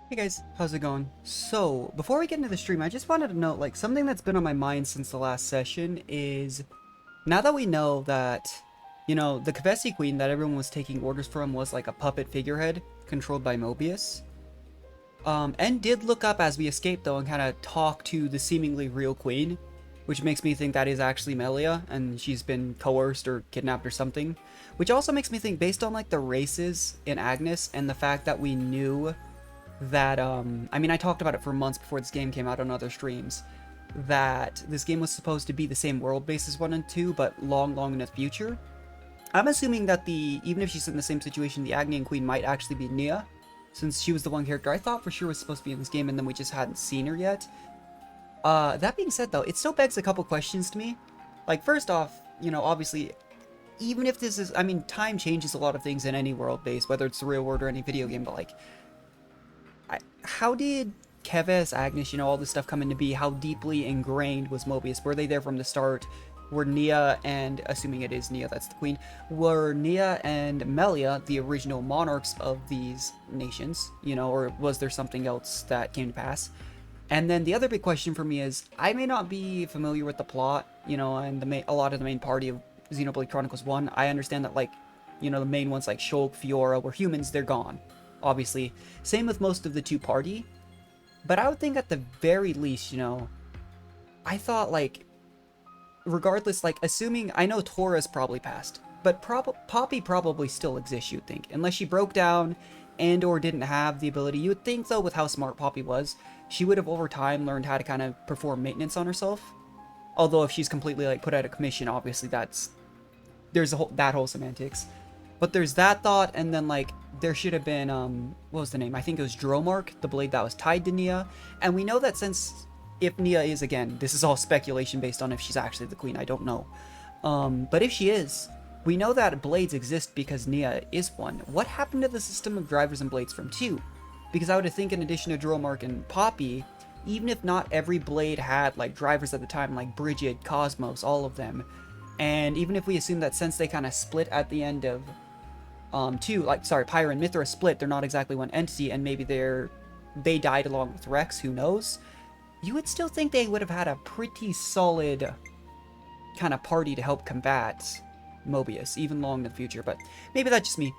Hey guys, how's it going? So, before we get into the stream, I just wanted to note, like, something that's been on my mind since the last session is, now that we know that, the Keves queen that everyone was taking orders from was like a puppet figurehead controlled by Mobius. N did look up as we escaped though and kind of talk to the seemingly real queen, which makes me think that is actually Melia and she's been coerced or kidnapped or something. Which also makes me think, based on like the races in Agnus and the fact that we knew that, I mean, I talked about it for months before this game came out on other streams, that this game was supposed to be the same world base as 1 and 2, but long in the future. I'm assuming that even if she's in the same situation, the Agnian Queen might actually be Nia, since she was the one character I thought for sure was supposed to be in this game, and then we just hadn't seen her yet. That being said, though, it still begs a couple questions to me. Like, first off, obviously, even if this is, I mean, time changes a lot of things in any world base, whether it's the real world or any video game, but, like, how did Keves, Agnus, all this stuff come into be? How deeply ingrained was Mobius? Were they there from the start? Were Nia and, assuming it is Nia, that's the queen, were Nia and Melia the original monarchs of these nations, or was there something else that came to pass? And then the other big question for me is, I may not be familiar with the plot, and a lot of the main party of Xenoblade Chronicles 1. I understand that, like, the main ones like Shulk, Fiora, were humans, they're gone. Obviously. Same with most of the two party. But I would think at the very least, I thought, like, regardless, like, assuming, I know Tora's probably passed, but Poppy probably still exists, you'd think. Unless she broke down and or didn't have the ability. You would think, though, with how smart Poppy was, she would have over time learned how to kind of perform maintenance on herself. Although if she's completely, like, put out of commission, obviously there's that whole semantics. But there's that thought, and then, like, there should have been, what was the name? I think it was Dromark, the blade that was tied to Nia. And we know that since, if Nia is, again, this is all speculation based on if she's actually the queen, I don't know. But if she is, we know that blades exist because Nia is one. What happened to the system of drivers and blades from 2? Because I would think in addition to Dromark and Poppy, even if not every blade had, like, drivers at the time, like Brigid, Cosmos, all of them. And even if we assume that since they kind of split at the end of Pyra and Mithra split, they're not exactly one entity, and maybe they died along with Rex, who knows? You would still think they would have had a pretty solid kind of party to help combat Mobius, even long in the future, but maybe that's just me.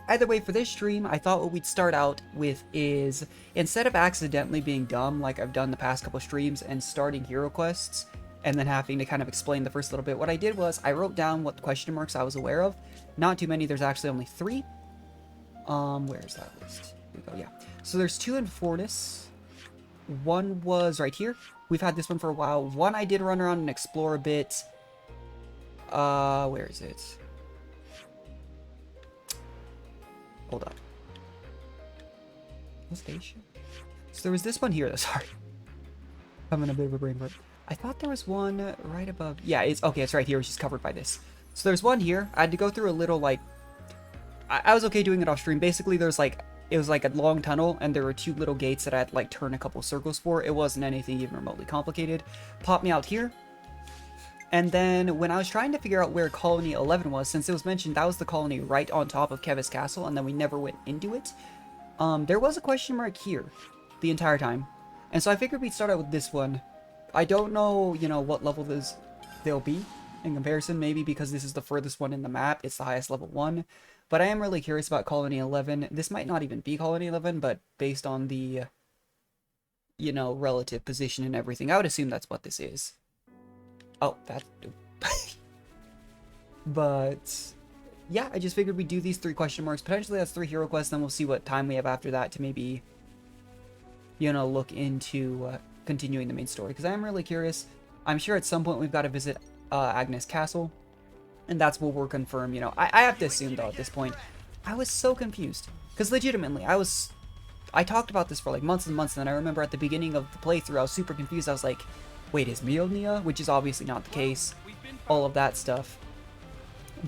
Either way, for this stream, I thought what we'd start out with is, instead of accidentally being dumb like I've done the past couple streams and starting hero quests, and then having to kind of explain the first little bit, what I did was I wrote down what question marks I was aware of. Not too many, there's actually only 3. Where is that list? Here we go, yeah. So there's 2 in Fortis. 1 was right here. We've had this one for a while. 1 I did run around and explore a bit. Where is it? Hold up. What station? So there was this one here, sorry. I'm in a bit of a brain fart. I thought there was one right above. Yeah, it's right here, which is covered by this. So there's one here. I had to go through a little, like, I was okay doing it off stream. Basically, it was like a long tunnel, and there were 2 little gates that I had to, like, turn a couple circles for. It wasn't anything even remotely complicated. Popped me out here. And then when I was trying to figure out where Colony 11 was, since it was mentioned that was the colony right on top of Keves Castle, and then we never went into it, there was a question mark here the entire time. And so I figured we'd start out with this one. I don't know, what level they'll be in comparison, maybe because this is the furthest one in the map, it's the highest level 1, but I am really curious about Colony 11. This might not even be Colony 11, but based on the, relative position and everything, I would assume that's what this is. Oh, that... But, yeah, I just figured we'd do these 3 question marks. Potentially that's 3 hero quests, then we'll see what time we have after that to maybe, look into continuing the main story, because I am really curious. I'm sure at some point we've got to visit Agnus Castle, and that's what we're confirmed. I have to assume, though, at this point, I was so confused, because legitimately, I talked about this for like months and months, and then I remember at the beginning of the playthrough, I was super confused. I was like, wait, is Mio Nia? Which is obviously not the case, all of that stuff,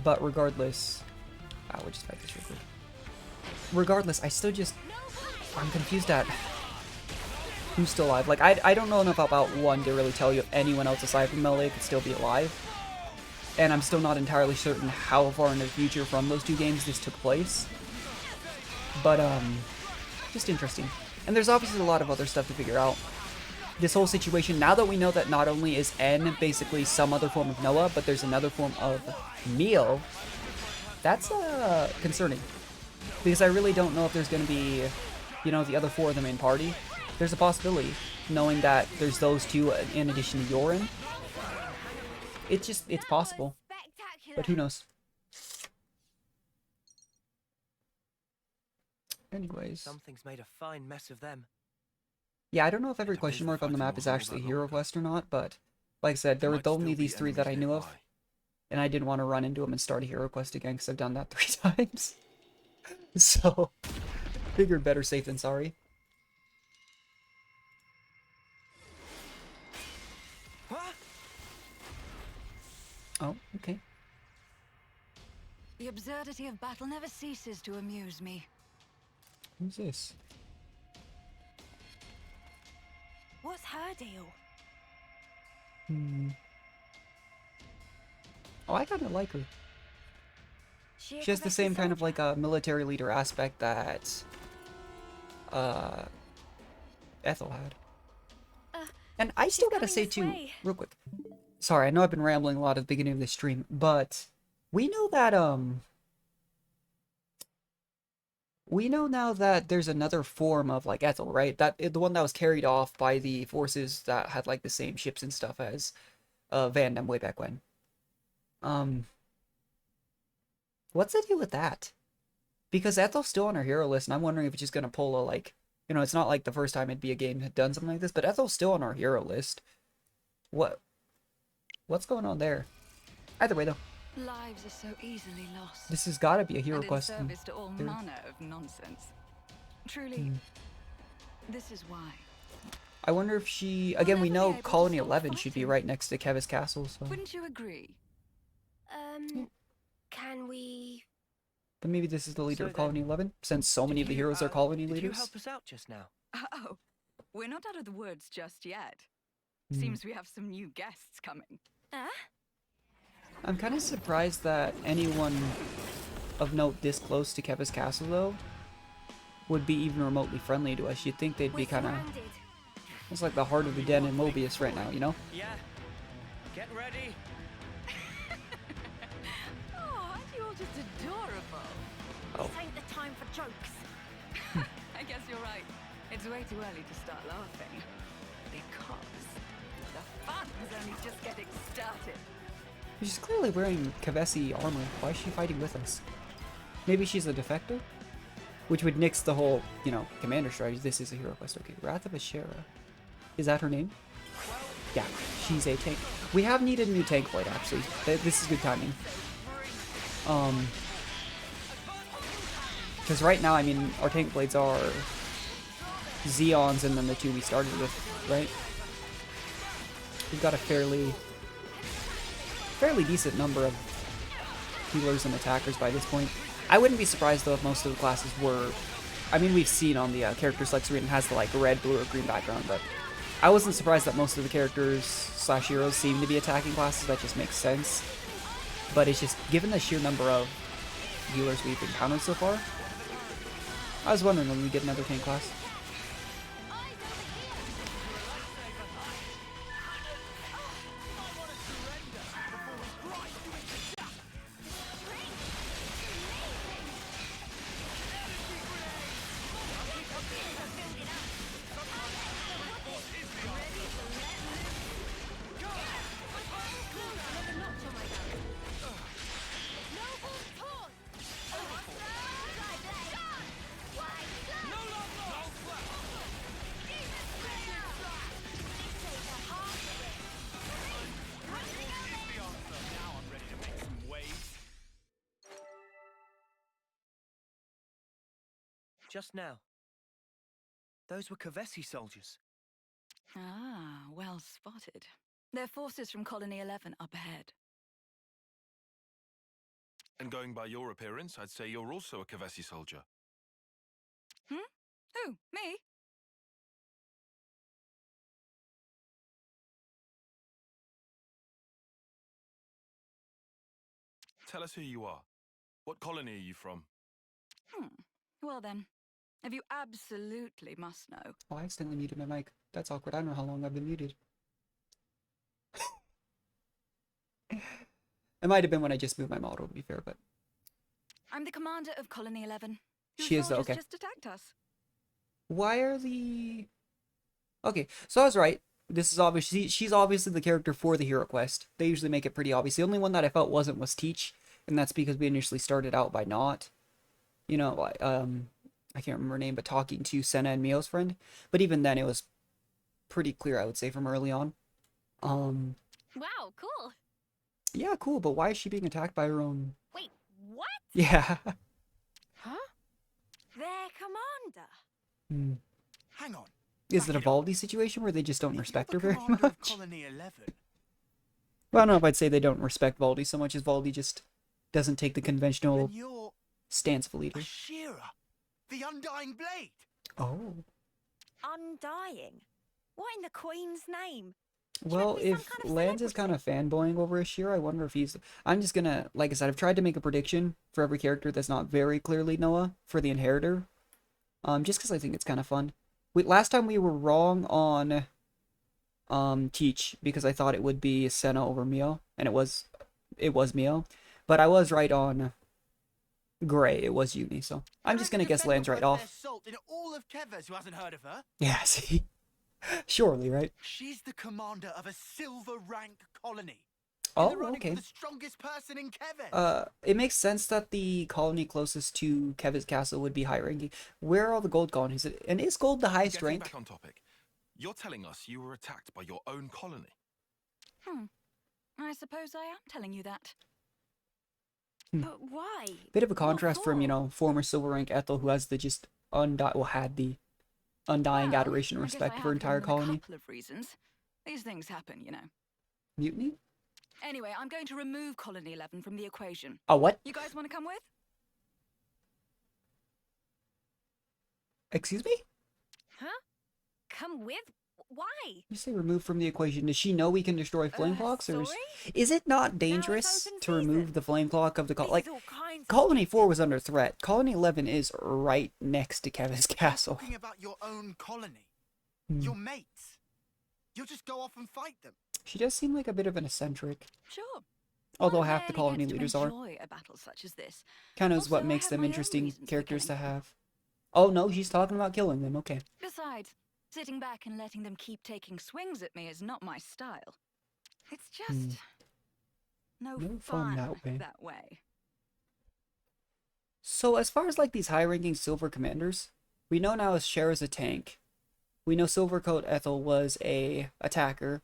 but regardless, we'll just fight this real quick. Regardless, I'm confused at who's still alive. Like, I don't know enough about 1 to really tell you if anyone else aside from Melee could still be alive. And I'm still not entirely certain how far in the future from those 2 games this took place. But, just interesting. And there's obviously a lot of other stuff to figure out. This whole situation, now that we know that not only is N basically some other form of Noah, but there's another form of Neo, that's concerning. Because I really don't know if there's going to be, you know, the other four of the main party. There's a possibility, knowing that there's those two in addition to Yorin. It's possible. But who knows? Anyways. Something's made a fine mess of them. Yeah, I don't know if every question mark on the map is actually Hero Quest or not, but like I said, there were only these three that I knew of. And I didn't want to run into them and start a Hero Quest again because I've done that 3 times. So, figured better safe than sorry. Oh, okay. The absurdity of battle never ceases to amuse me. Who's this? What's her deal? Oh, I kind of like her. She has the same kind of like a military leader aspect that Ethel had. And I still gotta say too, real quick. Sorry, I know I've been rambling a lot at the beginning of this stream, but we know that we know now that there's another form of like Ethel, right? That the one that was carried off by the forces that had like the same ships and stuff as Van Damme way back when. What's the deal with that? Because Ethel's still on our hero list, and I'm wondering if it's just gonna pull a like, you know, it's not like the first time it'd be a game had done something like this, but Ethel's still on our hero list. What's going on there? Either way though. Lives are so easily lost. This has got to be a hero quest. And in service to all manner of nonsense. Truly, this is why. I wonder if she... Again, we know Colony 11 should be right next to Keves Castle, so... Wouldn't you agree? Can we... But maybe this is the leader of Colony 11, since so many of the heroes are colony leaders. Did you help us out just now? Oh, we're not out of the woods just yet. Seems we have some new guests coming. I'm kind of surprised that anyone of note this close to Keves Castle, though, would be even remotely friendly to us. You'd think they'd be kind of... It's like the heart of the den in Mobius right now, you know? Yeah. Get ready. Oh, aren't you all just adorable? This ain't the time for jokes. I guess you're right. It's way too early to start laughing. Because the fun is only just getting started. She's clearly wearing Kevesi armor. Why is she fighting with us? Maybe she's a defector? Which would nix the whole, you know, commander strategy. This is a hero quest. Okay, Wrath of Ashera. Is that her name? Yeah, she's a tank. We have needed a new tank blade, actually. This is good timing. Because right now, I mean, our tank blades are Zeons and then the two we started with, right? We've got a fairly decent number of healers and attackers by this point. I wouldn't be surprised though if most of the classes were... I mean, we've seen on the character select screen it has the like red, blue, or green background, but I wasn't surprised that most of the characters / heroes seem to be attacking classes. That just makes sense. But it's just, given the sheer number of healers we've encountered so far, I was wondering when we get another tank class. Just now. Those were Kevesi soldiers. Ah, well spotted. They're forces from Colony 11 up ahead. And going by your appearance, I'd say you're also a Kevesi soldier. Who? Me? Tell us who you are. What colony are you from? Well then, If you absolutely must know. Oh, I accidentally muted my mic. That's awkward. I don't know how long I've been muted. It might have been when I just moved my model, to be fair, but I'm the commander of Colony 11. Your she is though, soldiers okay. just attacked us. Why are the... Okay, so I was right. This is obviously... She's obviously the character for the hero quest. They usually make it pretty obvious. The only one that I felt wasn't was Teach, and that's because we initially started out by not, you know, like, I can't remember her name, but talking to Senna and Mio's friend. But even then, it was pretty clear, I would say, from early on. Wow, cool. Yeah, cool, but why is she being attacked by her own... Wait, what? Yeah. Huh? Their commander. Hmm. Hang on. Is it a Back it up. Valdi situation where they just don't If respect you're her the very commander of much? Colony 11. Well, I don't know if I'd say they don't respect Valdi so much as Valdi just doesn't take the conventional Then you're stance of a leader. Ashera, the Undying Blade. Oh. Undying. What in the Queen's name? Well, be some if kind of Lance is kind of fanboying over Ashera, I wonder if he's... I'm just gonna... Like I said, I've tried to make a prediction for every character that's not very clearly Noah for the Inheritor. Just because I think it's kind of fun. Last time we were wrong on Teach, because I thought it would be Senna over Mio, and it was Mio. But I was right on Gray, it was Uni, so I'm just gonna guess Lance right off. Salt in all of Keves who hasn't heard of her. Yeah, see? Surely, right? She's the commander of a silver rank colony. Oh, In the running okay. for the strongest person in Keves. It makes sense that the colony closest to Keves Castle would be high ranking. Where are all the gold colonies? And is gold the highest Getting rank? back on topic, you're telling us you were attacked by your own colony. I suppose I am telling you that. But why? Bit of a contrast from, you for? know, former silver rank Ethel, who has the just had the undying Well, adoration and I guess respect I for her have entire them in a colony. couple of reasons. These things happen, you know. Mutiny? Anyway, I'm going to remove Colony 11 from the equation. Oh, what? You guys want to come with? Excuse me? Huh? Come with? Why? You say remove from the equation. Does she know we can destroy flame clocks? Or is it not dangerous open to remove season. the flame clock of the This colony? Like, is all kinds of Colony 4 was under threat. Colony 11 is right next to Kevin's castle. Talking about your own colony. Hmm. Your mates. You'll just go off and fight them. She does seem like a bit of an eccentric. Sure. Although One half the rarely colony gets to leaders are. enjoy a battle such as this. Kind of is what Also, I makes have them my own interesting reasons for characters to killing. have. Oh no, she's talking about killing them. Okay. Besides, sitting back and letting them keep taking swings at me is not my style. It's just no No fun fun that way. way. So as far as like these high-ranking silver commanders, we know now Ashera's a tank. We know Silvercoat Ethel was a attacker.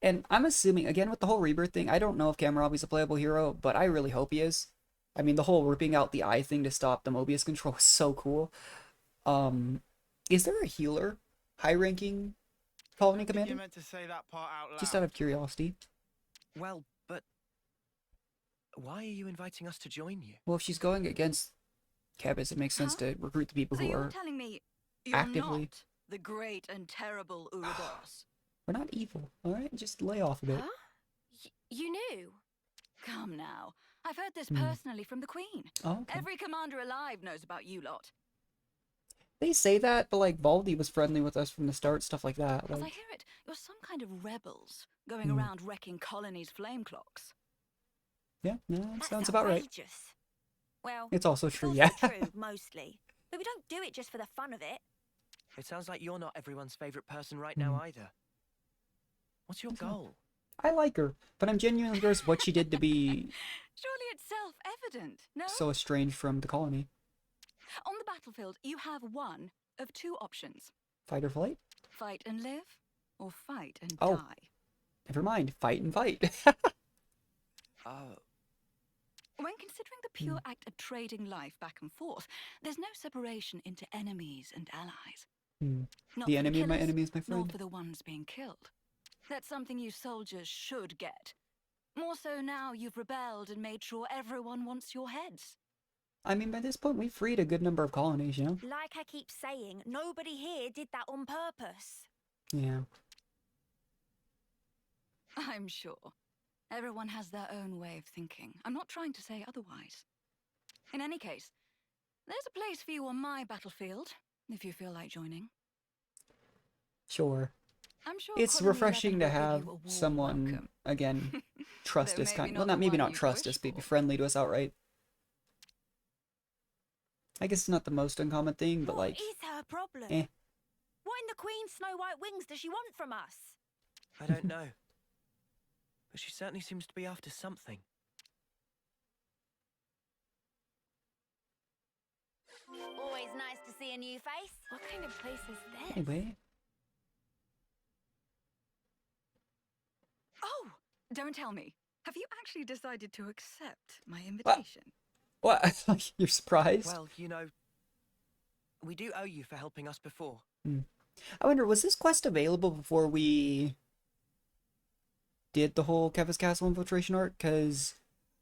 And I'm assuming, again, with the whole rebirth thing, I don't know if Kamarabi's a playable hero, but I really hope he is. I mean, the whole ripping out the eye thing to stop the Mobius control is so cool. Is there a healer high-ranking colony You commander? meant to say that part out loud. Just out of curiosity. Well, but why are you inviting us to join you? Well, if she's going against Keves, it makes sense Huh? to recruit the people So who you're are... telling me you're actively- not the great and terrible Uroboros? We're not evil, alright? Just lay off a bit. Huh? You knew? Come now. I've heard this Hmm. personally from the Queen. Oh, okay. Every commander alive knows about you lot. They say that, but like Valdi was friendly with us from the start, stuff like that. As I Like, hear it, you're some kind of rebels going Hmm. around wrecking colonies' flame clocks. yeah, no, that That's sounds about right. outrageous. Well, It's also it's true, also yeah. true, mostly. But we don't do it just for the fun of it. It sounds like you're not everyone's favorite person right now either. What's your goal? I like her, but I'm genuinely curious what she did to be Surely it's self-evident, no? so estranged from the colony. On the battlefield, you have one of two options. Fight or flight? Fight and live, or fight and Oh. die. Never mind, fight and fight. Oh, When considering the pure act of trading life back and forth, there's no separation into enemies and allies. Hmm. Not The for enemy of my killers, enemy is my nor friend. for the ones being killed. That's something you soldiers should get. More so now you've rebelled and made sure everyone wants your heads. I mean, by this point, we freed a good number of colonies, you know? Like I keep saying, nobody here did that on purpose. Yeah. I'm sure. Everyone has their own way of thinking. I'm not trying to say otherwise. In any case, There's a place for you on my battlefield, if you feel like joining. Sure. I'm sure It's Colony refreshing 11 to will give have you a warm someone, welcome. again, trust Though us maybe kind. not Well, the maybe one not you trust wish us, but be for. friendly to us outright. I guess it's not the most uncommon thing, but What like, is her problem? eh. What in the Queen's Snow White wings does she want from us? I don't know. But she certainly seems to be after something. Always nice to see a new face. What kind of place is this? Anyway, Oh, don't tell me. Have you actually decided to accept my what? invitation? What? You're surprised? Well, you know, we do owe you for helping us before. I wonder, was this quest available before we did the whole Keves Castle infiltration arc? Because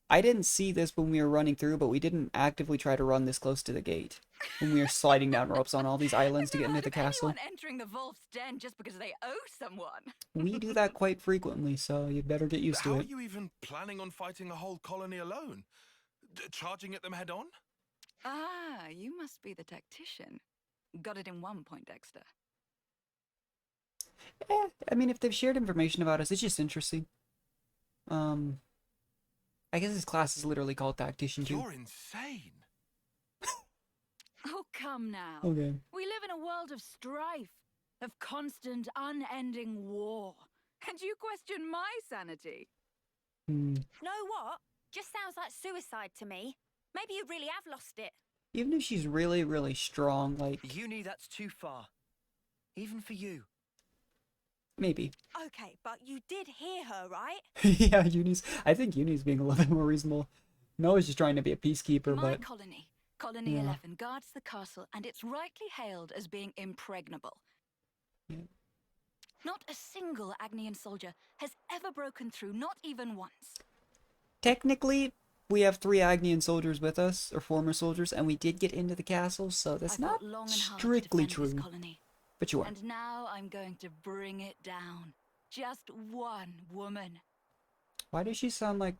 I didn't see this when we were running through, but we didn't actively try to run this close to the gate when we were sliding down ropes on all these islands to I've get never into the heard of castle. anyone entering the Wolf's Den just because they owe someone. We do that quite frequently, so you'd better get used How to are it. you even planning on fighting a whole colony alone? Charging at them head on? Ah, you must be the tactician. Got it in one point, Dexter. I mean, if they've shared information about us, it's just interesting. I guess this class is literally called Tactician too. You're insane. Oh, come now. Okay. We live in a world of strife, of constant, unending war. And you question my sanity? Hmm. Know what? Just sounds like suicide to me. Maybe you really have lost it. Even if she's really, really strong, like, Uni, that's too far. Even for you. maybe. Okay, but you did hear her, right? Yeah, I think Uni's being a little bit more reasonable. Noah's just trying to be a peacekeeper, My but colony, Colony Yeah. 11, guards the castle, and it's rightly hailed as being impregnable. Yeah. Not a single Agnian soldier has ever broken through, not even once. technically, we have 3 Agnian soldiers with us, or former soldiers, and we did get into the castle, so that's I've not fought long and hard to strictly defend this true. colony. But you are. And now I'm going to bring it down. Just one woman. Why does she sound like,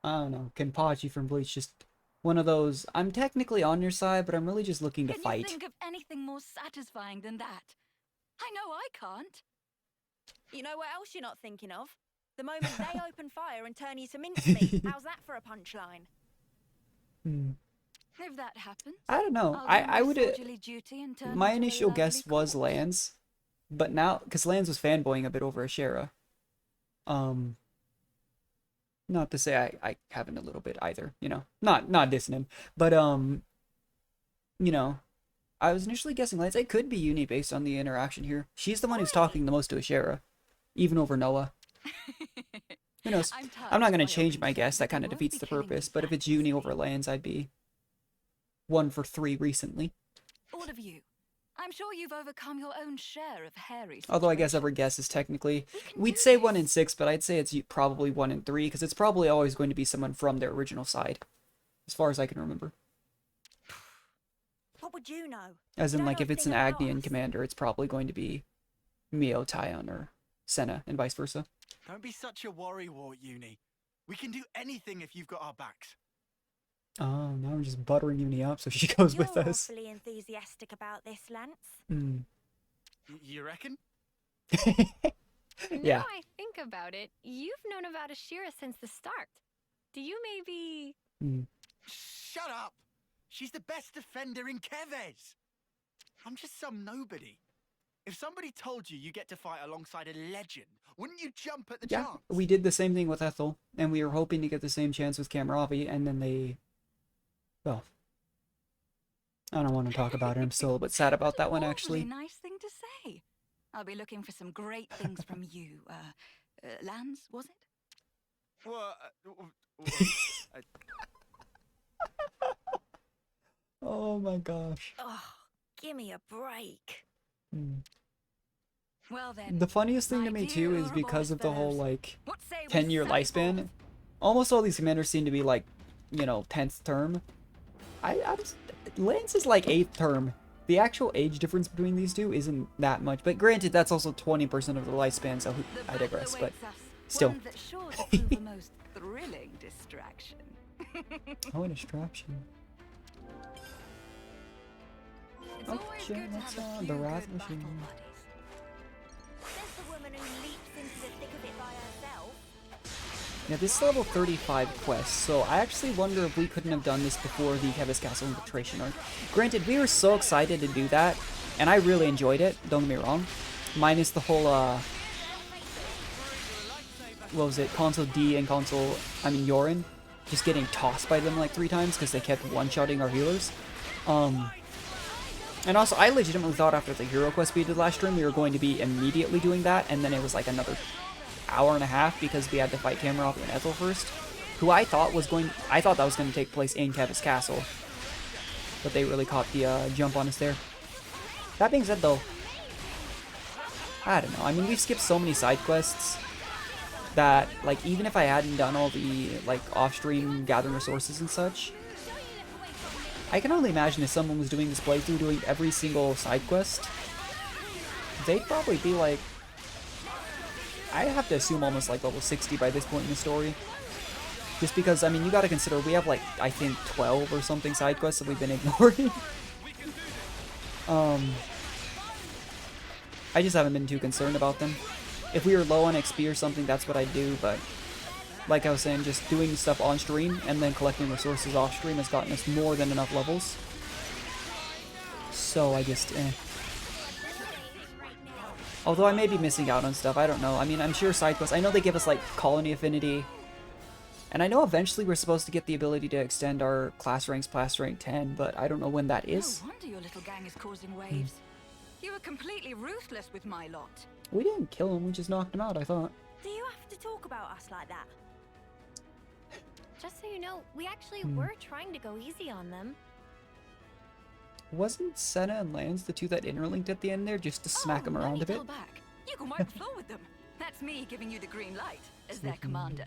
I don't know, Kenpachi from Bleach? Just one of those, I'm technically on your side, but I'm really just looking to Can fight. you think of anything more satisfying than that? I know I can't. You know what else you're not thinking of? The moment they open fire and turn you to mincemeat. How's that for a punchline? Hmm. If that happens, I don't know. I'll do I my would. soldierly duty and turn My into a initial guess lovely was corpse. Lance, but now, because Lance was fanboying a bit over Ashera. Not to say I haven't a little bit either, you know. Not dissing him, but you know, I was initially guessing Lance. It could be Uni based on the interaction here. She's the one who's talking the most to Ashera, even over Noah. Who knows? I'm not gonna change my guess. That kind of defeats the purpose. But if it's Uni over Lance, I'd be 1 for 3 recently. All of you. I'm sure you've overcome your own share of hairy Although I guess situations. every guess is technically, We can we'd do say this. 1 in 6, but I'd say it's probably 1 in 3 because it's probably always going to be someone from their original side, as far as I can remember. What would you know? As You in, don't like, know if a it's an thing about Agnian us. commander, it's probably going to be Mio, Tyon, or Senna, and vice versa. Don't be such a worrywart, Uni. We can do anything if you've got our backs. Oh, now I'm just buttering Uni up so she goes You're with us. awfully enthusiastic about this, Lance. Hmm. You reckon? Yeah. Now I think about it, you've known about Ashera since the start. Do you maybe... Hmm. Shut up! She's the best defender in Keves. I'm just some nobody. If somebody told you you get to fight alongside a legend, wouldn't you jump at the Yeah, chance? we did the same thing with Ethel, and we were hoping to get the same chance with Kamaravi, and then they... Well, I don't want to talk about her. I'm still a bit sad about that one, actually. Awfully nice thing to say. I'll be looking for some great things from you. Lance, was it? Well, Oh my gosh. Oh, give me a break. Hmm. Well then. The funniest thing my to me dear too is Ouroboros because of the whole fellows, like what say we 10-year sally lifespan. forth? Almost all these commanders seem to be like, you know, 10th term. I just, Lance is like 8th term. The actual age difference between these two isn't that much, but granted, that's also 20% of the lifespan, so The I battle digress. But awaits us, still. one that's sure to prove a most thrilling distraction. oh, a distraction. It's always Okay, good to let's have a the few wrath good battle machine. buddies. Says the woman who leaps into the thick of it by herself. Yeah, this is level 35 quest, so I actually wonder if we couldn't have done this before the Keves Castle Infiltration arc. Granted, we were so excited to do that, and I really enjoyed it, don't get me wrong. Minus the whole, what was it, Console D and Yorin, just getting tossed by them like 3 times because they kept one-shotting our healers. And also, I legitimately thought after the hero quest we did last stream, we were going to be immediately doing that, and then it was like another hour and a half because we had to fight Kamarov and Ethel first, who I thought that was going to take place in Keves Castle, but they really caught the jump on us there. That being said, though, I don't know. I mean, we've skipped so many side quests that, like, even if I hadn't done all the like off-stream gathering resources and such, I can only imagine if someone was doing this playthrough, doing every single side quest, they'd probably be like, I have to assume almost like level 60 by this point in the story. Just because, I mean, you gotta consider, we have like, I think 12 or something side quests that we've been ignoring. I just haven't been too concerned about them. If we were low on XP or something, that's what I'd do, but like I was saying, just doing stuff on stream and then collecting resources off stream has gotten us more than enough levels. So I just, Although I may be missing out on stuff, I don't know. I mean, I'm sure side quests, I know they give us like colony affinity, and I know eventually we're supposed to get the ability to extend our class ranks past rank 10, but I don't know when that is. No wonder your little gang is causing waves. You were completely ruthless with my lot. We didn't kill him, we just knocked him out, I thought. Do you have to talk about us like that? Just so you know, we actually were trying to go easy on them. Wasn't Senna and Lance the two that interlinked at the end there just to smack them around a bit? Back. You can wipe the floor with them. That's me giving you the green light as their commander.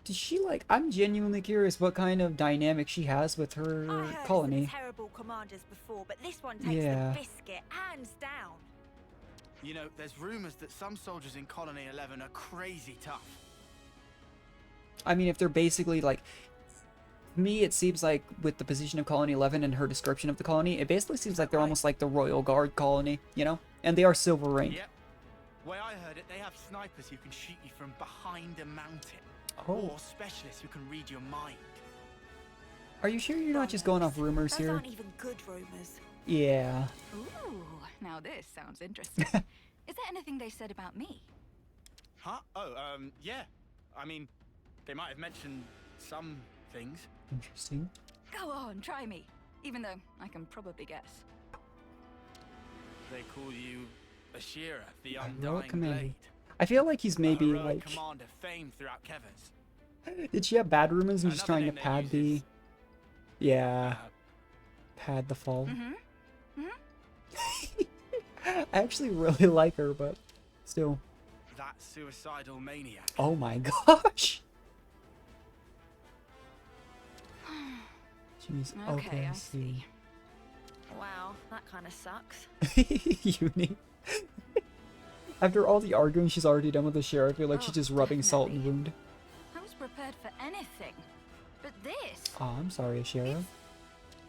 Does she like, I'm genuinely curious what kind of dynamic she has with I her heard colony. some terrible commanders before, but this one takes Yeah. the biscuit hands down. You know, there's rumors that some soldiers in Colony 11 are crazy tough. I mean, if they're basically like, me, it seems like with the position of Colony 11 and her description of the colony, it basically seems like they're almost like the Royal Guard colony, you know? And they are silver rank. Yep. Way I heard it, they have snipers who can shoot you from behind a mountain. Oh. Or specialists who can read your mind. Are you sure you're not just going off rumors Those here? aren't even good rumors. Yeah. Ooh, now this sounds interesting. Is there anything they said about me? Huh? Oh, yeah. I mean, they might have mentioned some things. Interesting. Go on, try me. Even though I can probably guess. They call you Ashera, the Heroic Undying commander. Blade. I feel like he's maybe A heroic like... commander famed throughout Keves. Did she have bad rumors and just Another trying to name they pad use the... is, Yeah. Pad the fall. I actually really like her, but still. that suicidal maniac. Oh my gosh! Jeez, okay, I I see. Wow, that kind of sucks. Uni. After all the arguing she's already done with the sheriff, I feel like she's just rubbing salt in the wound. I was prepared for anything. But this, Oh, I'm sorry, Ashera.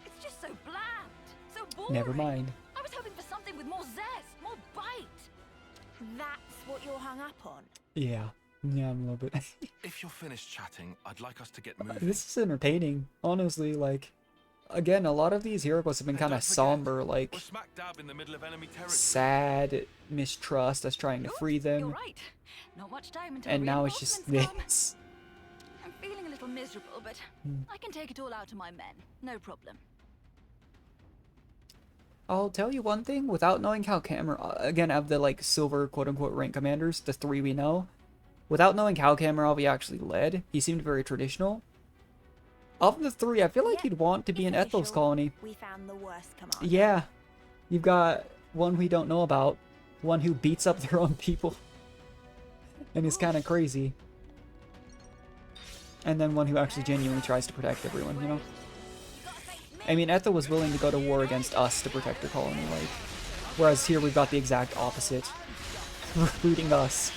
it's just so bland, so boring. Never mind. I was hoping for something with more zest, more bite. That's what you're hung up on. Yeah. Yeah, I'm a little bit. If you're finished chatting, I'd like us to get moving. This is entertaining, honestly. Like, again, a lot of these hero quests have been And kind don't of forget, somber, like We're smack dab in the middle of enemy territory. sad mistrust, us trying to free You're them, right. Not much time until and now it's just reinforcements come. this. I'm feeling a little miserable, but I can take it all out of my men. No problem. I'll tell you one thing, without knowing how again, of the like silver quote-unquote rank commanders, the 3 we know, without knowing how Kamarov he actually led, he seemed very traditional. Of the 3, I feel like Yep, he'd want to be in it's Ethel's official. colony. We found the worst commander. Yeah, you've got one we don't know about, one who beats up their own people, and is kind of crazy. And then one who actually genuinely tries to protect everyone, you know? I mean, Ethel was willing to go to war against us to protect her colony, like, whereas here we've got the exact opposite, recruiting us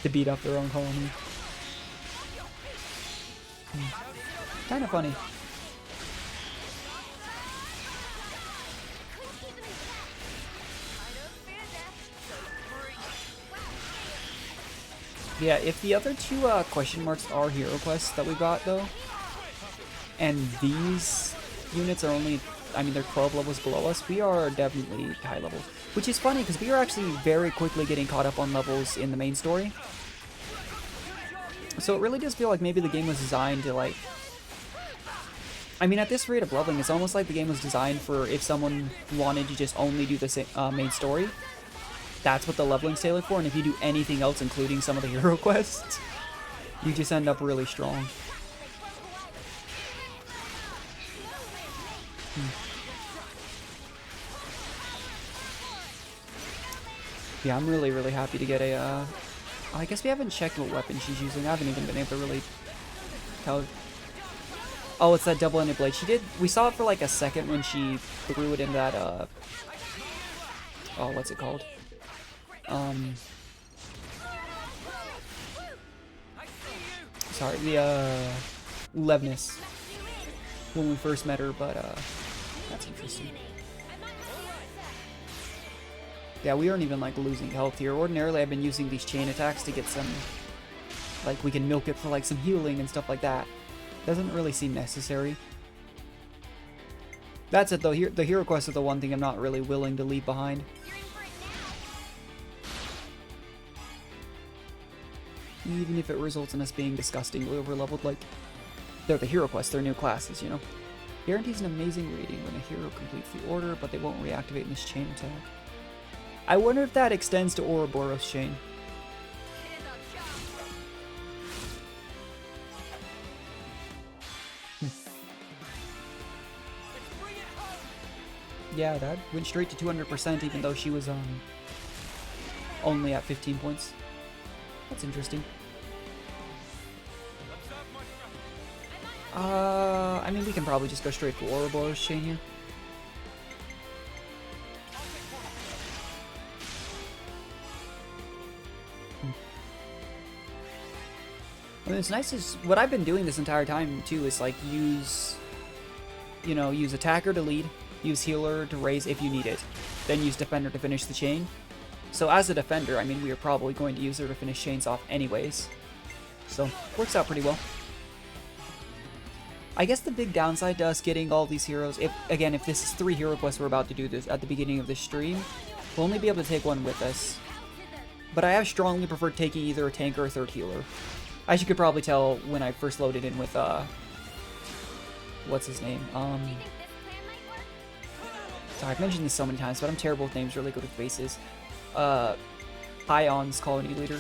to beat up their own colony. Kind of funny. Yeah, if the other two question marks are hero quests that we got though, and these units are only, I mean, they're 12 levels below us, we are definitely high levels. Which is funny because we are actually very quickly getting caught up on levels in the main story. So it really does feel like maybe the game was designed to like, I mean, at this rate of leveling, it's almost like the game was designed for if someone wanted to just only do the main story. That's what the leveling's tailored for, and if you do anything else, including some of the hero quests, you just end up really strong. Yeah, I'm really, really happy to get a, I guess we haven't checked what weapon she's using. I haven't even been able to really tell. Oh, it's that double-ended blade. She did, we saw it for like a second when she threw it in that, oh, what's it called? Sorry, the, Levness. When we first met her, but, that's interesting. Yeah, we aren't even, like, losing health here. Ordinarily, I've been using these chain attacks to get some, like, we can milk it for, like, some healing and stuff like that. Doesn't really seem necessary. That's it, though. The hero quests are the one thing I'm not really willing to leave behind. Even if it results in us being disgustingly overleveled, like, they're the hero quests, they're new classes, you know? Guarantees an amazing rating when a hero completes the order, but they won't reactivate in this chain attack. I wonder if that extends to Ouroboros chain. Yeah, that went straight to 200% even though she was only at 15 points. That's interesting. I mean, we can probably just go straight to Ouroboros chain here. I mean, it's nice is what I've been doing this entire time too is like use attacker to lead, use healer to raise if you need it, then use defender to finish the chain. So as a defender, I mean, we are probably going to use her to finish chains off anyways. So, works out pretty well. I guess the big downside to us getting all these heroes, if this is 3 hero quests we're about to do this at the beginning of this stream, we'll only be able to take one with us. But I have strongly preferred taking either a tank or a third healer. As you could probably tell when I first loaded in with, what's his name? Sorry, I've mentioned this so many times, but I'm terrible with names, really good with faces. Pion's colony leader.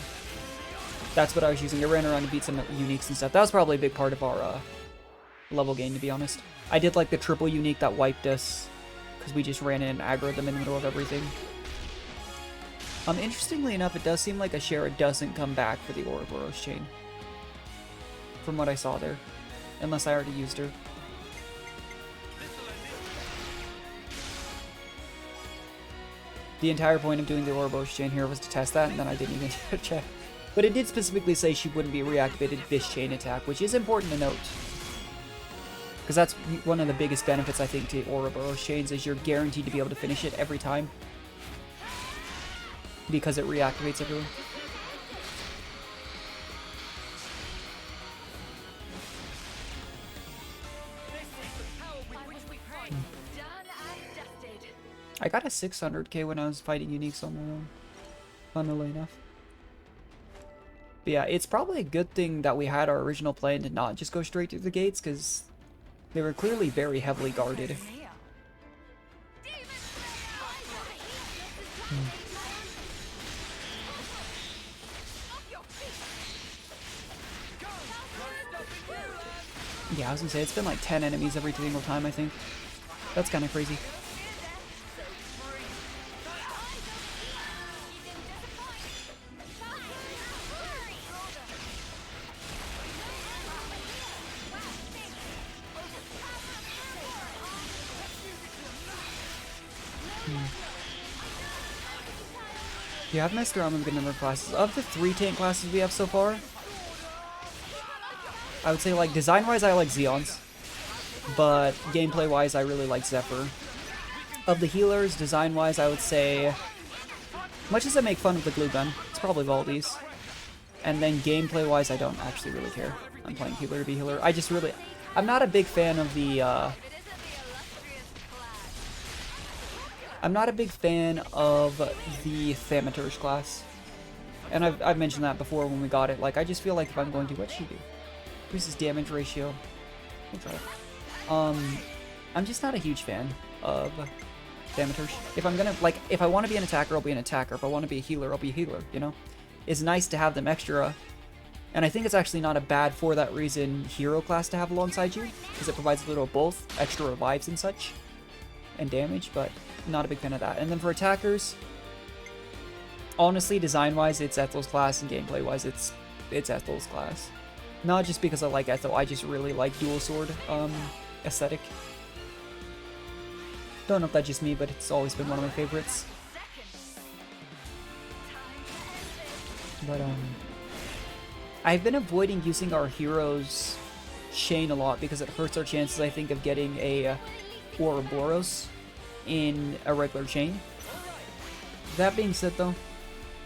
That's what I was using. I ran around to beat some uniques and stuff. That was probably a big part of our, level gain, to be honest. I did, like, the triple unique that wiped us, because we just ran in and aggroed them in the middle of everything. Interestingly enough, it does seem like Ashera doesn't come back for the Ouroboros chain. From what I saw there. Unless I already used her. The entire point of doing the Ouroboros chain here was to test that, and then I didn't even check. But it did specifically say she wouldn't be reactivated this chain attack, which is important to note. Because that's one of the biggest benefits, I think, to Ouroboros chains, is you're guaranteed to be able to finish it every time. Because it reactivates everyone. I got a 600k when I was fighting uniques on my own. Funnily enough. But yeah, it's probably a good thing that we had our original plan to not just go straight through the gates, because they were clearly very heavily guarded. Yeah, I was gonna say, it's been like 10 enemies every single time, I think. That's kind of crazy. Yeah, I've messed around with a good number of classes. Of the 3 tank classes we have so far, I would say, like, design-wise, I like Zeons. But gameplay-wise, I really like Zephyr. Of the healers, design-wise, I would say, much as I make fun of the glue gun, it's probably Valdez. And then gameplay-wise, I don't actually really care. I'm playing healer to be healer. I'm not a big fan of the, I'm not a big fan of the Thaumaturge class. And I've mentioned that before when we got it. Like, I just feel like if I'm going to... What'd she do? Increases damage ratio. We'll try it. I'm just not a huge fan of Thaumaturge. If I'm gonna... Like, if I want to be an attacker, I'll be an attacker. If I want to be a healer, I'll be a healer, you know? It's nice to have them extra. And I think it's actually not a bad, for that reason, hero class to have alongside you. Because it provides a little of both. Extra revives and such. And damage, but not a big fan of that. And then for attackers... Honestly, design-wise, it's Ethel's class, and gameplay-wise, it's Ethel's class. Not just because I like Ethel, I just really like dual sword aesthetic. Don't know if that's just me, but it's always been one of my favorites. But I've been avoiding using our hero's chain a lot because it hurts our chances, I think, of getting a Ouroboros in a regular chain. That being said, though,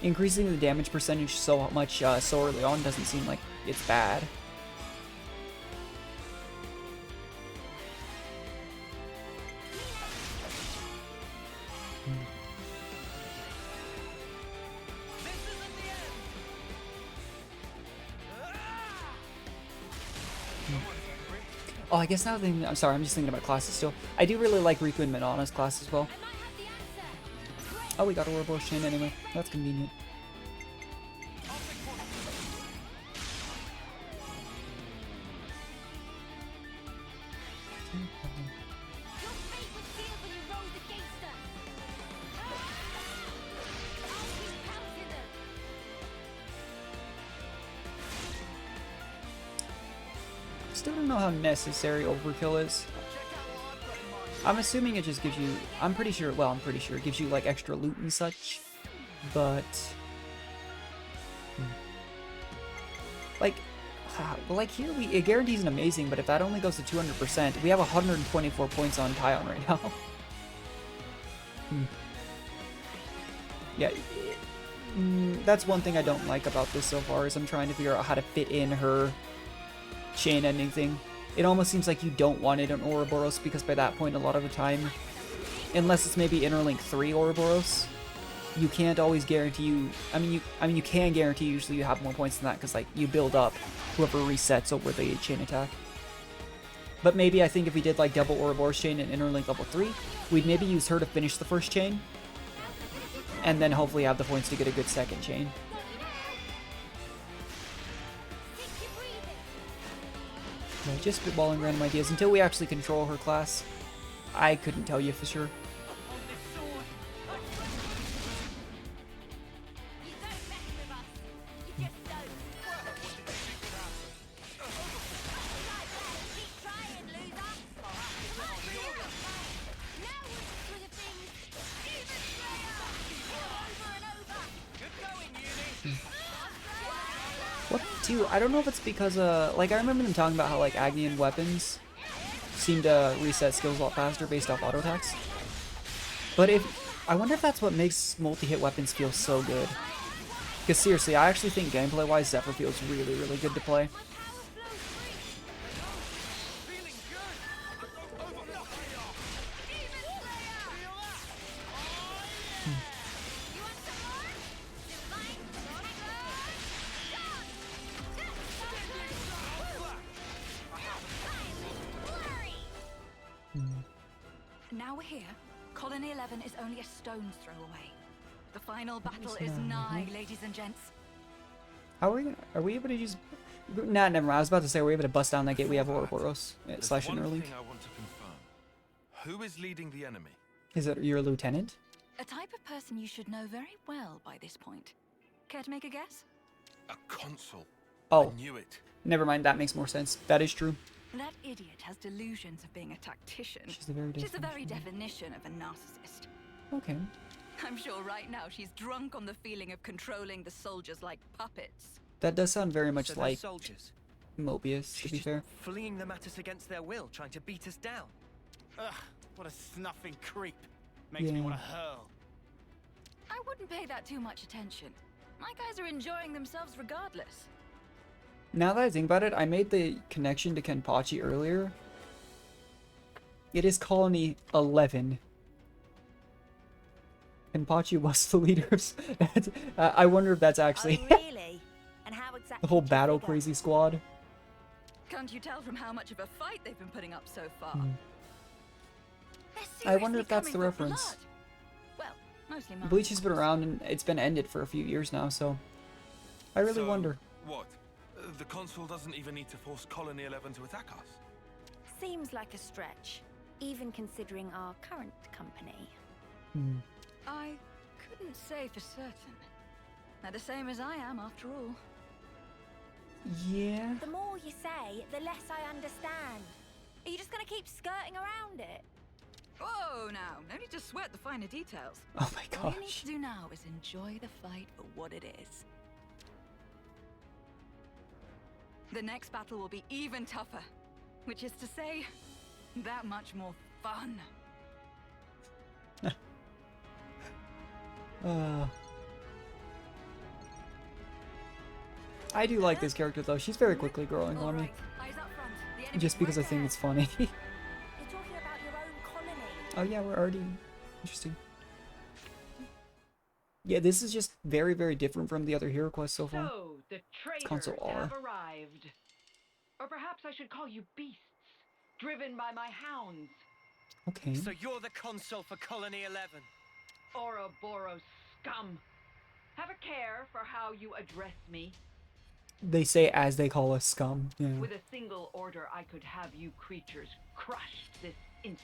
increasing the damage percentage so much so early on doesn't seem like it's bad. Oh, I guess now that I'm sorry, I'm just thinking about classes still. I do really like Riku and Madonna's class as well. Oh, we got a Ouroboros chain anyway. That's convenient. Still don't know how necessary overkill is. I'm assuming it just gives you, I'm pretty sure it gives you like extra loot and such, but like here it guarantees an amazing, but if that only goes to 200%, we have 124 points on Taion right now. Yeah, that's one thing I don't like about this so far, is I'm trying to figure out how to fit in her chain ending thing. It almost seems like you don't want it on Ouroboros, because by that point, a lot of the time, unless it's maybe Interlink 3 Ouroboros, you can't always guarantee you... I mean, you can guarantee usually you have more points than that, because, like, you build up whoever resets over the chain attack. But maybe I think if we did, like, double Ouroboros chain and Interlink level 3, we'd maybe use her to finish the first chain, and then hopefully have the points to get a good second chain. No, just spitballing random ideas. Until we actually control her class, I couldn't tell you for sure. Too, I don't know if it's because, like, I remember them talking about how, like, Agnian weapons seem to reset skills a lot faster based off auto attacks. But I wonder if that's what makes multi-hit weapons feel so good. Because seriously, I actually think gameplay-wise, Zephyr feels really, really good to play. Now we're here. Colony 11 is only a stone's throw away. The final battle is nigh, ladies and gents. Are we able to use... Nah, never mind. I was about to say, we're able to bust down that gate. We have Ouroboros / Interlink. Thing I want to confirm. Who is leading the enemy? Is it your lieutenant? A type of person you should know very well by this point. Care to make a guess? A consul. Oh, I knew it. never mind. That makes more sense. That is true. That idiot has delusions of being a tactician. She's the very definition of a narcissist. Okay. I'm sure right now she's drunk on the feeling of controlling the soldiers like puppets. That does sound very much So they're like soldiers. Mobius, to She's be just fair. flinging them at us against their will, trying to beat us down. Ugh, what a snuffing creep. Makes me Yeah. want to hurl. I wouldn't pay that too much attention. My guys are enjoying themselves regardless. Now that I think about it, I made the connection to Kenpachi earlier. It is Colony 11. Kenpachi was the leaders. I wonder if that's actually Oh, really? And how exactly the whole do you battle figure? crazy squad. Can't you tell from how much of a fight they've been putting up so far? I wonder if that's the reference. Well, mostly mine. Bleach has been around and it's been ended for a few years now, so I really So, wonder. What? The consul doesn't even need to force Colony 11 to attack us. Seems like a stretch, even considering our current company. I couldn't say for certain. They're the same as I am, after all. Yeah. The more you say, the less I understand. Are you just gonna keep skirting around it? Whoa, now, no need to sweat the finer details. Oh my All you need gosh. to do now is enjoy the fight for what it is. The next battle will be even tougher, which is to say, that much more fun. I do like this character though. She's very quickly growing All on me. right, eyes up front. The enemy's Just because I right think there. it's funny. You're talking about your own colony. Oh yeah, we're already interesting. Yeah, this is just very, very different from the other hero quests so far. So, the console traitors R. have arrived. Or perhaps I should call you beasts, driven by my hounds. Okay. So you're the consul for Colony 11. Ouroboros scum. Have a care for how you address me. They say as they call us scum. Yeah. With a single order, I could have you creatures crushed this instant.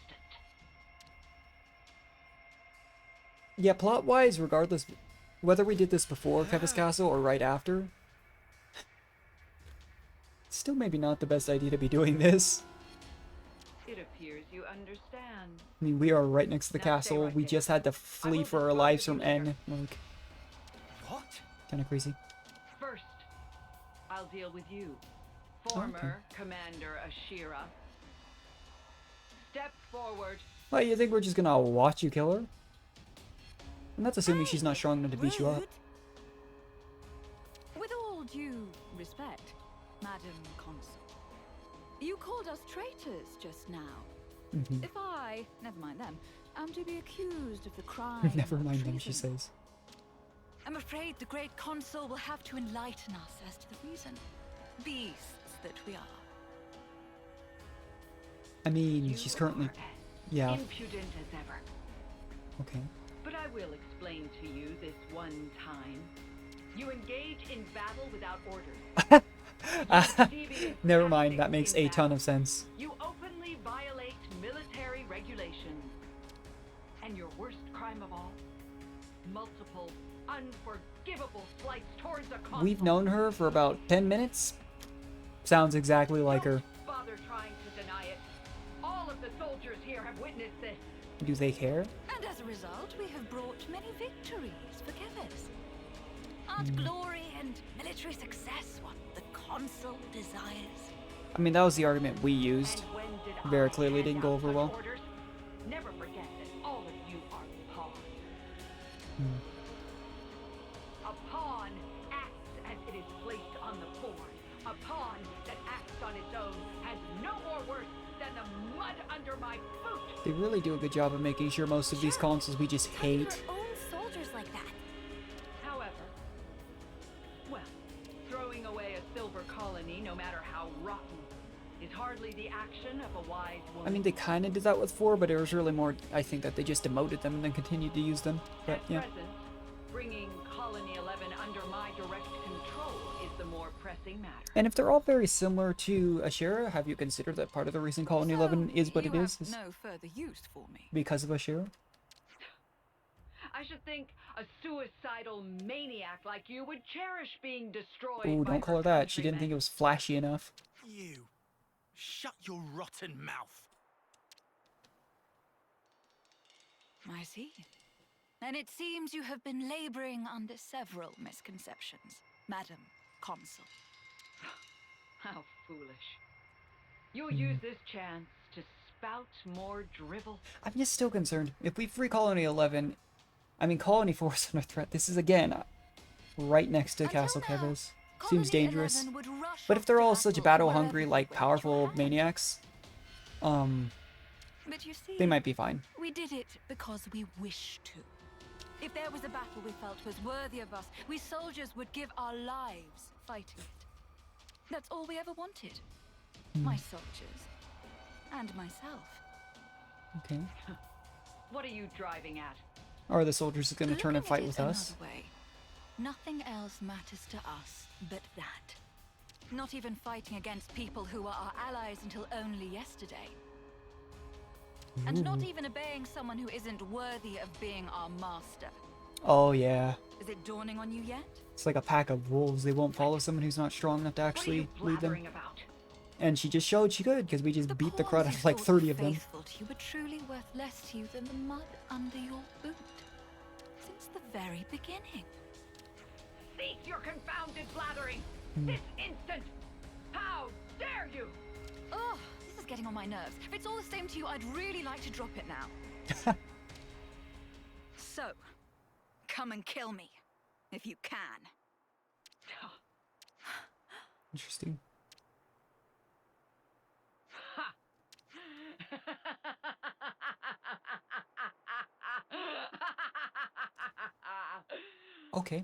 Yeah, plot-wise, regardless, whether we did this before Keves Castle or right after, still maybe not the best idea to be doing this. It appears you understand. I mean, we are right next to the Now stay castle. right We there. just had to flee for our lives from N. Like, What? kind of crazy. First, I'll deal with you, okay. former Commander Ashera. Step forward. Well, you think we're just gonna watch you kill her? And that's assuming she's not strong enough to beat you up. Rude. With all due respect, Madam Consul, you called us traitors just now. If I, never mind them, am to be accused of the crime Never of mind them, she treason, says. I'm afraid the great consul will have to enlighten us as to the reason. Beasts that we are. I mean, You she's currently... are as Yeah, impudent as ever. okay. But I will explain to you this one time. You engage in battle without orders. Devious Never mind, that tactics makes in a ton battle. of sense. You openly violate military regulations. And your worst crime of all? Multiple, unforgivable slights towards a consul. We've known her for about 10 minutes. Sounds exactly like her. Don't bother trying to deny it. All of the soldiers here have witnessed this. Do they care? And as a result, we have brought many victories for Keves. Aren't glory and military success what the consul desires? I mean, that was the argument we used. And when did Very I clearly hand didn't go out over such well. orders? Never forget that all of you are pawns. A pawn acts as it is placed on the board. A pawn that acts on its own has no more worth than the mud under my boot. They really do a good job of making sure most of these consoles we just Having hate. your own soldiers like that. However, well, throwing away a silver colony, no matter how rotten, is hardly the action of a wise woman. I mean, they kind of did that with 4, but it was really more, I think, that they just demoted them and then continued to use them. But At yeah. present, bringing Colony 11 under my direct control is the more pressing matter. And if they're all very similar to Ashera, have you considered that part of the reason Colony 11 is what it you is have no further use for me. because of Ashera? I should think a suicidal maniac like you would cherish being destroyed. Ooh, by don't call her that. She didn't think it countrymen. was flashy enough. You. Shut your rotten mouth. I see. And it seems you have been laboring under several misconceptions, Madam Consul. How foolish. You'll use this chance to spout more drivel. I'm just still concerned. If we free Colony 11, I mean, Colony 4 is under threat. This is, again, right next to Until Castle now, Keves. Colony Seems dangerous. 11 would rush But if off they're to all such battle battle-hungry, wherever like, we powerful went. maniacs, But you see, they might be fine. we did it because we wished to. If there was a battle we felt was worthy of us, we soldiers would give our lives fighting it. That's all we ever wanted. My soldiers. And myself. Okay. What are you driving at? Are the soldiers going to turn and Looking fight at it with us? another way, nothing else matters to us but that. Not even fighting against people who were our allies until only yesterday. And not even obeying someone who isn't worthy of being our master. Oh, yeah. Is it dawning on you yet? It's like a pack of wolves. They won't follow someone who's not strong enough to What are actually you lead them. blathering about? And she just showed she could, because we just beat the crud pawns out you of like thought 30 of them. faithful to you were truly worth less to you than the mud under your boot. Since the very beginning. Cease your confounded blathering! Hmm. This instant! How dare you! Oh, this is getting on my nerves. If it's all the same to you, I'd really like to drop it now. So, come and kill me, if you can. Interesting. Okay.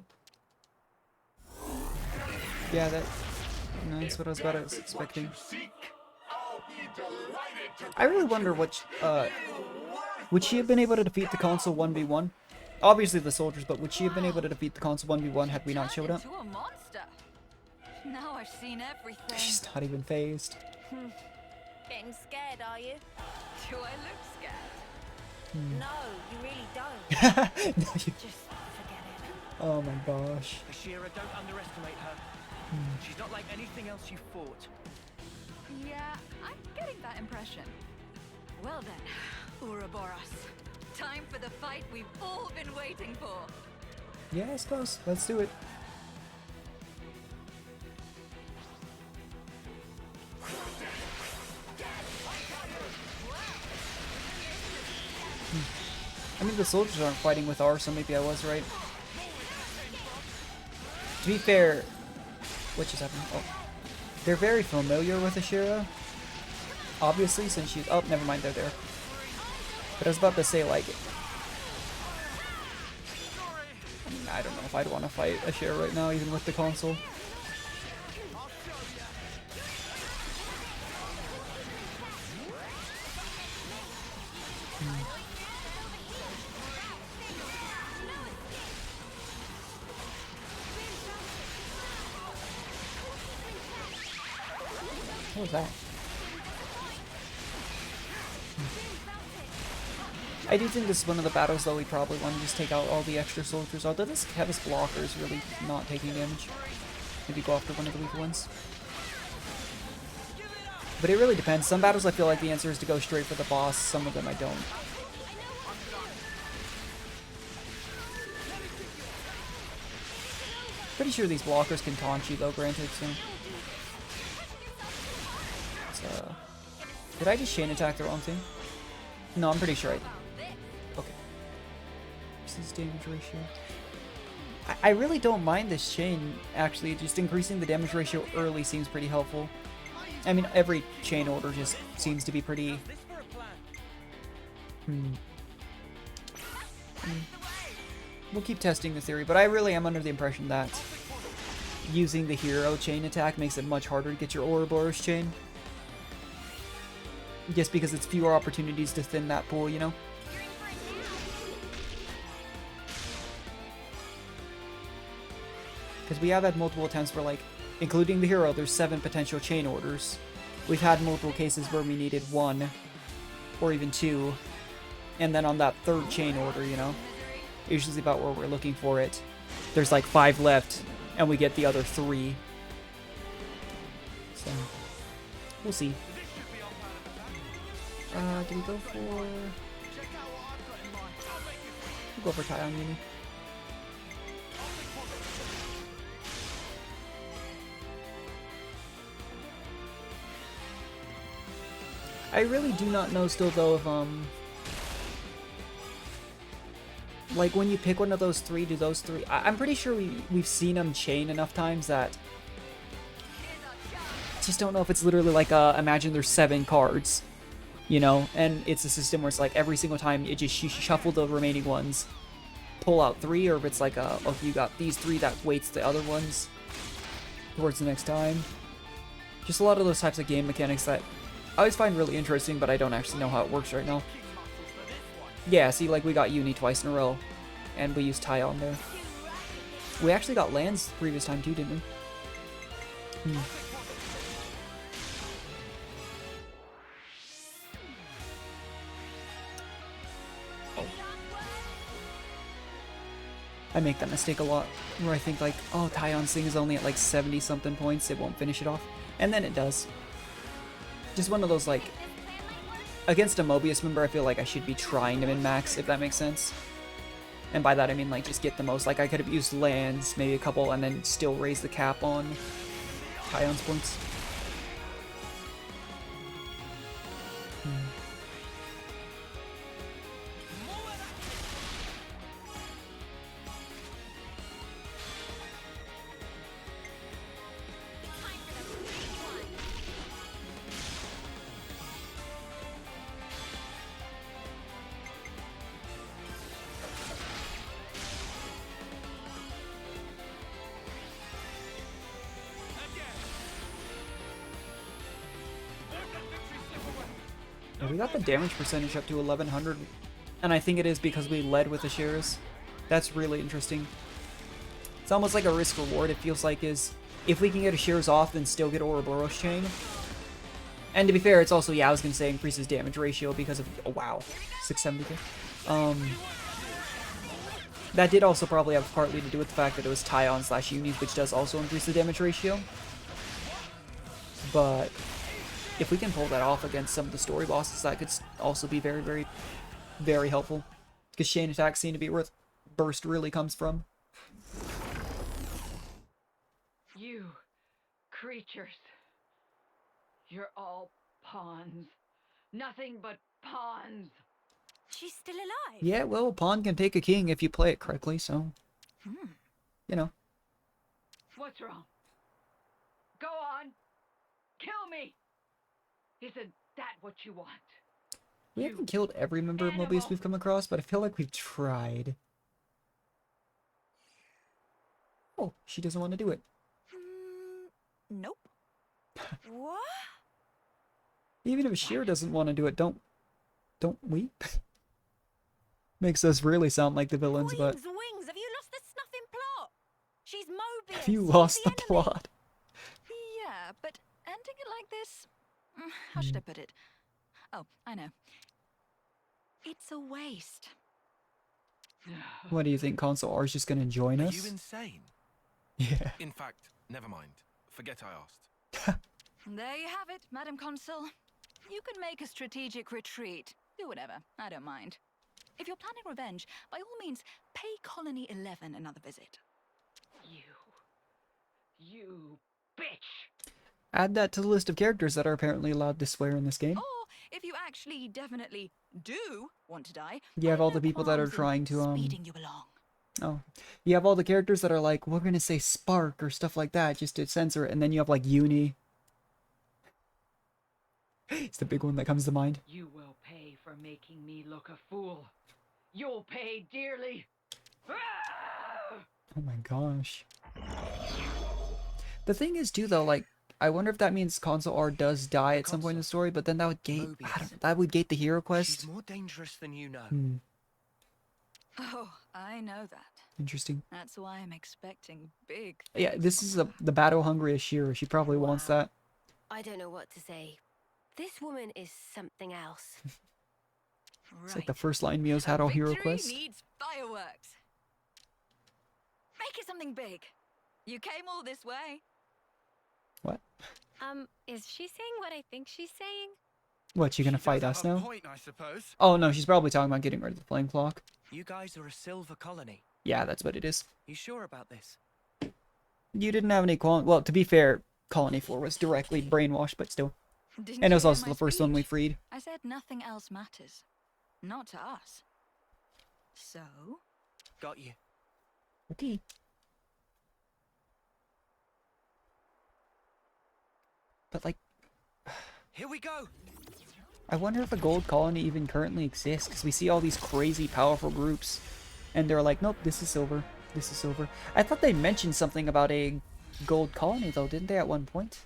Yeah, that's what I was about expecting. I really wonder what, would she have been able to defeat the console 1v1? Obviously the soldiers, but would she have been able to defeat the console 1v1 had we not showed up? Into a monster. Now I've seen everything. She's not even phased. Getting scared, are you? Do I look scared? No, you really don't. No, you- Just forget it. oh my gosh. Ashera, don't underestimate her. She's not like anything else you fought. Yeah, I'm getting that impression. Well then, Ouroboros. Time for the fight we've all been waiting for. Yeah, I suppose. Let's do it. I mean, the soldiers aren't fighting with ours, so maybe I was right. To be fair, what just happened? Oh, they're very familiar with Ashera. Obviously, since she's... oh, never mind, they're there. But I was about to say, like... I don't know if I'd want to fight Ashera right now, even with the console. What was that? I do think this is one of the battles, though, we probably want to just take out all the extra soldiers, although this Keves blocker is really not taking damage. Maybe go after one of the weaker ones. But it really depends. Some battles I feel like the answer is to go straight for the boss, some of them I don't. Pretty sure these blockers can taunt you, though, granted, so... did I just chain attack the wrong thing? No, I'm pretty sure I did. Okay. This is damage ratio. I really don't mind this chain, actually. Just increasing the damage ratio early seems pretty helpful. I mean, every chain order just seems to be pretty... We'll keep testing the theory, but I really am under the impression that using the hero chain attack makes it much harder to get your Ouroboros chain. Just because it's fewer opportunities to thin that pool, you know? Because we have had multiple attempts where, like, including the hero, there's 7 potential chain orders. We've had multiple cases where we needed 1, or even 2, and then on that 3rd chain order, you know? Usually about where we're looking for it. There's like 5 left, and we get the other 3. So, we'll see. Do we go for... We'll go for Taion Uni. I really do not know still, though, if, like when you pick one of those three, do those three? I'm pretty sure we've seen them chain enough times that I just don't know if it's literally like imagine there's 7 cards, you know, and it's a system where it's like every single time you just shuffle the remaining ones, pull out 3, or if it's like okay, you got these 3 that weights the other ones towards the next time. Just a lot of those types of game mechanics that I always find really interesting, but I don't actually know how it works right now. Yeah, see, like we got Uni twice in a row, and we used Tyon there. We actually got lands previous time too, didn't we? Oh. I make that mistake a lot, where I think like, oh, Tyon's thing is only at like 70 something points, it won't finish it off. And then it does. Just one of those like, against a Mobius member, I feel like I should be trying to min-max, if that makes sense. And by that I mean like just get the most. Like I could have used lands, maybe a couple, and then still raise the cap on Tyon's points. Yeah, we got the damage percentage up to 1100, and I think it is because we led with Asheras. That's really interesting. It's almost like a risk reward, it feels like, is if we can get Asheras off, then still get Ouroboros chain. And to be fair, it's also, yeah, I was gonna say increases damage ratio because of, oh wow, 670k. That did also probably have partly to do with the fact that it was Tyon / Unis, which does also increase the damage ratio. But if we can pull that off against some of the story bosses, that could also be very, very, very helpful. Because chain attacks seem to be where burst really comes from. You creatures. You're all pawns. Nothing but pawns. She's still alive. Yeah, well, a pawn can take a king if you play it correctly, so... You know. What's wrong? Go on. Kill me. Isn't that what you want? We haven't killed every member of Mobius we've come across, but I feel like we've tried. Oh, she doesn't want to do it. Nope. What? Even if Ashera doesn't want to do it, don't we? Makes us really sound like the villains, but... Queen's wings, have you lost the snuffing plot? She's Mobius. Have you He's lost the enemy. plot? Yeah, but ending it like this... How should I put it? Oh, I know. It's a waste. What do you think, Console R is just gonna join Are us? you insane? Yeah. In fact, never mind. Forget I asked. There you have it, Madam Consul. You can make a strategic retreat. Do whatever, I don't mind. If you're planning revenge, by all means, pay Colony 11 another visit. You bitch. Add that to the list of characters that are apparently allowed to swear in this game. Or, if you actually definitely do want to die, You have I all the no people that are qualms in trying to, speeding you along. Oh. You have all the characters that are like, we're gonna say Spark or stuff like that just to censor it, and then you have like Uni. It's the big one that comes to mind. You will pay for making me look a fool. You'll pay dearly. Ah! Oh my gosh. The thing is too though, like, I wonder if that means Console R does die at some point in the story, but then that would gate, I don't know, that would gate the hero quest. She's more dangerous than you know. Oh, I know that. Interesting. That's why I'm expecting big Yeah, things this from is her. the battle hungry Ashera. She probably wants that. I don't know what to say. This woman is something else. It's like the first line Mio's had all hero Victory quest. needs fireworks. Make it something big. You came all this way. What? Is she saying what I think she's saying? What, you gonna She fight does us have a now? point, I suppose. Oh no, she's probably talking about getting rid of the flame clock. You guys are a silver colony. Yeah, that's what it is. You sure about this? You didn't have any well, to be fair, Colony 4 was directly brainwashed, but still. Didn't And it you was hear also my the first one we speech? freed. I said nothing else matters. Not to us. So, Got you. Okay. But like, Here we go. I wonder if a gold colony even currently exists, because we see all these crazy powerful groups, and they're like, nope, this is silver. This is silver. I thought they mentioned something about a gold colony, though, didn't they, at one point?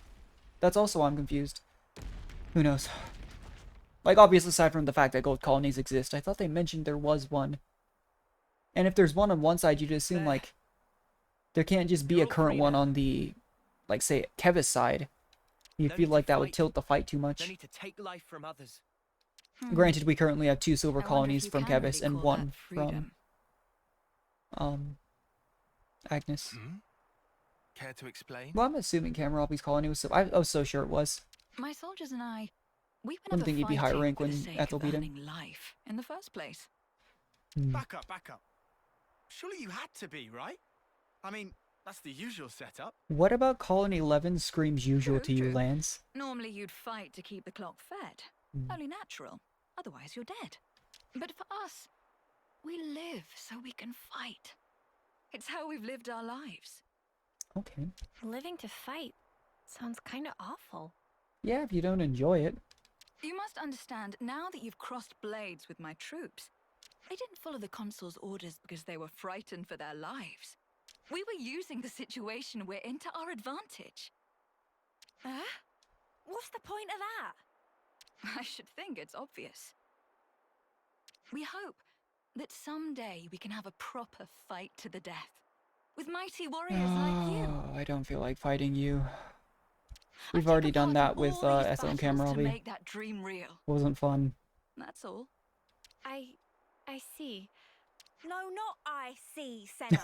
That's also why I'm confused. Who knows? Like, obviously, aside from the fact that gold colonies exist, I thought they mentioned there was one. And if there's one on one side, you'd assume, like, there can't just be You're a all current free one now. on the, like, say, Keves side. You No feel need like to that would fight. tilt the fight too No much. need to take life from others. Granted, we currently have 2 silver I wonder if colonies you from can Keves really and call 1 that freedom. from, Agnus. Hmm? Care to explain? Well, I'm assuming Cameropi's colony was so... I was so sure it was. My soldiers and I, we were Wouldn't never think he'd be high fighting rank for the when sake Ethel of beat him. earning life in the first place. Back up, back up. Surely you had to be, right? I mean, that's the usual setup. What about Colony 11 screams usual True, to you, true. Lance? Normally you'd fight to keep the clock fed. Only natural. Otherwise you're dead. But for us, we live so we can fight. It's how we've lived our lives. Okay. Living to fight sounds kind of awful. Yeah, if you don't enjoy it. You must understand, now that you've crossed blades with my troops, they didn't follow the consul's orders because they were frightened for their lives. We were using the situation we're in to our advantage. Huh? What's the point of that? I should think it's obvious. We hope that someday we can have a proper fight to the death, with mighty warriors like you. Oh, I don't feel like fighting you. I We've took already a done part that in with all these Ethel and battles to Camerobi. make that dream real. Wasn't fun. That's all. I see. No, not I see, Senna.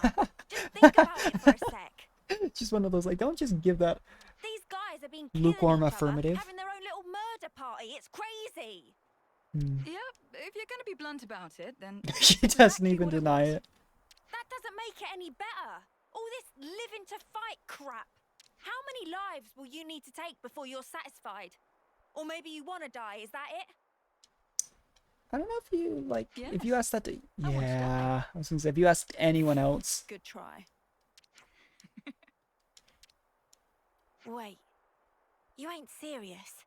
Just think about it for a sec. Just one of those, like, don't just give that. These guys have been killing Lukewarm each affirmative. other, having their own little murder party. It's crazy. Yep, if you're gonna be blunt about it, then She that's doesn't exactly even what deny was. it. That doesn't make it any better. All this living to fight crap. How many lives will you need to take before you're satisfied? Or maybe you want to die, is that it? I don't know if you, like, if you Yes. asked that to... I want to Yeah, die. I was gonna say, if you asked anyone else... Good try. Wait, you ain't serious?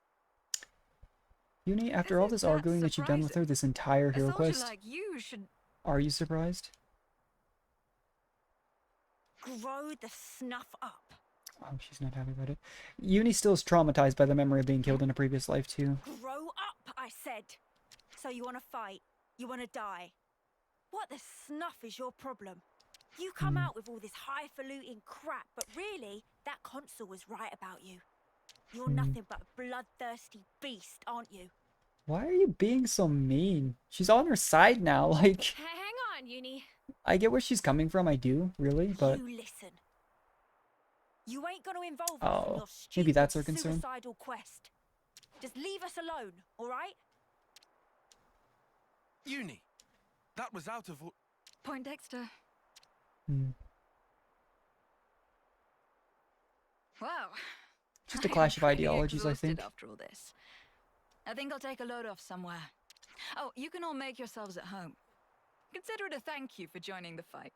Uni, after Is all it this that arguing that you've done with her surprising? this entire A hero soldier quest, like you should. are you surprised? Grow the snuff up. Oh, she's not happy about it. Uni still is traumatized by the memory of being killed in a previous life, too. Grow up, I said. So you want to fight? You want to die? What the snuff is your problem? You come out with all this highfalutin crap, but really, that consul was right about you. You're nothing but a bloodthirsty beast, aren't you? Why are you being so mean? She's on her side now, like... Hang on, Uni. I get where she's coming from, I do, really, but... You listen. You ain't gonna involve us Oh, in your maybe that's her stupid concern. suicidal quest. Just leave us alone, all right? Uni, that was out of... Point Dexter. Hmm. Wow. Just a I am clash of pretty ideologies, I exhausted think. After all this, I think I'll take a load off somewhere. Oh, you can all make yourselves at home. Consider it a thank you for joining the fight.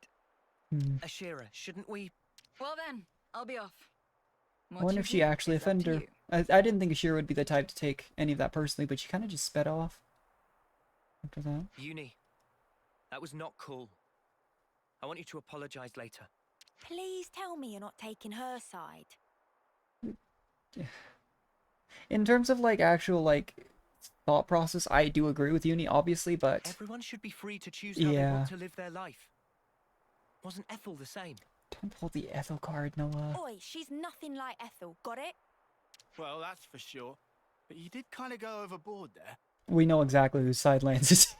Hmm. Ashera, shouldn't we? Well then, I'll be off. I What wonder you if she do actually is up to offended her. you. I didn't think Ashera would be the type to take any of that personally, but she kind of just sped off. After that. Uni, that was not cool. I want you to apologize later. Please tell me you're not taking her side. In terms of, like, actual, like, thought process, I do agree with Uni, obviously, but... Everyone should be free to choose how they Yeah. want to live their life. Wasn't Ethel the same? Don't pull the Ethel card, Noah. Oi, she's nothing like Ethel, got it? Well, that's for sure. But you did kind of go overboard there. We know exactly whose side Lance is.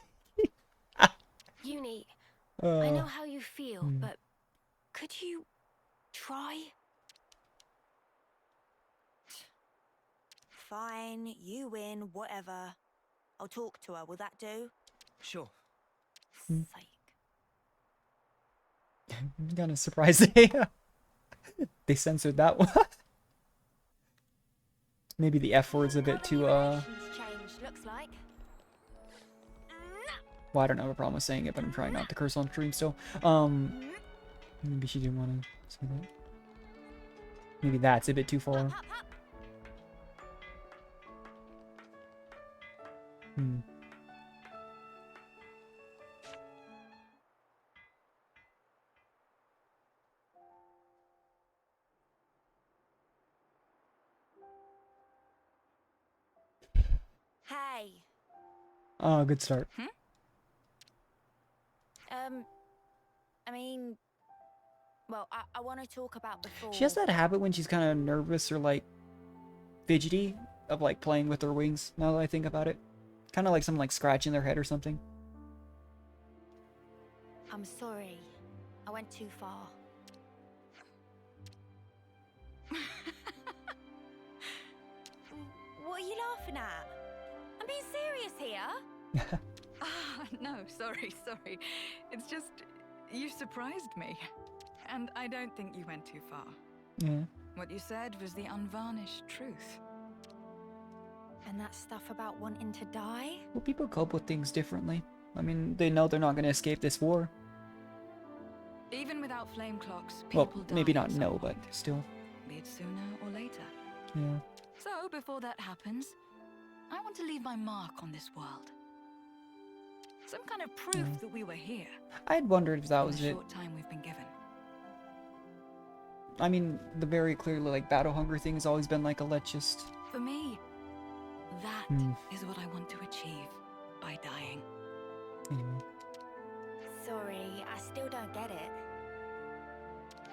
Uni, I know Uh, how you feel, hmm. but could you try? Fine, you win, whatever. I'll talk to her, will that do? Sure. Sake. I'm kind of surprised they censored that one. Maybe the F word's a bit too, Relations changed, looks like. Well, I don't have a problem with saying it, but I'm trying not to curse on stream still. Maybe she didn't want to say that. Maybe that's a bit too far. Hmm. Hey. Oh, good start. I mean, well, I want to talk about before. She has that habit when she's kind of nervous or like fidgety of like playing with her wings. Now that I think about it, kind of like something like scratching their head or something. I'm sorry. I went too far. What are you laughing at? I'm being serious here. No, sorry. It's just, you surprised me. And I don't think you went too far. Yeah. What you said was the unvarnished truth. And that stuff about wanting to die? Well, people cope with things differently. I mean, they know they're not going to escape this war. Even without flame clocks, people Well, die maybe at not some no, point, but still. be it sooner or later. Yeah. So, before that happens, I want to leave my mark on this world. Some kind of proof that we were here. I had wondered if that in was the it. short time we've been given. I mean, the very clearly like battle hunger thing has always been like a let's just. For me, that is what I want to achieve by dying. Anyway. Sorry, I still don't get it.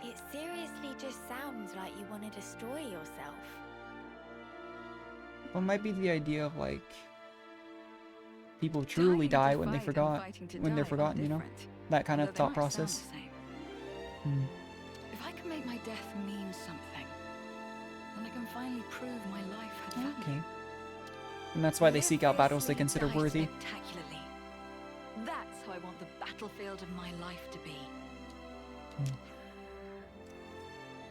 It seriously just sounds like you want to destroy yourself. Well, it might be the idea of like people truly die when they forgot, when they're forgotten, you know, that kind of thought process. If I can make my death mean something, then I can finally prove my life had value. Okay. And that's why they seek out battles they consider Die worthy. spectacularly. That's how I want the battlefield of my life to be.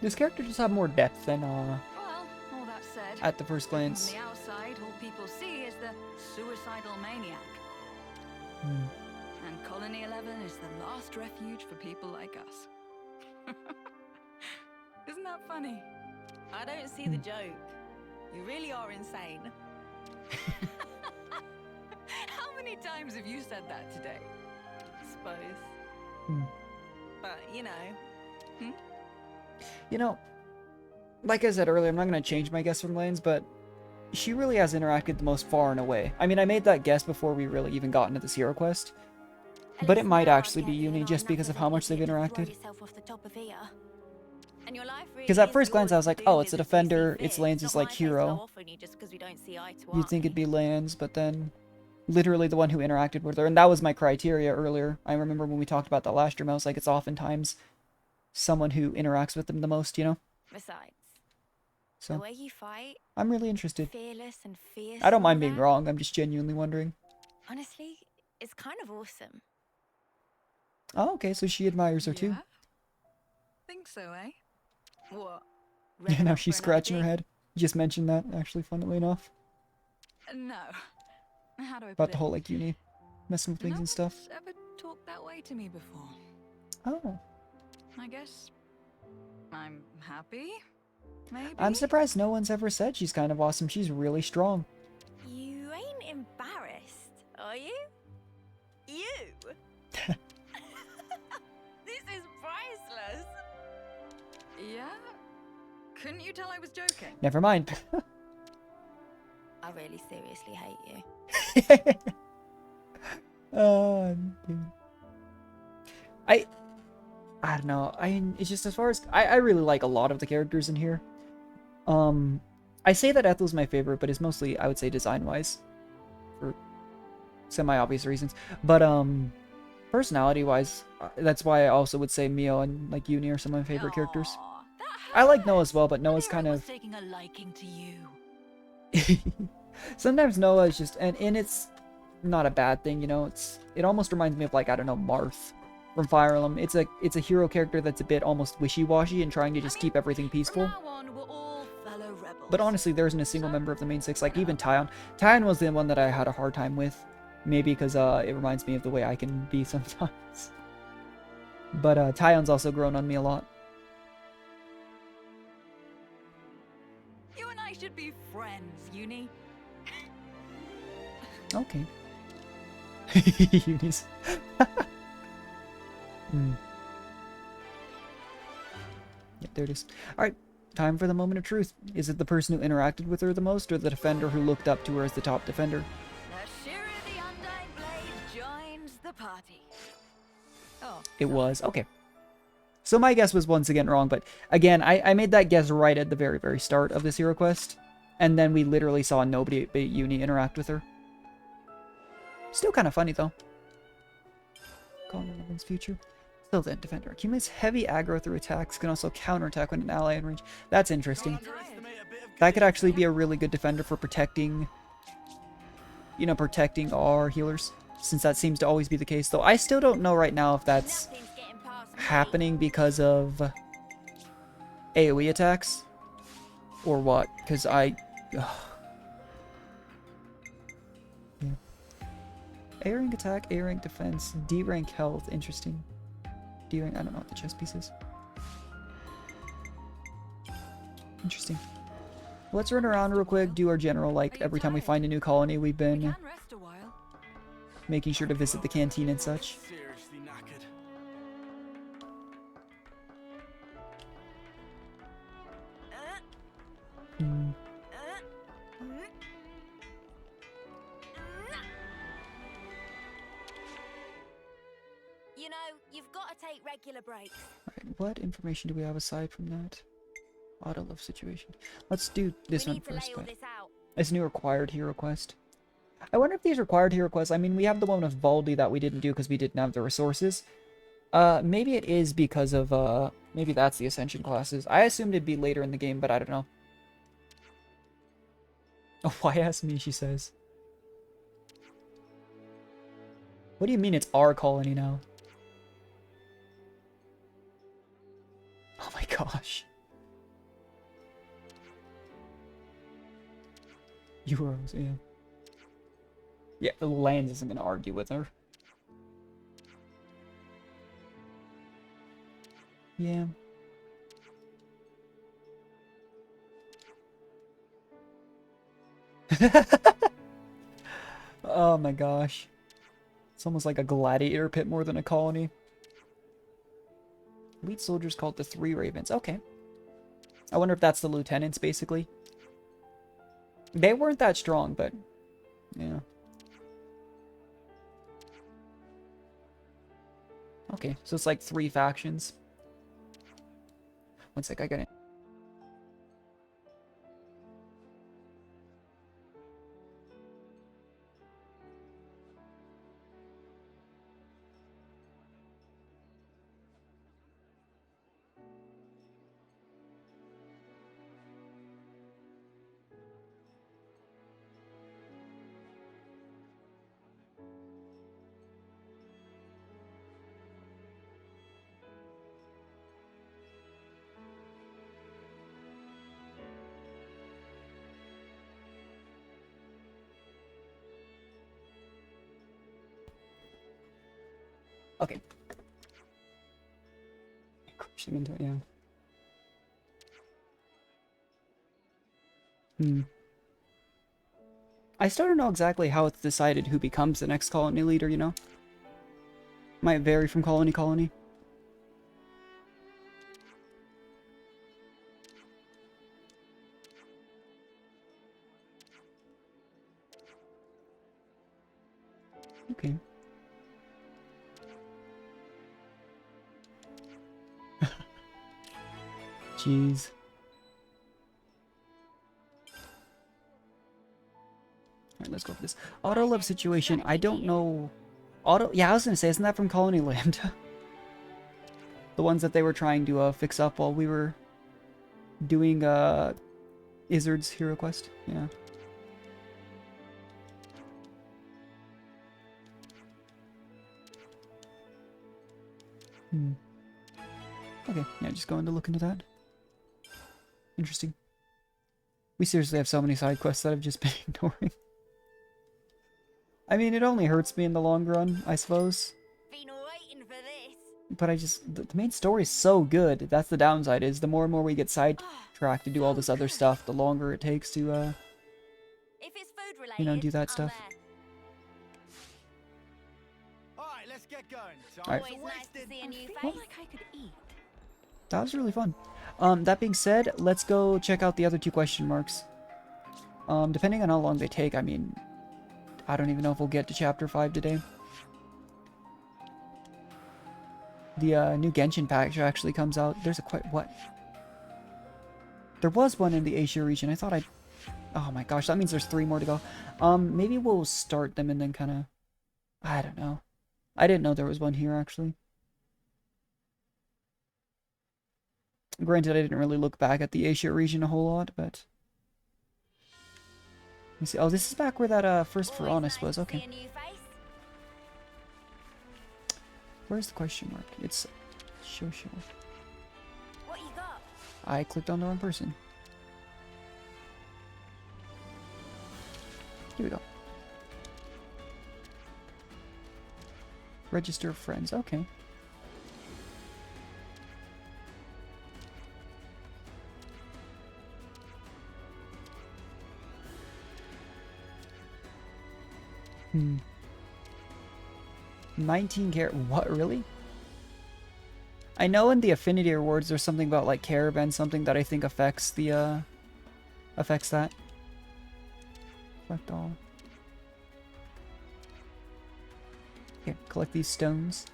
This character just have more depth than Well, all that said, at the first glance. from the outside, all people see is the suicidal maniac. And Colony 11 is the last refuge for people like us. Isn't that funny? I don't see the joke. You really are insane. How many times have you said that today? Suppose. But, you know. You know, like I said earlier, I'm not going to change my guess from Lane's, but she really has interacted the most far and away. I mean, I made that guess before we really even got into this hero quest. But it might actually be Uni just because of how much they've interacted. Because at first glance I was like, oh, it's a defender, it's Lance's like hero. You'd think it'd be Lance, but then literally the one who interacted with her, and that was my criteria earlier. I remember when we talked about that last stream, I was like, it's oftentimes someone who interacts with them the most, you know? Besides, So, the way you fight, I'm really interested. fearless and fierce. I don't and all mind being that, wrong, I'm just genuinely wondering. Honestly, it's kind of awesome. Oh, okay, so she admires her too. Yeah? Think so, eh? What? Yeah, now she's scratching her head. Just mentioned that, actually, funnily enough. No. How do I About put the it? whole, like, uni messing with things No and stuff. one's ever talked that way to me before. Oh. I guess I'm happy. Maybe. I'm surprised no one's ever said she's kind of awesome. She's really strong. You ain't embarrassed, are you? You? This is priceless. Yeah? Couldn't you tell I was joking? Never mind. I really seriously hate you. Dude. I don't know. It's just as far as I really like a lot of the characters in here. I say that Ethel's my favorite, but it's mostly, I would say, design-wise, for semi-obvious reasons. But personality-wise, that's why I also would say Mio and like Uni are some of my favorite characters. Aw, that I like Noah hurts. as well, but I Noah's knew kind I was of taking a liking to you. sometimes Noah is just, and it's not a bad thing, you know. It almost reminds me of, like, I don't know, Marth from Fire Emblem. It's a hero character that's a bit almost wishy-washy and trying to just keep everything peaceful. From now on, we're all fellow rebels. But honestly, there isn't a single member of the main six, like even Tyon. Tyon was the one that I had a hard time with. Maybe because it reminds me of the way I can be sometimes. But Tyon's also grown on me a lot. You and I should be friends, Uni. Okay. Unis. Yep, there it is. Alright, time for the moment of truth. Is it the person who interacted with her the most, or the defender who looked up to her as the top defender? Ashera the Undying Blade joins the party. Oh, It was. Okay. So my guess was once again wrong, but again, I made that guess right at the very, very start of this hero quest. And then we literally saw nobody but Uni interact with her. Still kind of funny, though. Calling on one's future. Still then, defender. Accumulates heavy aggro through attacks. Can also counterattack when an ally in range. That's interesting. That could actually be a really good defender for protecting, you know, protecting our healers. Since that seems to always be the case. Though I still don't know right now if that's happening because of AoE attacks. Or what. Because I... Ugh. Yeah. A rank attack, A rank defense, D rank health. Interesting. D rank, I don't know what the chess piece is. Interesting. Let's run around real quick, do our general, like, every time we find a new colony, we've been making sure to visit the canteen and such. Seriously knackered. Hmm. You know, you've got to take regular breaks. Alright, what information do we have aside from that? Auto love situation. Let's do this We one need to first. lay all But this out. it's new required hero quest. I wonder if these required hero quests, I mean, we have the one with Valdi that we didn't do because we didn't have the resources. Maybe it is because of, maybe that's the Ascension classes. I assumed it'd be later in the game, but I don't know. Oh, why ask me, she says. What do you mean it's our colony now? Oh my gosh. Euros, yeah. Yeah, the land isn't gonna argue with her. Yeah. Oh my gosh. It's almost like a gladiator pit more than a colony. Elite soldiers called the Three Ravens. Okay. I wonder if that's the lieutenants, basically. They weren't that strong, but... yeah. Okay, so it's like 3 factions. One sec, I got it. Okay. Crushing into it, yeah. I still don't know exactly how it's decided who becomes the next colony leader, you know? Might vary from colony to colony. Okay. Jeez. Alright, let's go for this. Auto love situation. I don't know. Auto. Yeah, I was gonna say, isn't that from Colony Land? The ones that they were trying to fix up while we were doing Izzard's hero quest. Yeah. Okay, yeah, just going to look into that. Interesting. We seriously have so many side quests that I've just been ignoring. I mean, it only hurts me in the long run, I suppose. Been waiting for this. But I just... The main story is so good. That's the downside, is the more and more we get sidetracked to do all this other stuff, the longer it takes to, If it's food related, you know, do that I'm stuff. there. Alright, let's get going. Alright. Always nice to see a new face. Feel like I could eat. That was really fun. That being said, let's go check out the other 2 question marks. Depending on how long they take, I mean... I don't even know if we'll get to Chapter 5 today. The new Genshin patch actually comes out. There's a what? There was one in the Asia region. I thought I'd... Oh my gosh, that means there's 3 more to go. Maybe we'll start them and then kind of... I don't know. I didn't know there was one here, actually. Granted, I didn't really look back at the Asia region a whole lot, but... Let me see. Oh, this is back where that first Ferronis was. Okay. Where's the question mark? It's Shosho. What you got? I clicked on the wrong person. Here we go. Register friends. Okay. Hmm. 19 what, really? I know in the affinity rewards there's something about like caravan, something that I think affects the affects that. Collect all. Here, collect these stones.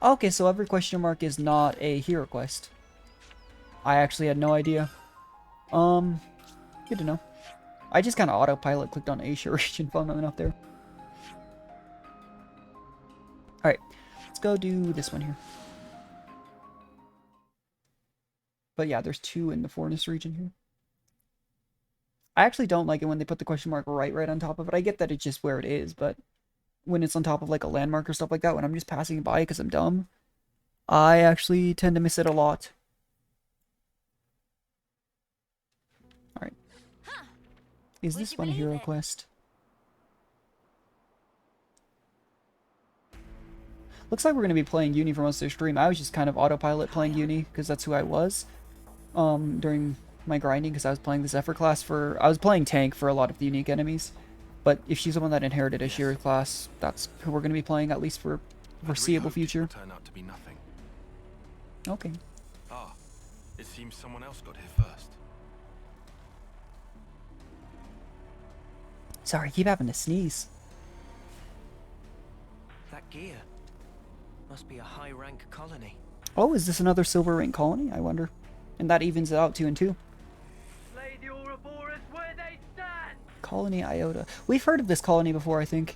Okay, so every question mark is not a hero quest. I actually had no idea. Good to know. I just kind of autopilot clicked on Asia region, funnily enough there. Alright, let's go do this one here. But yeah, there's 2 in the Fornus region here. I actually don't like it when they put the question mark right on top of it. I get that it's just where it is, but when it's on top of like a landmark or stuff like that, when I'm just passing by because I'm dumb, I actually tend to miss it a lot. Alright. Is this one a hero quest? Looks like we're going to be playing Uni for most of the stream. I was just kind of autopilot playing Uni because that's who I was during my grinding, because I was playing this effort class for... I was playing tank for a lot of the unique enemies. But if she's the one that inherited Ashera class, that's who we're going to be playing, at least for foreseeable future. Turn out to be nothing. Okay. Ah, it seems someone else got here first. Sorry, I keep having to sneeze. That gear must be a high-rank colony. Oh, is this another silver rank colony? I wonder. And that evens it out 2 and 2. Slay the Ouroboros where they stand! Colony Iota. We've heard of this colony before, I think.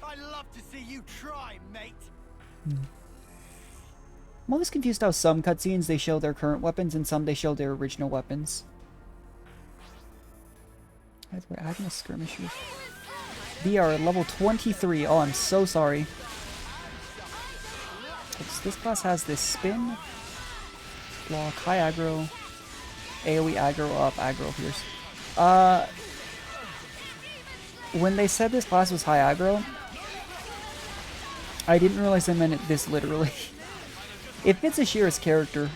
I love to see you try, mate. I'm always confused how some cutscenes they show their current weapons and some they show their original weapons. By the way, Agnus skirmishers. VR level 23. Oh, I'm so sorry. This class has this spin, block, high aggro, AoE aggro up, aggro pierce. When they said this class was high aggro, I didn't realize they meant it this literally. If it's Ashera's character,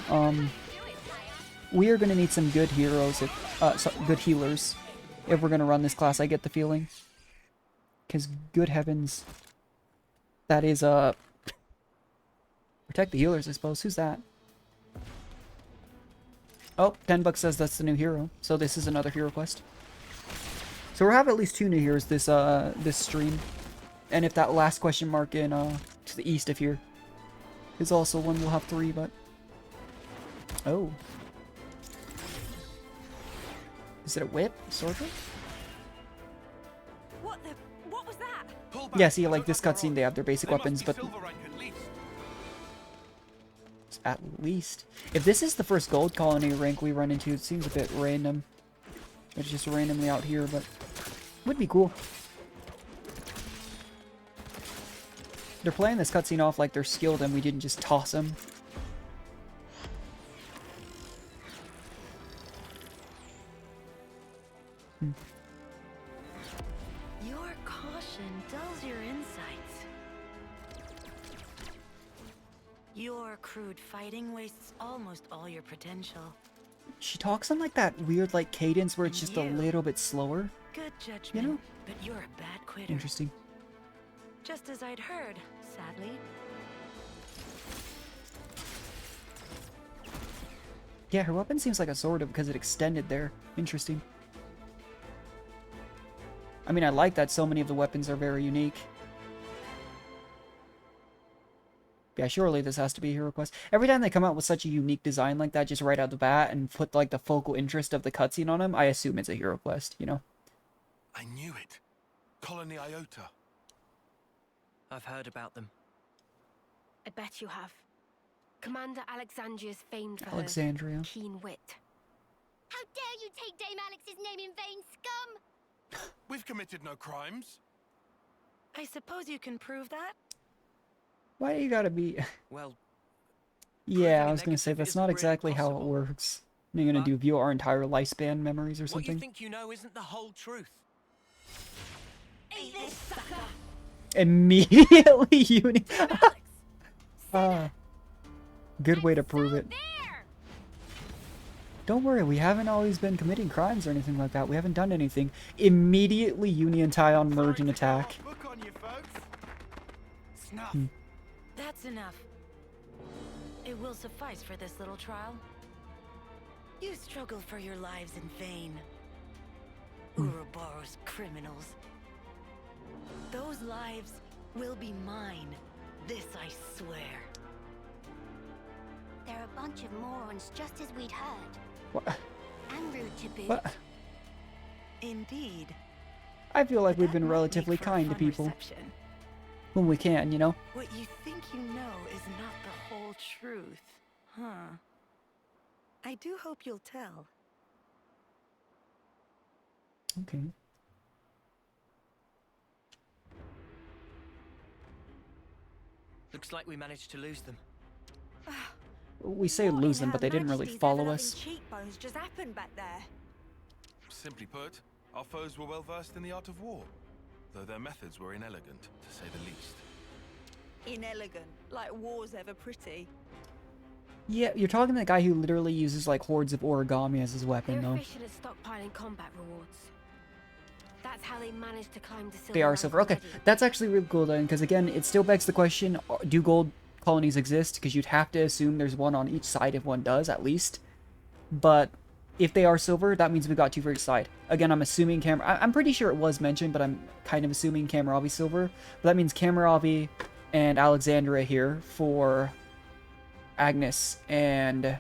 we are going to need some good heroes, good healers, if we're going to run this class, I get the feeling. Because, good heavens, that is, protect the healers, I suppose. Who's that? Oh, 10 bucks says that's the new hero, so this is another hero quest. So we'll have at least 2 new heroes this, this stream. And if that last question mark in, to the east of here is also one, we'll have 3, but... Oh. Is it a whip? Sword whip? What was that? Yeah, see, like this cutscene, they have their basic weapons, but... At least. If this is the first gold colony rank we run into, it seems a bit random. It's just randomly out here, but... would be cool. They're playing this cutscene off like they're skilled and we didn't just toss them. Caution dulls your insights. Your crude fighting wastes almost all your potential. She talks in like that weird like cadence where it's And just a you? little bit slower. Good judgment, You know? but you're a bad quitter. Interesting. Just as I'd heard, sadly. Yeah, her weapon seems like a sword because it extended there. Interesting. I mean, I like that so many of the weapons are very unique. Yeah, surely this has to be a hero quest. Every time they come out with such a unique design like that, just right out the bat, and put like the focal interest of the cutscene on them, I assume it's a hero quest, you know? I knew it. Colony Iota. I've heard about them. I bet you have. Commander Alexandria's famed for her Alexandria. keen wit. How dare you take Dame Alex's name in vain, scum! We've committed no crimes. I suppose you can prove that? Why do you gotta be... Well, Yeah, Proving I was gonna say, negative that's isn't not really exactly how it possible. works. You're gonna But- do view our entire lifespan memories or what you something? think you know isn't the whole truth. Eat this, sucker! Immediately uni... Good way to prove it. There! Don't worry, we haven't always been committing crimes or anything like that. We haven't done anything. Immediately Union Tyon merge and attack. Book on you, folks. Snuff. That's enough. It will suffice for this little trial. You struggled for your lives in vain. Ouroboros criminals. Those lives will be mine. This I swear. They're a bunch of morons, just as we'd heard. What? And rude to boot. What? Indeed. I feel like we've That been might relatively make for a kind to fun people. reception. When we can, you know? What you think you know is not the whole truth, huh? I do hope you'll tell. Okay. Looks like we managed to lose them. We say What lose in them, Her but they didn't really Majesty's follow ever-loving us. cheekbones just happened back there. Simply put, our foes were well versed in the art of war, though their methods were inelegant, to say the least. Inelegant, like war's ever pretty. Yeah, you're talking to the guy who literally uses like hordes of origami as his weapon, They're though. efficient at stockpiling combat rewards. That's how they managed to climb to silver. They are rank silver. Okay, already. that's actually really cool then, because again, it still begs the question, do gold colonies exist? Because you'd have to assume there's one on each side if one does, at least. But if they are silver, that means we got two for each side. Again, I'm assuming I'm pretty sure it was mentioned, but I'm kind of assuming Kamaravi's silver. But that means Kamaravi and Alexandria here for Agnus, and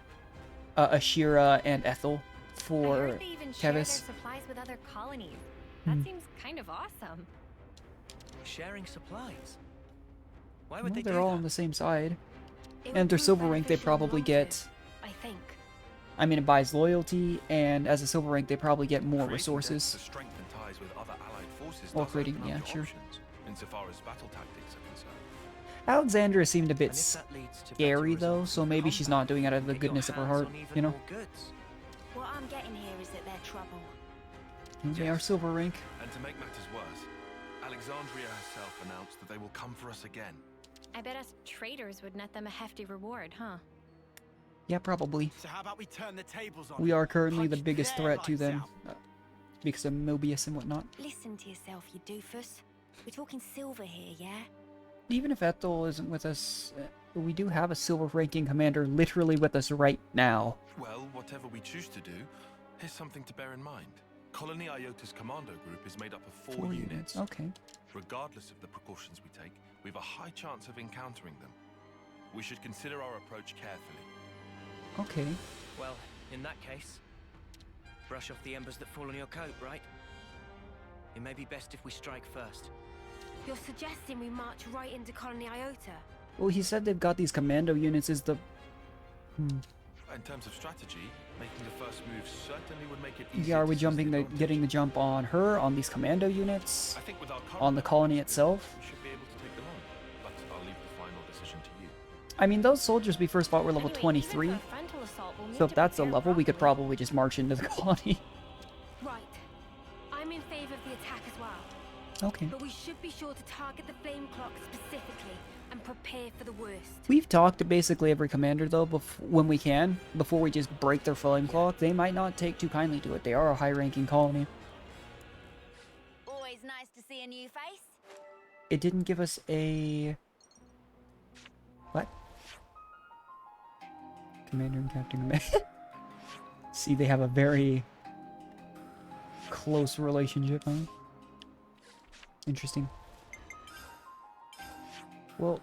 Ashera and Ethel I for heard they even share their Keves. supplies with other colonies. That Hmm. seems kind of awesome. Sharing supplies. Why Well, would they they're do all that? on the same side. It And would their prove silver rank, they beneficial in the probably long get... term, I think. I mean, it buys loyalty, and as a silver rank, they probably get more Creating resources. depths to strengthen ties with other allied forces Or does creating- open up yeah, new sure. options, insofar as battle tactics are concerned. Alexandria seemed a And bit if that leads to scary, better though, results so in maybe she's not combat, doing it out of the get your goodness of her hands heart, on even you know? more goods. What I'm getting here is that they're trouble. They are silver rank. And to make matters worse, Alexandria herself announced that they will come for us again. I bet us traders would net them a hefty reward, huh? Yeah, probably. So how about we turn the tables on We them? are currently the Punch biggest their threat to lights them. out. Because of Mobius and whatnot. Listen to yourself, you doofus. We're talking silver here, yeah? Even if Ethel isn't with us, we do have a silver ranking commander literally with us right now. Well, whatever we choose to do, here's something to bear in mind. Colony Iota's commando group is made up of 4 units. Okay. Regardless of the precautions we take, we have a high chance of encountering them. We should consider our approach carefully. Okay. Well, in that case, brush off the embers that fall on your coat, right? It may be best if we strike first. You're suggesting we march right into Colony Iota? Well, he said they've got these commando units is the... In terms of strategy, making the first move certainly would make it easier. Yeah, are we to seize jumping the... advantage. getting the jump on her, on these commando units? I think with our current On the colony numbers, itself? we should be able to take them on, but I'll leave the final decision to you. I mean, those soldiers we first fought were level Anyway, even 23. for a frontal assault, we'll need So if to that's the prepare level, we could properly. probably just march into the colony. Right. I'm in favor of the attack as well. Okay. But we should be sure to target the flame clock specifically and prepare for the worst. We've talked to basically every commander, though, when we can, before we just break their flame clock. They might not take too kindly to it. They are a high-ranking colony. Always nice to see a new face. It didn't give us a... What? Commander and Captain Commander. See, they have a very close relationship, huh? Interesting. Well,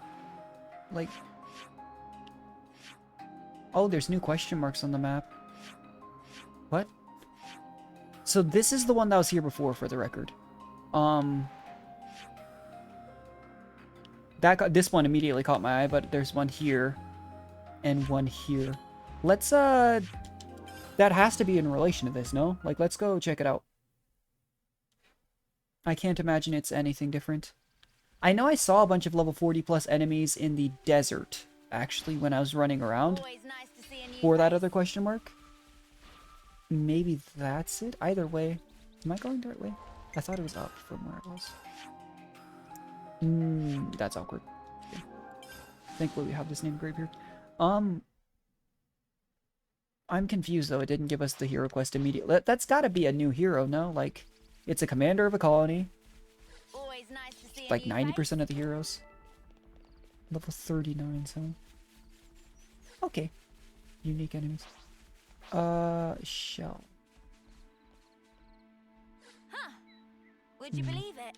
like... Oh, there's new question marks on the map. What? So this is the one that was here before, for the record. This one immediately caught my eye, but there's one here and one here. Let's, that has to be in relation to this, no? Like, let's go check it out. I can't imagine it's anything different. I know I saw a bunch of level 40 plus enemies in the desert, actually, when I was running around for that other question mark. Maybe that's it? Either way. Am I going the right way? I thought it was up from where it was. That's awkward. Okay. Thankfully we have this name grave here. I'm confused though. It didn't give us the hero quest immediately. That's gotta be a new hero, no? Like, it's a commander of a colony. Like 90% of the heroes. Level 39, so... Okay. Unique enemies. Shell. Huh. Would you believe it?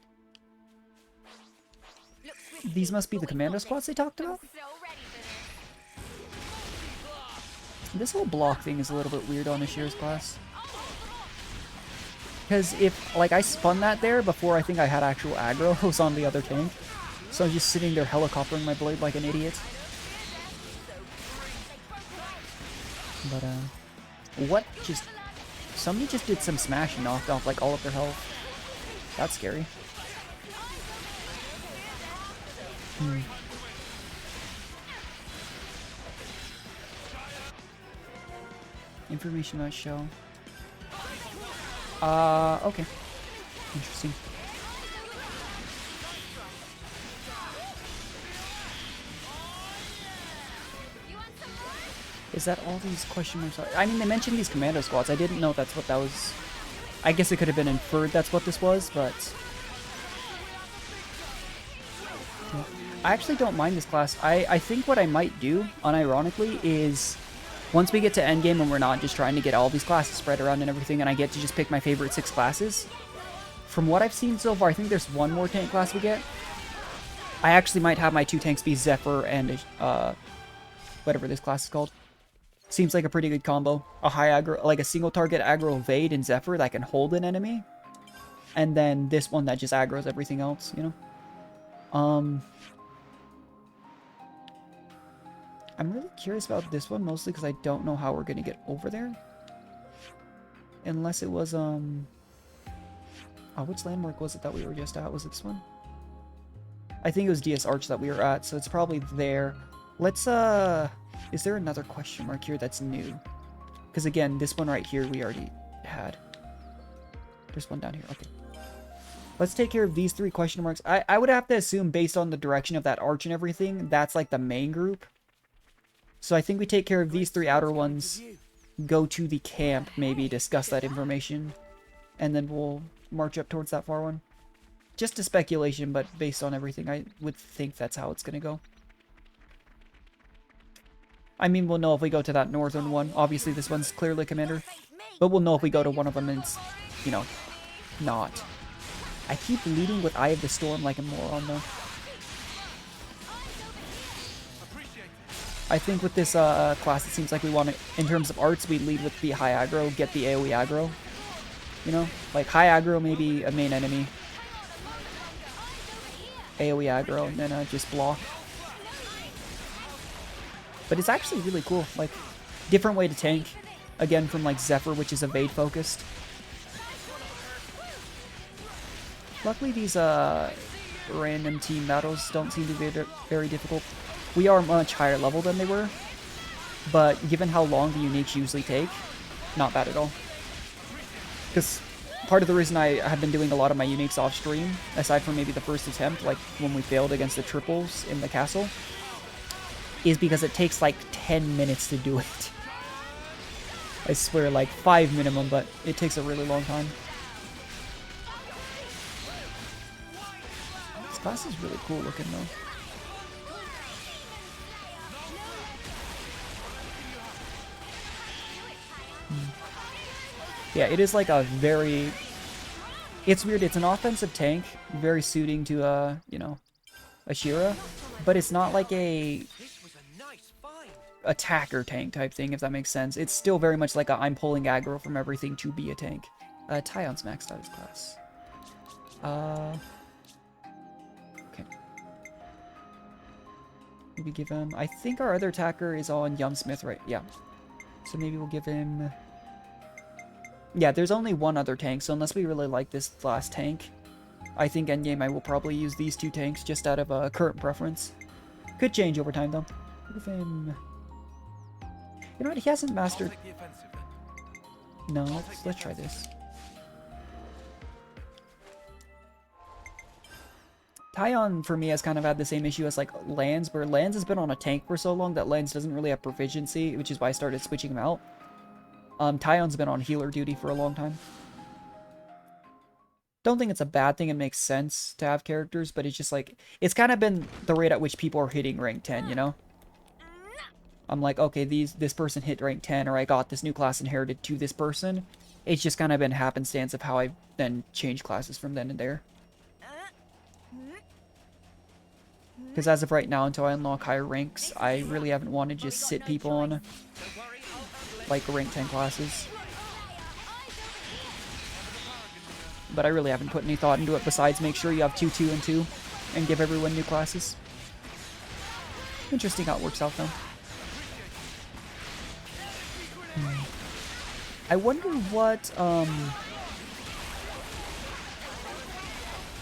These must be the commando squads they talked about? This whole block thing is a little bit weird on Ashera's class. Because if, like, I spun that there before I think I had actual aggro, I was on the other tank. So I was just sitting there helicoptering my blade like an idiot. But, what just... Somebody just did some smash and knocked off, like, all of their health. That's scary. Information about shell. Okay. Interesting. Is that all these question marks are? I mean, they mentioned these commando squads. I didn't know that's what that was. I guess it could have been inferred that's what this was, but... Yeah. I actually don't mind this class. I think what I might do, unironically, is... Once we get to endgame and we're not just trying to get all these classes spread around and everything, and I get to just pick my favorite 6 classes, from what I've seen so far, I think there's one more tank class we get. I actually might have my 2 tanks be Zephyr and, whatever this class is called. Seems like a pretty good combo. A high aggro, like a single target aggro evade in Zephyr that can hold an enemy. And then this one that just aggroes everything else, you know? I'm really curious about this one, mostly because I don't know how we're going to get over there. Unless it was, oh, which landmark was it that we were just at? Was it this one? I think it was DS Arch that we were at, so it's probably there. Let's, is there another question mark here that's new? Because again, this one right here we already had. There's one down here, okay. Let's take care of these 3 question marks. I would have to assume, based on the direction of that arch and everything, that's like the main group. So I think we take care of these 3 outer ones, go to the camp, maybe discuss that information, and then we'll march up towards that far one. Just a speculation, but based on everything, I would think that's how it's going to go. I mean, we'll know if we go to that northern one. Obviously, this one's clearly commander. But we'll know if we go to one of them and it's, you know, not. I keep leading with Eye of the Storm like a moron, though. I think with this class, it seems like we want to, in terms of arts, we lead with the high aggro, get the AoE aggro. You know? Like, high aggro, maybe a main enemy. AoE aggro, and then just block. But it's actually really cool. Like, different way to tank. Again, from, like, Zephyr, which is evade focused. Luckily, these random team battles don't seem to be very difficult. We are much higher level than they were, but given how long the uniques usually take, not bad at all. Because part of the reason I have been doing a lot of my uniques off stream, aside from maybe the first attempt, like when we failed against the triples in the castle, is because it takes like 10 minutes to do it. I swear, like 5 minimum, but it takes a really long time. This class is really cool looking though. Yeah, it is like a very... It's weird, it's an offensive tank, very suiting to, you know, Ashera, but it's not like a attacker tank type thing, if that makes sense. It's still very much like a I'm pulling aggro from everything to be a tank. Tyon's maxed out his class. Okay. Maybe give him... I think our other attacker is on Yumsmith, right? Yeah. So maybe we'll give him... Yeah, there's only one other tank, so unless we really like this last tank, I think endgame I will probably use these two tanks just out of a current preference. Could change over time, though. Give him... You know what, he hasn't mastered... No, let's try this. Tyon, for me, has kind of had the same issue as, like, Lands, where Lands has been on a tank for so long that Lands doesn't really have proficiency, which is why I started switching him out. Tyon's been on healer duty for a long time. Don't think it's a bad thing. It makes sense to have characters, but it's just like... It's kind of been the rate at which people are hitting rank 10, you know? I'm like, okay, this person hit rank 10, or I got this new class inherited to this person. It's just kind of been happenstance of how I then change classes from then and there. Because as of right now, until I unlock higher ranks, I really haven't wanted to just sit people on... like rank 10 classes. But I really haven't put any thought into it besides make sure you have 2, 2, and 2 and give everyone new classes. Interesting how it works out though. I wonder what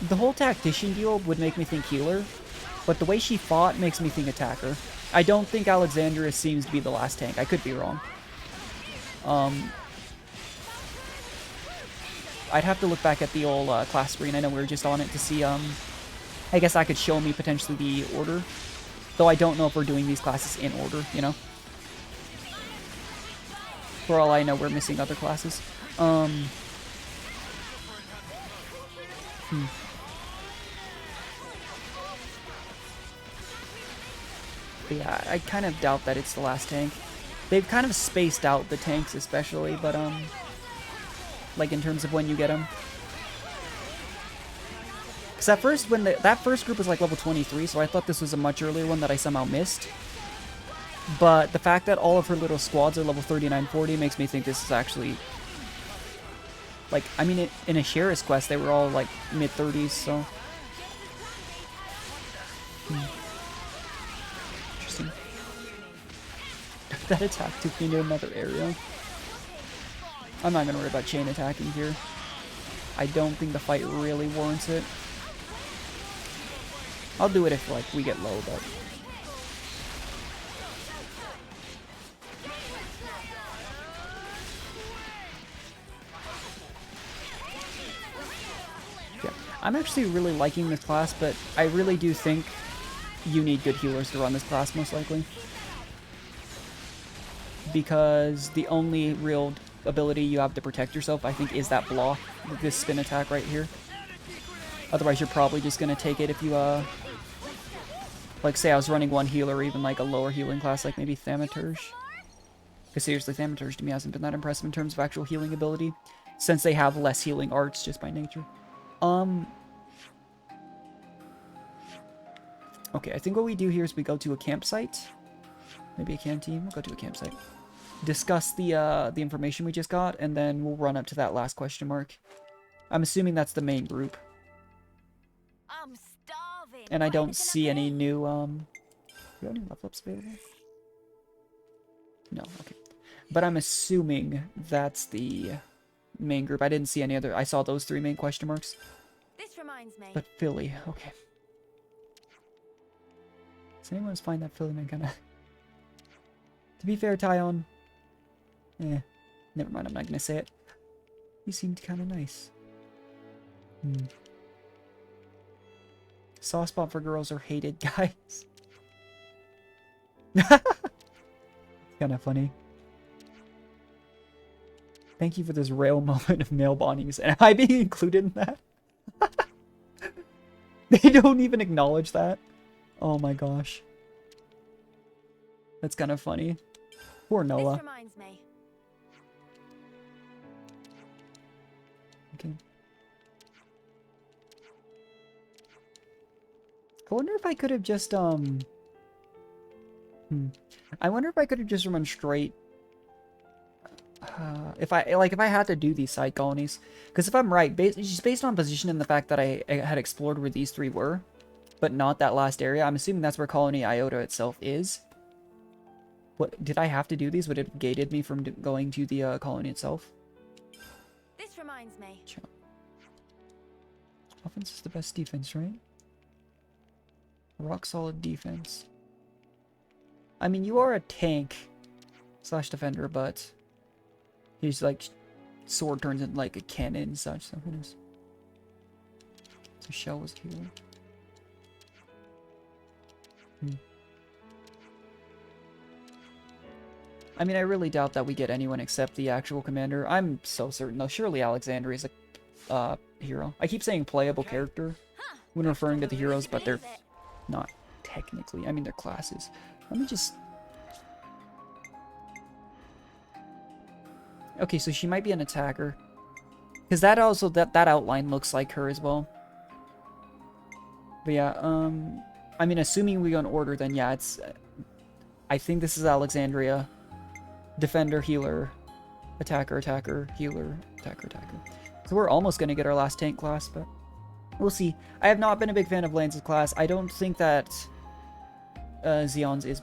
the whole tactician deal would make me think healer, but the way she fought makes me think attacker. I don't think Alexandria seems to be the last tank. I could be wrong. I'd have to look back at the old class screen. I know we were just on it to see, I guess that could show me potentially the order. Though I don't know if we're doing these classes in order, you know? For all I know, we're missing other classes. But yeah, I kind of doubt that it's the last tank. They've kind of spaced out the tanks especially, but, like in terms of when you get them. Because at first, when that first group was like level 23, so I thought this was a much earlier one that I somehow missed. But the fact that all of her little squads are level 39, 40 makes me think this is actually... Like, I mean, in Ashera's quest, they were all like mid-30s, so... Interesting. That attack took me into another area. I'm not gonna worry about chain attacking here. I don't think the fight really warrants it. I'll do it if, like, we get low, but... Yeah, I'm actually really liking this class, but I really do think you need good healers to run this class, most likely. Because the only real ability you have to protect yourself, I think, is that block, this spin attack right here. Otherwise, you're probably just gonna take it if you, like, say I was running one healer, or even, like, a lower healing class, like maybe Thaumaturge. Because seriously, Thaumaturge to me hasn't been that impressive in terms of actual healing ability, since they have less healing arts just by nature. Okay, I think what we do here is we go to a campsite. Maybe a canteen. We'll go to a campsite. Discuss the information we just got, and then we'll run up to that last question mark. I'm assuming that's the main group. I'm starving. And I don't see any new, do you have any level ups available? No, okay. But I'm assuming that's the main group. I didn't see any other. I saw those 3 main question marks. This reminds me. But Philly, okay. Does anyone else find that Philly man kind of... To be fair, Tyon... never mind, I'm not gonna say it. He seemed kind of nice. Soft spot for girls are hated, guys. Kind of funny. Thank you for this rare moment of male bondings. And am I being included in that? They don't even acknowledge that. Oh my gosh. That's kind of funny. Poor Noah. This reminds me. Okay. I wonder if I could have just, I wonder if I could have just run straight. If I had to do these side colonies. Because if I'm right, just based on position and the fact that I had explored where these three were, but not that last area, I'm assuming that's where Colony Iota itself is. What, did I have to do these? Would it have gated me from going to the colony itself? This reminds me. Sure. Offense is the best defense, right? Rock solid defense. I mean, you are a tank slash defender, but he's like sword turns into like a cannon and such. So who knows? So Shell was here. I mean, I really doubt that we get anyone except the actual commander. I'm so certain, though. Surely Alexandria is a hero. I keep saying playable character when referring to the heroes, but they're not technically. I mean, they're classes. Let me just... Okay, so she might be an attacker. Because that also, that outline looks like her as well. But yeah, I mean, assuming we go in order, then yeah, it's... I think this is Alexandria. Defender, healer, attacker, attacker, healer, attacker, attacker. So we're almost going to get our last tank class, but we'll see. I have not been a big fan of Lance's class. I don't think that Zeon's is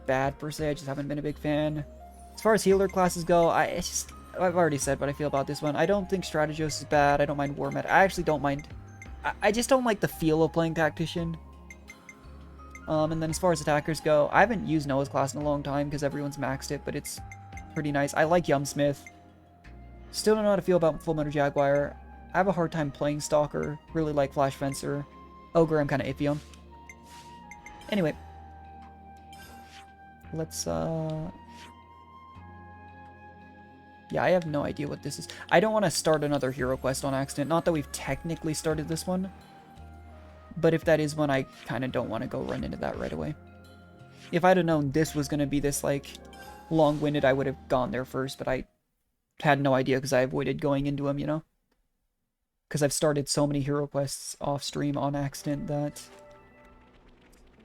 bad per se. I just haven't been a big fan. As far as healer classes go, I've already said what I feel about this one. I don't think Strategos is bad. I don't mind War Meta. I actually don't mind. I just don't like the feel of playing Tactician. And then as far as attackers go, I haven't used Noah's class in a long time because everyone's maxed it, but it's pretty nice. I like Yumsmith. Still don't know how to feel about Full Metal Jaguar. I have a hard time playing Stalker. Really like Flash Fencer. Ogre, I'm kind of iffy on. Anyway. Let's, yeah, I have no idea what this is. I don't want to start another hero quest on accident. Not that we've technically started this one. But if that is one, I kind of don't want to go run into that right away. If I'd have known this was going to be this, like, long-winded, I would have gone there first, but I had no idea because I avoided going into them, you know? Because I've started so many hero quests off-stream on accident that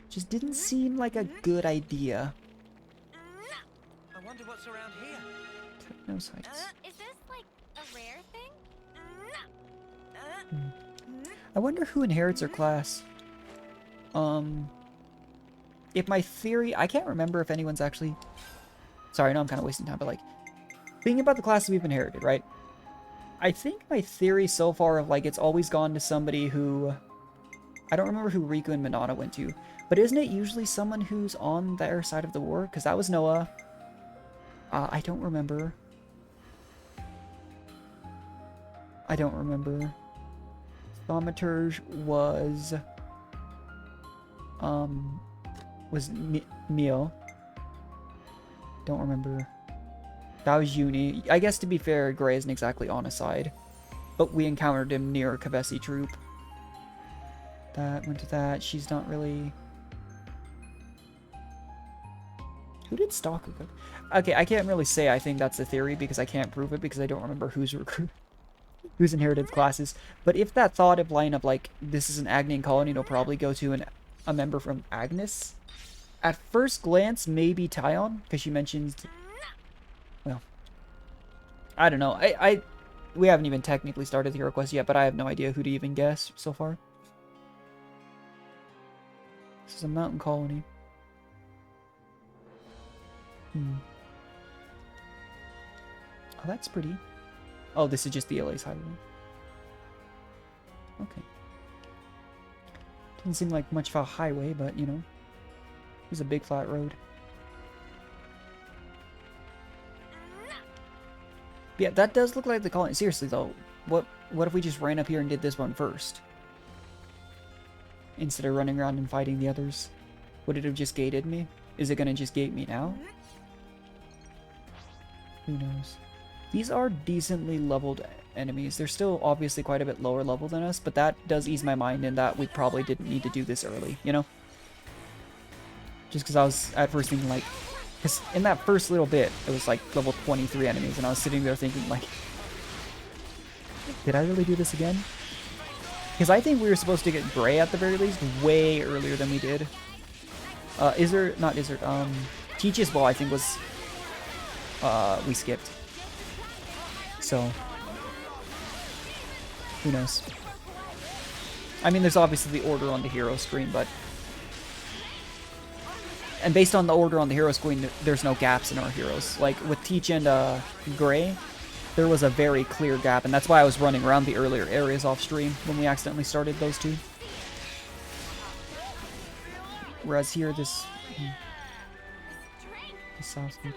just didn't seem like a good idea. I wonder what's around here. No sights. Is this like a rare thing? I wonder who inherits her class. If my theory... I can't remember if anyone's actually... Sorry, I know I'm kind of wasting time, but like... Thinking about the classes we've inherited, right? I think my theory so far of like it's always gone to somebody who... I don't remember who Riku and Minata went to. But isn't it usually someone who's on their side of the war? Because that was Noah. I don't remember. I don't remember. Thaumaturge was Mio. Don't remember. That was Uni. I guess to be fair, Gray isn't exactly on a side. But we encountered him near Keves troop. That went to that. She's not really... Who did Stalker go? Okay, I can't really say I think that's the theory because I can't prove it because I don't remember who's inherited classes. But if that thought of line of like, this is an Agnian colony, it'll probably go to a member from Agnus. At first glance, maybe Tyon, because she mentioned... Well, I don't know. We haven't even technically started the hero quest yet, but I have no idea who to even guess so far. This is a mountain colony. Oh, that's pretty. Oh, this is just the LA's highway. Okay. Doesn't seem like much of a highway, but, you know. There's a big flat road. Yeah, that does look like the colony. Seriously, though. what if we just ran up here and did this one first? Instead of running around and fighting the others. Would it have just gated me? Is it gonna just gate me now? Who knows? These are decently leveled enemies. They're still obviously quite a bit lower level than us, but that does ease my mind in that we probably didn't need to do this early, you know? Just because I was at first thinking like, because in that first little bit, it was like level 23 enemies, and I was sitting there thinking like, did I really do this again? Because I think we were supposed to get Gray at the very least way earlier than we did. Teach's Ball I think was, we skipped. So, who knows? I mean, there's obviously the order on the hero screen, but... And based on the order on the hero screen, there's no gaps in our heroes. Like, with Teach and Gray, there was a very clear gap, and that's why I was running around the earlier areas off stream when we accidentally started those two. Whereas here, this sounds good.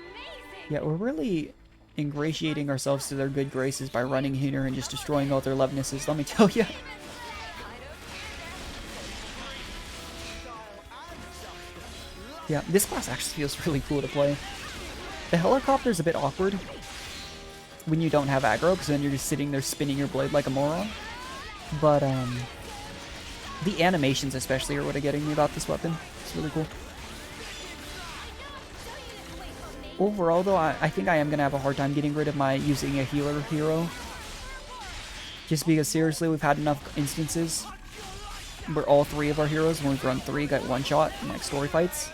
Yeah, we're really ingratiating ourselves to their good graces by running here and just destroying all their lovenesses, let me tell you. Yeah, this class actually feels really cool to play. The helicopter's a bit awkward when you don't have aggro, because then you're just sitting there spinning your blade like a moron. But, the animations especially are what are getting me about this weapon. It's really cool. Overall, though, I think I am going to have a hard time getting rid of my using a healer hero. Just because, seriously, we've had enough instances where all three of our heroes, when we've run 3, got one-shot in, like, story fights.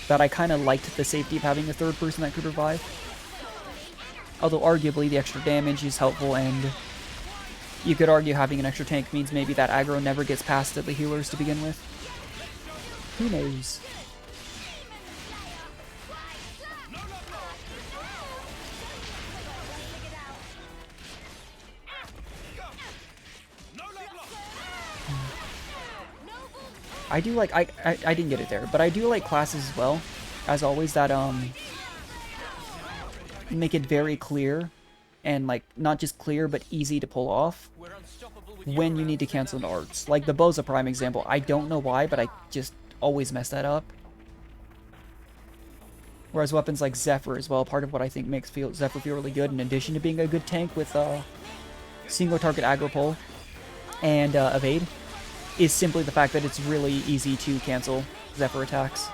That I kind of liked the safety of having a third person that could revive. Although, arguably, the extra damage is helpful, and you could argue having an extra tank means maybe that aggro never gets past the healers to begin with. Who knows? I do like, I didn't get it there, but I do like classes as well, as always, that make it very clear, and like, not just clear, but easy to pull off when you need to cancel into arts. Like the bow's a prime example. I don't know why, but I just always mess that up. Whereas weapons like Zephyr as well, part of what I think makes Zephyr feel really good, in addition to being a good tank with single target aggro pull and evade, is simply the fact that it's really easy to cancel Zephyr attacks.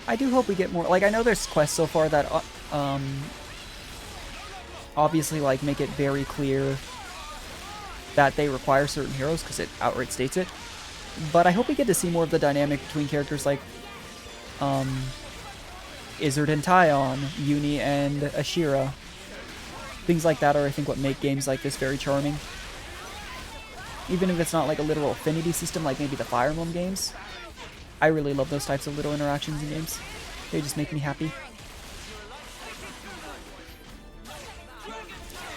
I do hope we get more, like, I know there's quests so far that obviously, like, make it very clear that they require certain heroes, because it outright states it. But I hope we get to see more of the dynamic between characters like Izzard and Tyon, Uni and Ashera. Things like that are, I think, what make games like this very charming. Even if it's not like a literal affinity system like maybe the Fire Emblem games. I really love those types of little interactions in games. They just make me happy.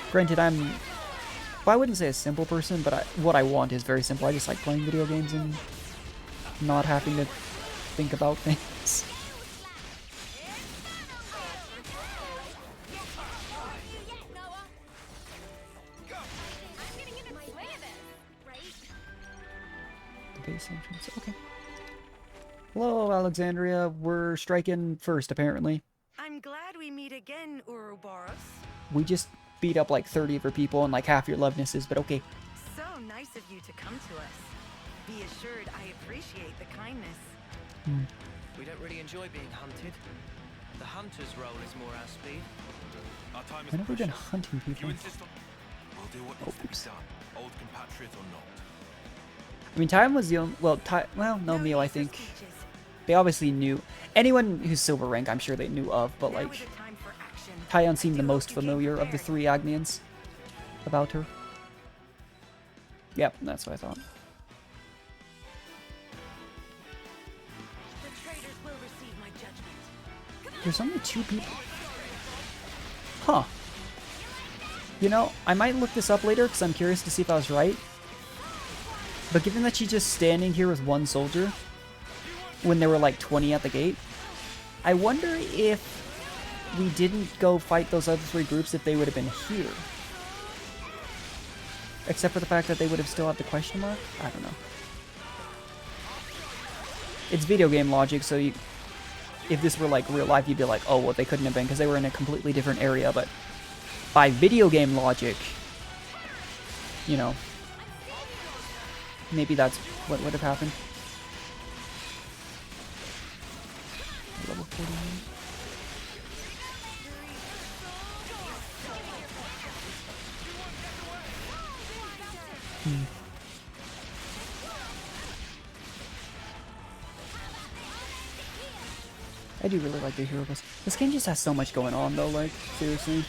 Granted, well, I wouldn't say a simple person, but what I want is very simple. I just like playing video games and not having to think about things. The base entrance, okay. Hello, Alexandria. We're striking first, apparently. I'm glad we meet again, Ouroboros. We just beat up like 30 of her people and like half your lovenesses, but okay. So nice of you to come to us. Be assured I appreciate the kindness. We don't really enjoy being hunted. The hunter's role is more our speed. Our time is When have we been precious. hunting If people? you insist on... We'll do what needs to be done, old compatriot or not. I mean, Time was the only... Well, no, Mio, I think. They obviously knew. Anyone who's silver rank, I'm sure they knew of, but like... Tyon seemed the most familiar of the 3 Agnians about her. Yep, that's what I thought. The traitors will receive my judgment. There's only 2 people. Huh. You know, I might look this up later because I'm curious to see if I was right. But given that she's just standing here with one soldier, when there were like 20 at the gate, I wonder if we didn't go fight those other 3 groups if they would have been here. Except for the fact that they would have still had the question mark? I don't know. It's video game logic, so if this were like real life, you'd be like, oh, well, they couldn't have been because they were in a completely different area, but by video game logic, you know, maybe that's what would have happened. Level 49. I do really like the hero quest. This game just has so much going on though, like, seriously.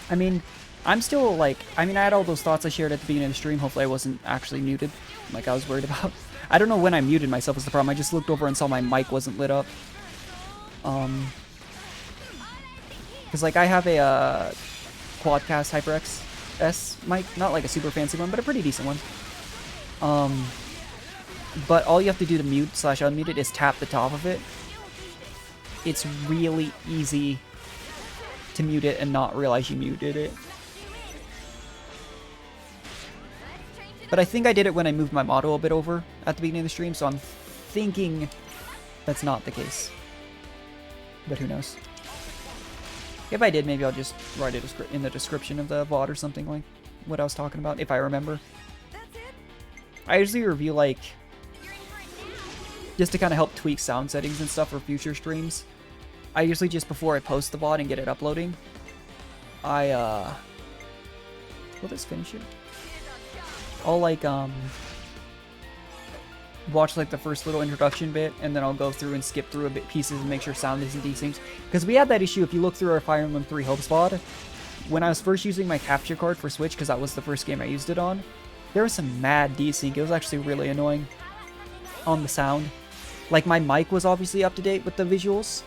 I mean, I'm still like, I had all those thoughts I shared at the beginning of the stream. Hopefully I wasn't actually muted, like I was worried about. I don't know when I muted myself is the problem. I just looked over and saw my mic wasn't lit up. Because like I have a Quadcast HyperX S mic, not like a super fancy one, but a pretty decent one. But all you have to do to mute/unmute it is tap the top of it. It's really easy to mute it and not realize you muted it. But I think I did it when I moved my model a bit over at the beginning of the stream, so I'm thinking that's not the case. But who knows? If I did, maybe I'll just write it in the description of the VOD or something, like what I was talking about, if I remember. I usually review, like, just to kind of help tweak sound settings and stuff for future streams. I usually just, before I post the VOD and get it uploading, will this finish it? I'll, like, watch, like, the first little introduction bit, and then I'll go through and skip through a bit pieces and make sure sound isn't desynced. Because we had that issue, if you look through our Fire Emblem 3 Hopes VOD, when I was first using my capture card for Switch, because that was the first game I used it on, there was some mad desync. It was actually really annoying on the sound. Like, my mic was obviously up to date with the visuals,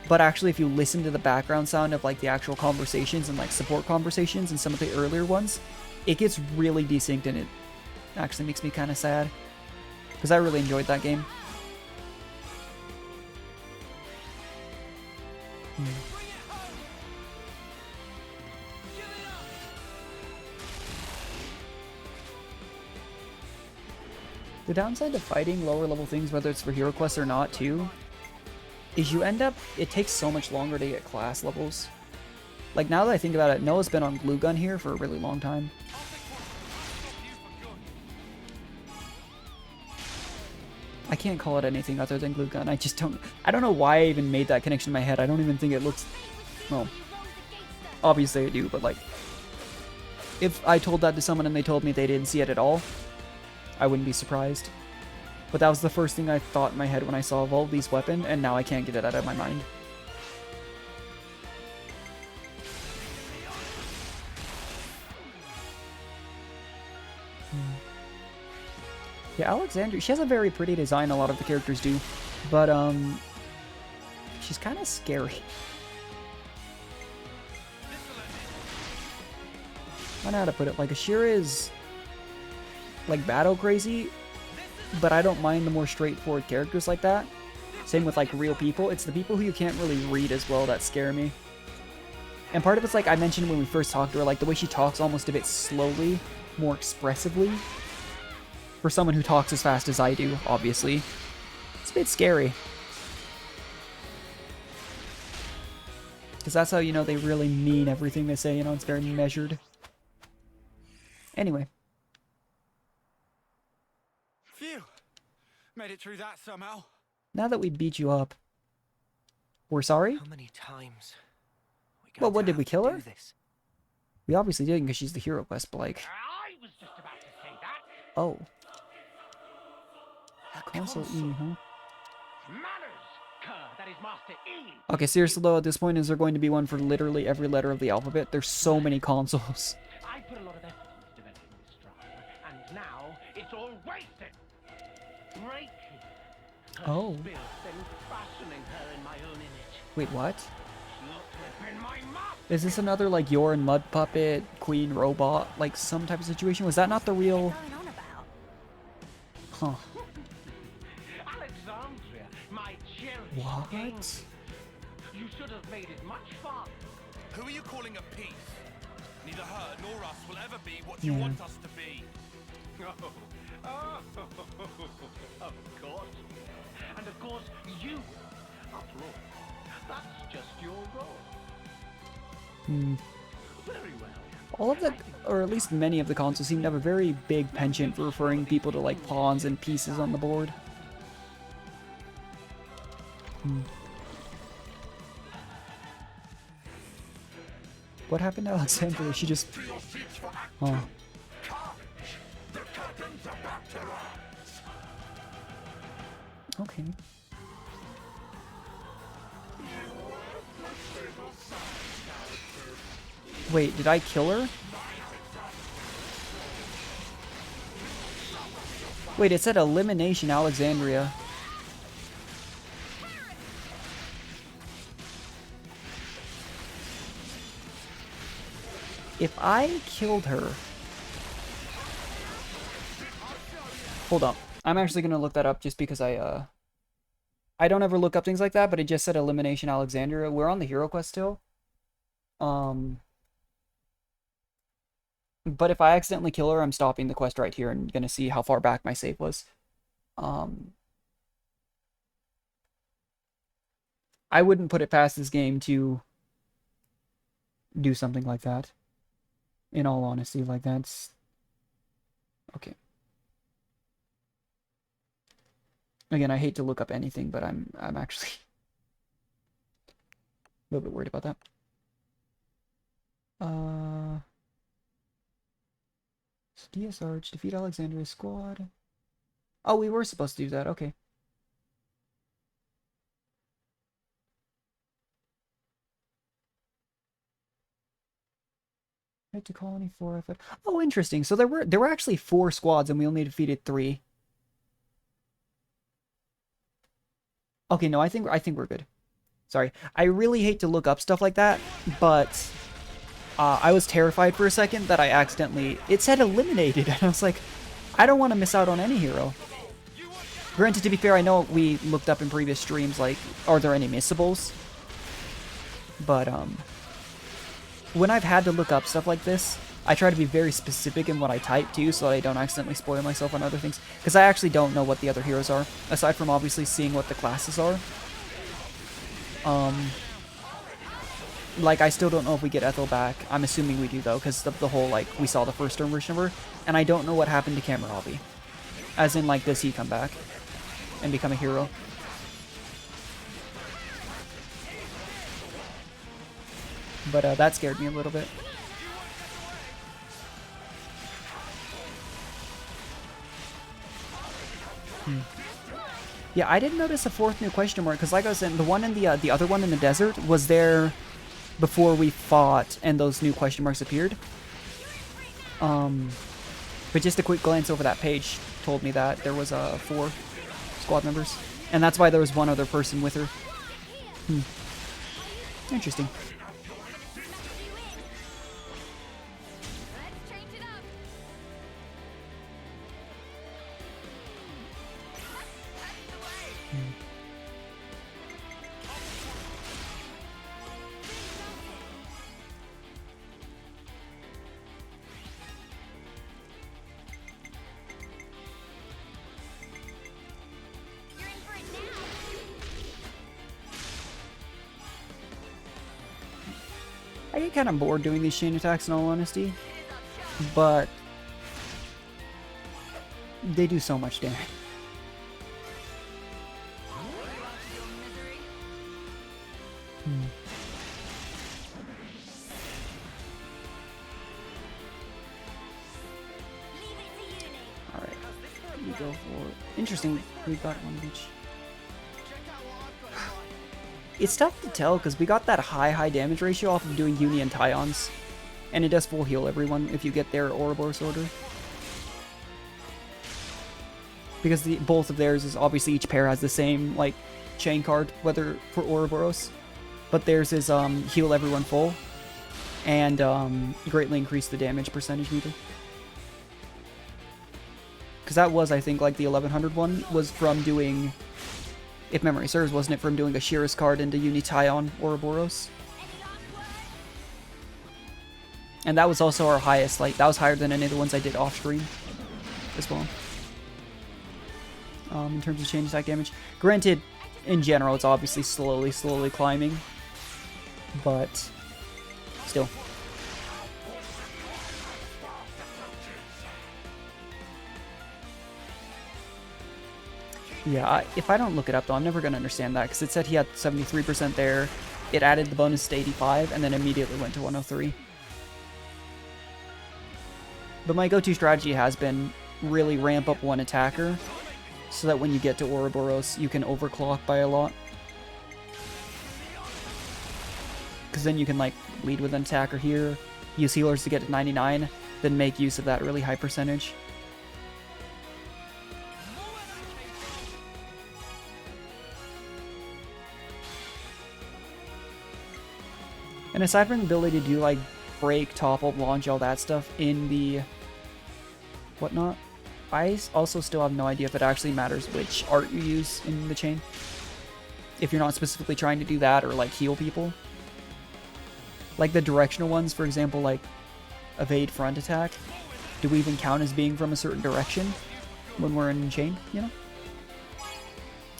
but actually if you listen to the background sound of, like, the actual conversations and, like, support conversations and some of the earlier ones, it gets really desynced, and it actually makes me kind of sad. Because I really enjoyed that game. The downside to fighting lower level things, whether it's for hero quests or not too, is you end up, it takes so much longer to get class levels. Like, now that I think about it, Noah's been on Glue Gun here for a really long time. I can't call it anything other than Glue Gun. I don't know why I even made that connection in my head. I don't even think it looks, well, obviously I do, but like, if I told that to someone and they told me they didn't see it at all, I wouldn't be surprised. But that was the first thing I thought in my head when I saw Voldy's weapon, and now I can't get it out of my mind. Yeah, Alexandria, she has a very pretty design, a lot of the characters do, but she's kind of scary. I don't know how to put it. Like, Ashera is, like, battle crazy, but I don't mind the more straightforward characters like that. Same with, like, real people. It's the people who you can't really read as well that scare me. And part of it's, like I mentioned when we first talked to her, like, the way she talks almost a bit slowly, more expressively. For someone who talks as fast as I do, obviously. It's a bit scary. Because that's how you know they really mean everything they say, you know, it's very measured. Anyway. Phew. Made it through that somehow. Now that we beat you up, we're sorry? How many times? Well, what, did we kill her? We obviously didn't because she's the hero quest, but like... I was just about to say that. Oh. Console E, huh? Manners, that is Master E. Okay, seriously though, at this point, is there going to be one for literally every letter of the alphabet? There's so many consoles. I put a lot of effort into developing this drama, and now it's all wasted. Breaking her Oh. spirit, then fashioning her in my own image. Wait, what? Is this another, like, Yorin Mud Puppet, Queen Robot, like, some type of situation? Was that not the real... What's going on about? Huh. Alexandria, my cherished What? king. You should have made it much fun. Who are you calling a piece? Neither her nor us will ever be what you Yeah. want us to be. Oh, of course. And of course, you. After all, that's just your role. Hmm. Very well. All of the, or at least many of the consoles seem to have a very big penchant for referring people to, like, pawns and pieces on the board. Hmm. What happened to Alexandria? She just... Oh. Okay. Wait, did I kill her? Wait, it said Elimination Alexandria. If I killed her... Hold up. I'm actually gonna look that up just because I don't ever look up things like that, but it just said Elimination Alexandria. We're on the hero quest still. But if I accidentally kill her, I'm stopping the quest right here and gonna see how far back my save was. I wouldn't put it past this game to do something like that. In all honesty, like that's... Okay. Again, I hate to look up anything, but I'm actually a little bit worried about that. DSR to defeat Alexandria's squad. Oh, we were supposed to do that. Okay. Head to colony 4 FF. Oh, interesting. So there were actually 4 squads, and we only defeated 3. Okay, no, I think we're good. Sorry, I really hate to look up stuff like that, but I was terrified for a second that I accidentally... It said eliminated, and I was like, I don't want to miss out on any hero. Granted, to be fair, I know we looked up in previous streams, like, are there any missables? But, when I've had to look up stuff like this, I try to be very specific in what I type, too, so that I don't accidentally spoil myself on other things. Because I actually don't know what the other heroes are, aside from obviously seeing what the classes are. Like, I still don't know if we get Ethel back. I'm assuming we do, though, because the whole, like, we saw the first term version of her. And I don't know what happened to Kamarabi. As in, like, does he come back and become a hero? But that scared me a little bit. Yeah, I didn't notice a 4th new question mark, because like I was saying, the one in the other one in the desert was there before we fought and those new question marks appeared. But just a quick glance over that page told me that there was 4 squad members. And that's why there was one other person with her. Interesting. I get kind of bored doing these chain attacks in all honesty, but they do so much damage. Alright, we go for... Interesting, we got one of each. It's tough to tell because we got that high damage ratio off of doing Uni and Tyons. And it does full heal everyone if you get their Ouroboros order. Because both of theirs is obviously each pair has the same, like, chain card, whether for Ouroboros. but theirs is heal everyone full, and greatly increase the damage percentage meter. Because that was, I think, like the 1100 one was from doing, if memory serves, wasn't it from doing Ashera's card into Unition Ouroboros? And that was also our highest, like, that was higher than any of the ones I did off stream as well. In terms of chain attack damage. Granted, in general, it's obviously slowly climbing, but still. Yeah, if I don't look it up, though, I'm never going to understand that, because it said he had 73% there, it added the bonus to 85, and then immediately went to 103. But my go-to strategy has been really ramp up one attacker, so that when you get to Ouroboros, you can overclock by a lot. Because then you can, like, lead with an attacker here, use healers to get to 99, then make use of that really high percentage. And aside from the ability to do, like, break, topple, launch, all that stuff in the whatnot, I also still have no idea if it actually matters which art you use in the chain. If you're not specifically trying to do that or, like, heal people. Like the directional ones, for example, like evade front attack. Do we even count as being from a certain direction when we're in chain, you know?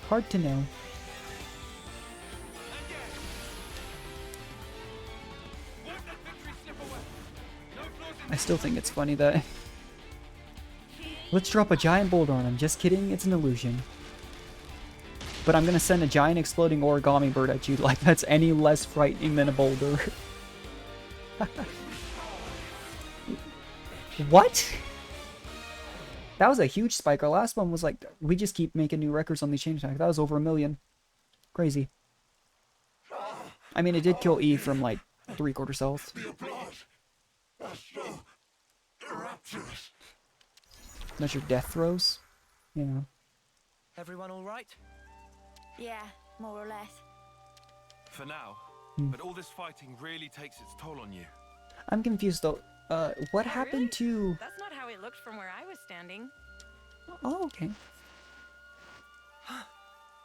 Hard to know. I still think it's funny that... Let's drop a giant boulder on him. Just kidding, it's an illusion. But I'm gonna send a giant exploding origami bird at you like that's any less frightening than a boulder. What? That was a huge spike. Our last one was like, we just keep making new records on the chain attack. That was over 1 million. Crazy. I mean, it did kill E from like 3/4 health. That's your death throws? You know. Everyone all right? Yeah, more or less. For now. But all this fighting really takes its toll on you. I'm confused though. What happened to... That's not how it looked from where I was standing. Oh, okay.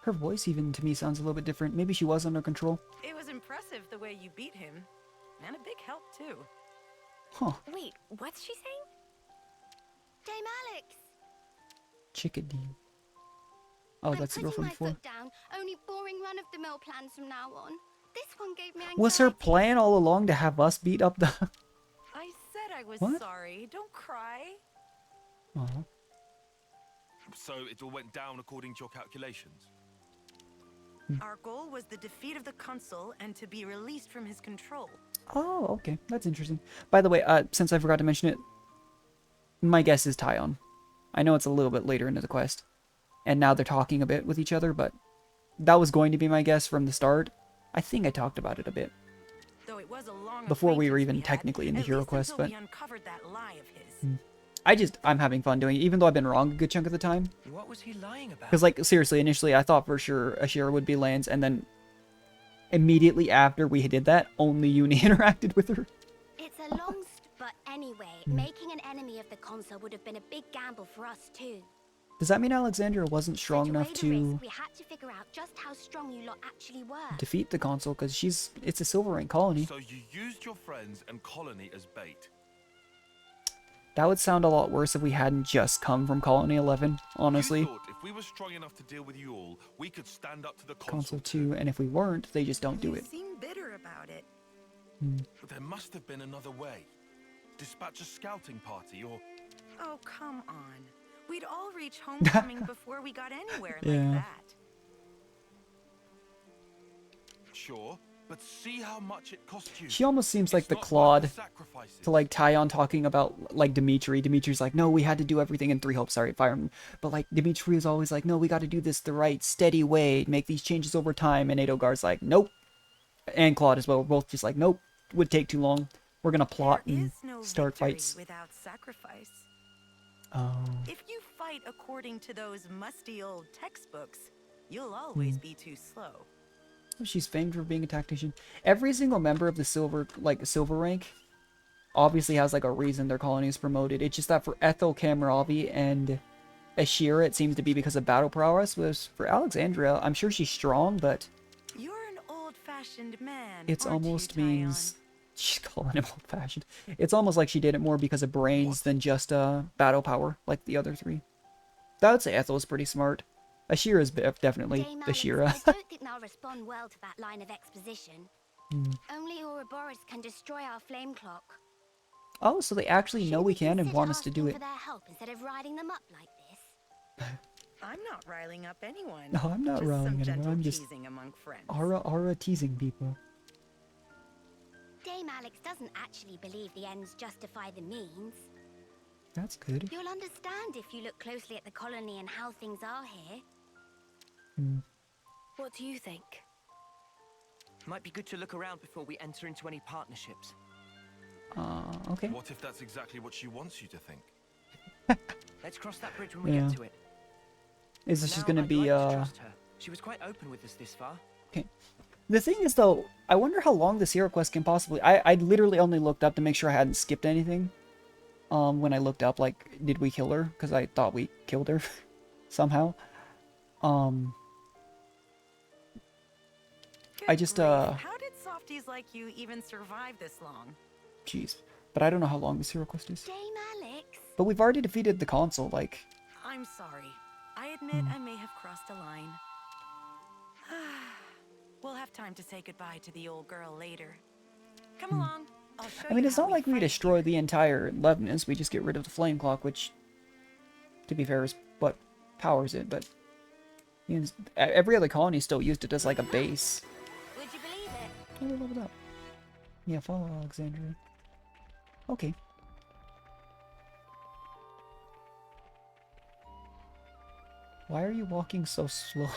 Her voice even to me sounds a little bit different. Maybe she was under control. It was impressive the way you beat him. And a big help, too. Huh. Wait, what's she saying? Dame Alex! Chickadee. Oh, that's the girl from before. I'm putting my foot down. Only boring run-of-the-mill plans from now on. This one gave me anxiety. Was her plan all along to have us beat up the... I said I was What? sorry. Don't cry. Oh. So it all went down according to your calculations? Our goal was the defeat of the consul and to be released from his control. Oh, okay. That's interesting. By the way, since I forgot to mention it, my guess is Tyon. I know it's a little bit later into the quest. And now they're talking a bit with each other, but that was going to be my guess from the start. I think I talked about it a bit. Though it was a long before we were even acquaintance technically in the at hero least quest, until but... we uncovered that lie of his. I'm having fun doing it, even though I've been wrong a good chunk of the time. What was he lying about? Because, like, seriously, initially I thought for sure Ashera would be Lance, and then immediately after we did that, only Uni interacted with her. It's a long but anyway, making an enemy of the consul would have been a big gamble for us too. Does that mean Alexandria wasn't strong enough to We had to figure out just how strong you lot actually were. defeat the consul? Because it's a silver rank colony. So you used your friends and colony as bait? That would sound a lot worse if we hadn't just come from Colony 11, honestly. You thought if we were strong enough to deal with you all, we could stand up to the Consul 2, and if we weren't, they just don't do it. You seem bitter about it. But there must have been another way. Dispatch a scouting party, or... Oh, come on. We'd all reach homecoming before we got anywhere like that. Sure, but see how much it cost you. She almost seems like It's the not worth Claude sacrifices. to, like, Tyon talking about, like, Dimitri. Dimitri's like, no, we had to do everything in 3 Hopes, sorry, Fire Emblem. But, like, Dimitri is always like, no, we got to do this the right, steady way, make these changes over time. And Edogar's like, nope. And Claude as well, we're both just like, nope, would take too long. We're gonna plot There and is no start victory fights. without sacrifice. Oh. If you fight according to those musty old textbooks, you'll always be too slow. She's famed for being a tactician. Every single member of the silver rank obviously has like a reason their colony is promoted. It's just that for Ethel, Kamaravi, and Ashera, it seems to be because of battle prowess. Whereas for Alexandria, I'm sure she's strong, but You're an old-fashioned man. it's aren't almost you, Tyon? means she's calling him old-fashioned. It's almost like she did it more because of brains than just battle power, like the other three. I would say Ethel is pretty smart. Ashera is definitely Dame Alex, Ashera. I don't think they'll respond well to that line of exposition. Only Ouroboros can destroy our flame clock. Oh, so they actually know we can and want us to do Consider it. asking for their help instead of riding them up like this. I'm not riling up anyone. No, I'm not just riling some anyone, gentle I'm just teasing among friends. Aura teasing people. Dame Alex doesn't actually believe the ends justify the means. That's good. You'll understand if you look closely at the colony and how things are here. What do you think? Might be good to look around before we enter into any partnerships. Okay. What if that's exactly what she wants you to think? Let's cross that bridge when we Yeah. get to it. Is this For just now, gonna I'd be, like to trust her. She was quite open with us this far. Okay. The thing is, though, I wonder how long this hero quest can possibly... I literally only looked up to make sure I hadn't skipped anything. When I looked up, like, did we kill her? Because I thought we killed her. Somehow. I just, How did softies like you even survive this long? Jeez. But I don't know how long this hero quest is. Dame Alex? But we've already defeated the console, like... I'm sorry. I admit I may have crossed a line. We'll have time to say goodbye to the old girl later. Come along. I'll show I mean, you it's how not like we fight destroy here. the entire Levinus, we just get rid of the flame clock, which, to be fair, is what powers it, but... You know, every other colony still used it as, like, a base. Would you believe it? Oh, we leveled up. Yeah, follow Alexandria. Okay. Why are you walking so slowly?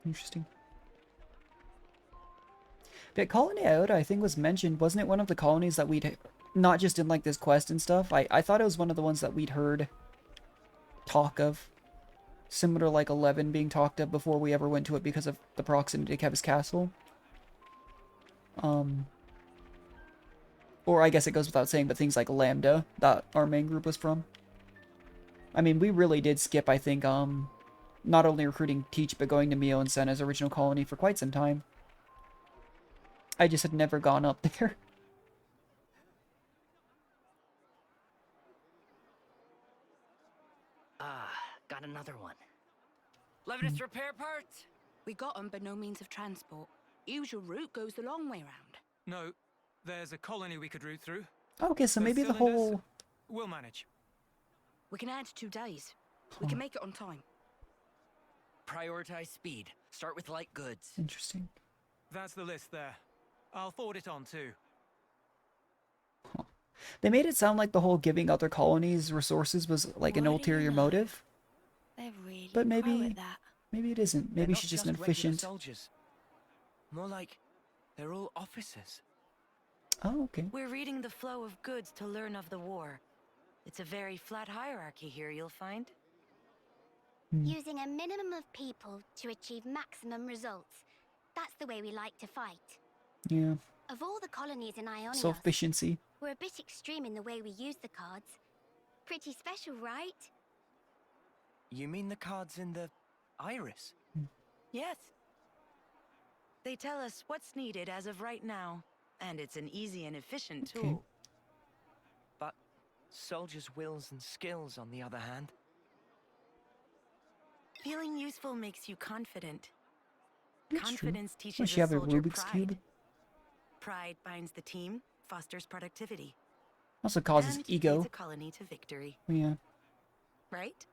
Interesting. But Colony Iota, I think, was mentioned. Wasn't it one of the colonies that we'd... Not just in, like, this quest and stuff. I thought it was one of the ones that we'd heard talk of. Similar to, like, 11 being talked of before we ever went to it because of the proximity to Keves Castle. Or I guess it goes without saying, but things like Lambda, that our main group was from. I mean, we really did skip, I think, not only recruiting Teach, but going to Mio and Senna's original colony for quite some time. I just had never gone up there. Got another one. Levinus repair parts? We got 'em, but no means of transport. Usual route goes the long way round. No, there's a colony we could route through. Okay, so maybe the cylinders? whole... We'll manage. We can add 2 days. We can make it on time. Prioritize speed. Start with light goods. Interesting. That's the list there. I'll forward it on too. They made it sound like the whole giving other colonies resources was like an What do you ulterior know? motive. They're really But pro maybe... at that. Maybe it isn't. They're Maybe not she's just an regular efficient... soldiers. More like they're all officers. Oh, okay. We're reading the flow of goods to learn of the war. It's a very flat hierarchy here, you'll find. Using a minimum of people to achieve maximum results. That's the way we like to fight. Yeah. Of all the colonies in Ionios, Self-efficiency. we're a bit extreme in the way we use the cards. Pretty special, right? You mean the cards in the iris? Yes. They tell us what's needed as of right now, and it's an easy and efficient Okay. tool. But soldiers' wills and skills, on the other hand. Feeling useful makes you confident. That's true. Confidence teaches Does she a have a soldier Rubik's pride. Cube? Pride binds the team, fosters productivity. Also causes and ego. leads a colony to victory. Yeah. Right?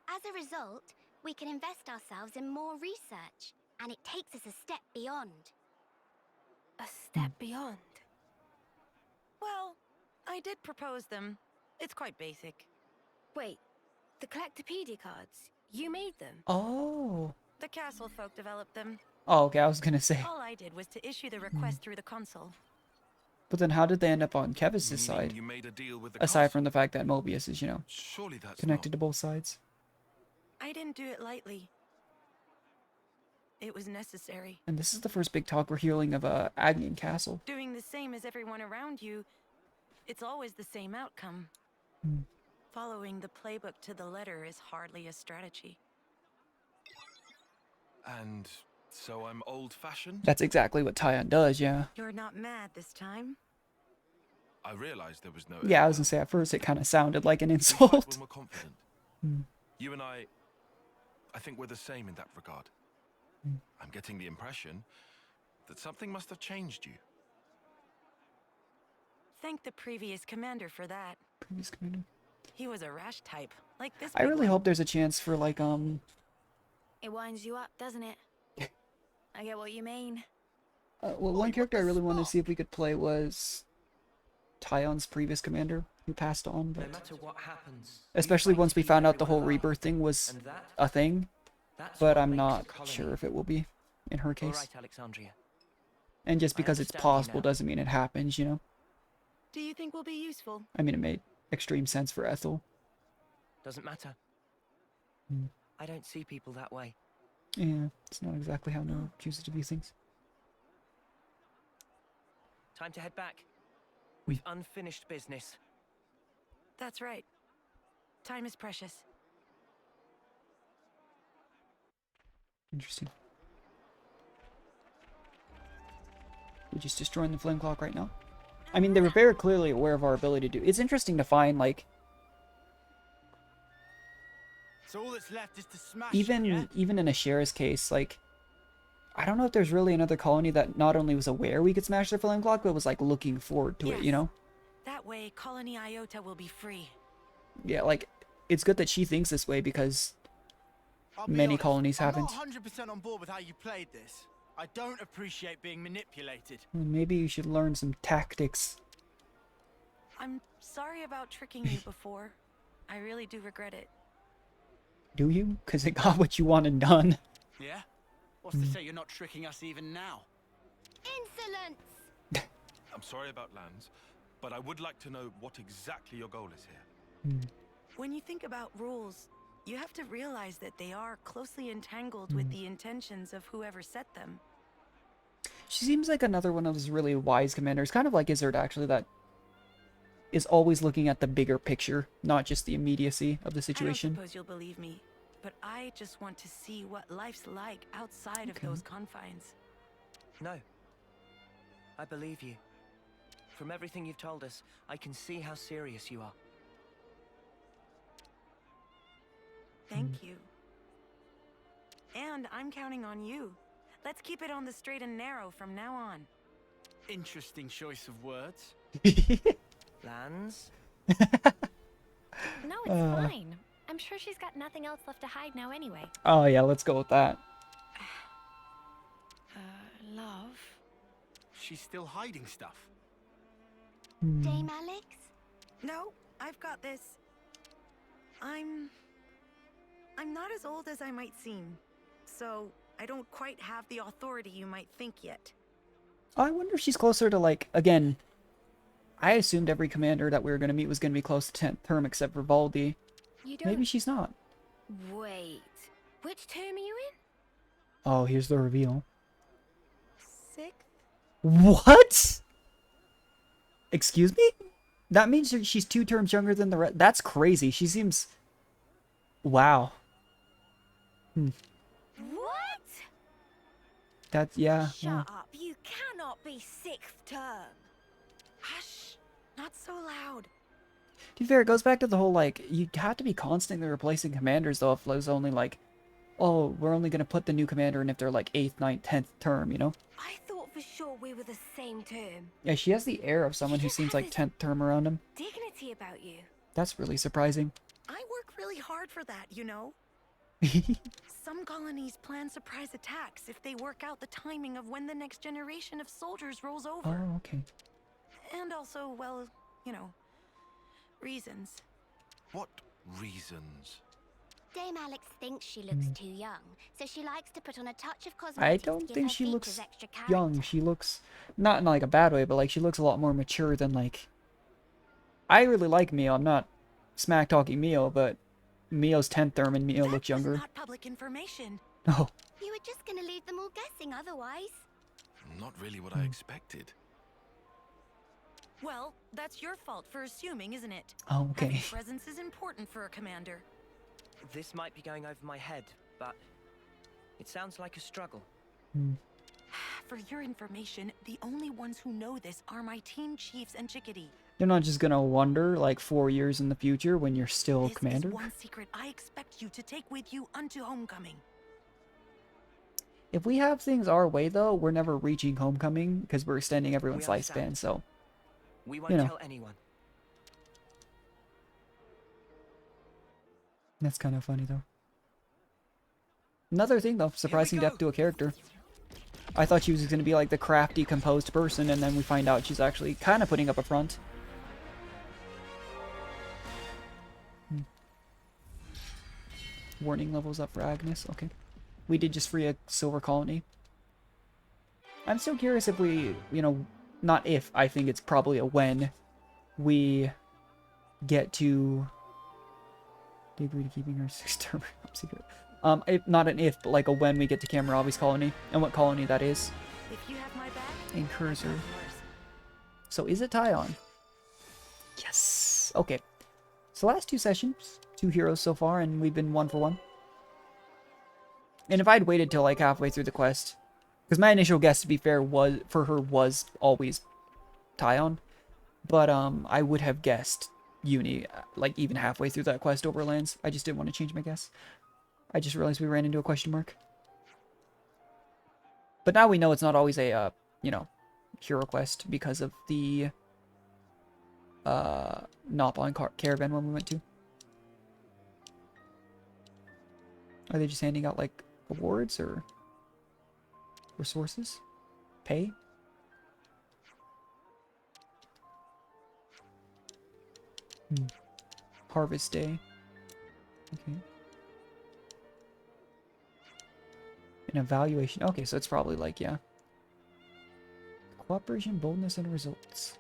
As a result, we can invest ourselves in more research, and it takes us a step beyond. A step beyond. Well, I did propose them. It's quite basic. Wait, the collectopedia cards. You made them. Oh. The castle folk developed them. Oh, okay, I was gonna say. All I did was to issue the request through the console. But then how did they end up on Keves' side? You made a deal with the Aside council? from the fact that Mobius is, Surely that's connected to both sides. I didn't do it lightly. It was necessary. And this is the first big talk we're hearing of Agnian Castle. Doing the same as everyone around you, it's always the same outcome. Following the playbook to the letter is hardly a strategy. And so I'm old-fashioned? That's exactly what Tyon does, yeah. You're not mad this time? I realized there was no... Yeah, I was gonna say, at first it kind of sounded like an We insult. fight when we're confident. You and I think we're the same in that regard. I'm getting the impression that something must have changed you. Thank the previous commander for that. Previous commander. He was a rash type, like this. I really hope there's a chance for, like, It winds you up, doesn't it? I get what you mean. well, one character I really wanted to see if we could play was Tyon's previous commander, who passed on, but... No matter what happens, especially once we found out the whole rebirth thing was a thing, but I'm not sure if it will be, in her case. All right, Alexandria. And just because it's possible doesn't mean it happens, you know? Do you think will be useful? I mean, it made extreme sense for Ethel. Doesn't matter. I don't see people that way. Yeah, it's not exactly how Nora chooses to view things. Time to head back. We've unfinished business. That's right. Time is precious. Interesting. We're just destroying the flame clock right now. I mean, they were very clearly aware of our ability to do. It's interesting to find, like, So all that's left is to smash even in Ashera's case, like, I don't know if there's really another colony that not only was aware we could smash their flame clock, but was like looking forward to it, you know? That way, Colony Iota will be free. Yeah, like, it's good that she thinks this way because many colonies haven't. I'm not 100% on board with how you played this. I don't appreciate being manipulated. Well, maybe you should learn some tactics. I'm sorry about tricking you before. I really do regret it. Do you? Because it got what you wanted done. Yeah? What's to say you're not tricking us even now? Insolence! I'm sorry about Lands, but I would like to know what exactly your goal is here. When you think about rules, you have to realize that they are closely entangled with the intentions of whoever set them. She seems like another one of those really wise commanders, kind of like Izzard actually, that is always looking at the bigger picture, not just the immediacy of the situation. I don't suppose you'll believe me, but I just want to see what life's like outside of those confines. No. I believe you. From everything you've told us, I can see how serious you are. Thank you. And I'm counting on you. Let's keep it on the straight and narrow from now on. Interesting choice of words. Lands? No, it's fine. I'm sure she's got nothing else left to hide now anyway. Oh yeah, let's go with that. Love? She's still hiding stuff. Dame Alex? No, I've got this. I'm not as old as I might seem, so I don't quite have the authority you might think yet. I wonder if she's closer to, like, again, I assumed every commander that we were going to meet was going to be close to 10th term except for Valdi. Maybe she's not. Wait, which term are you in? Oh, here's the reveal. 6th? What? Excuse me? That means that she's 2 terms younger than the rest. That's crazy. She seems... Wow. What? That's, yeah. Shut up. You cannot be 6th term. Hush! Not so loud. To be fair, it goes back to the whole, like, you have to be constantly replacing commanders, though, if there's only, like, oh, we're only going to put the new commander in if they're, like, 8th, 9th, 10th term, you know? I thought for sure we were the same term. Yeah, she has the air of someone who seems like 10th term around him. Dignity about you. That's really surprising. I work really hard for that, you know? Some colonies plan surprise attacks if they work out the timing of when the next generation of soldiers rolls over. Oh, okay. And also, well, you know, reasons. What reasons? Dame Alex thinks she looks too young, so she likes to put on a touch of I cosmetics to don't give think her she features looks extra character. young. She looks, not in like a bad way, but like she looks a lot more mature than like... I really like Mio. I'm not smack-talking Mio, but Mio's 10th term and Mio looks younger. Not public information. Oh. You were just gonna leave them all guessing otherwise. Not really what I expected. Well, that's your fault for assuming, isn't it? Oh, okay. Having presence is important for a commander. This might be going over my head, but it sounds like a struggle. For your information, the only ones who know this are my team chiefs and Chickadee. You're not just gonna wonder like 4 years in the future when you're still This commander? is one secret I expect you to take with you unto homecoming. If we have things our way, though, we're never reaching homecoming because we're extending everyone's We lifespan, understand. so... We won't You know. tell anyone. That's kind of funny, though. Another thing, though, surprising depth to a character. I thought she was going to be like the crafty, composed person, and then we find out she's actually kind of putting up a front. Warning levels up for Agnus. Okay. We did just free a silver colony. I'm still curious if we, you know, not if, I think it's probably a when we get to... They agree to keeping her 6-term secret. If, not an if, but like a when we get to Kamaravi's colony, and what colony that is. If you have my back, And Cursor. So is it Tyon? Yes! Okay. So last 2 sessions, 2 heroes so far, and we've been 1 for 1. And if I'd waited till like halfway through the quest, because my initial guess, to be fair, was always Tyon, but I would have guessed Uni, like even halfway through that quest over lands. I just didn't want to change my guess. I just realized we ran into a question mark. But now we know it's not always a, you know, hero quest because of the Nopon caravan one we went to. Are they just handing out like awards or resources? Pay? Harvest Day. Okay. An evaluation. Okay, so it's probably like, yeah. Cooperation, boldness, and results.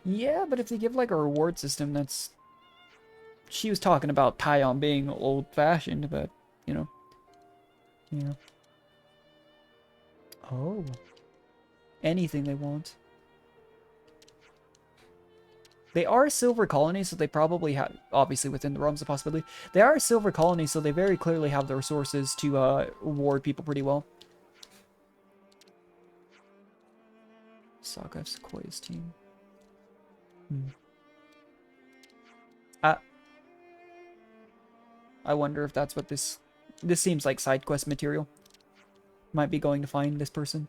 Yeah, but if they give like a reward system, that's... She was talking about Tyon being old-fashioned, but, you know. Yeah. Oh. Anything they want. They are a silver colony, so they probably have, obviously within the realms of possibility, they are a silver colony, so they very clearly have the resources to reward people pretty well. Saga of Sequoia's team. I wonder if that's what this seems like side quest material. Might be going to find this person.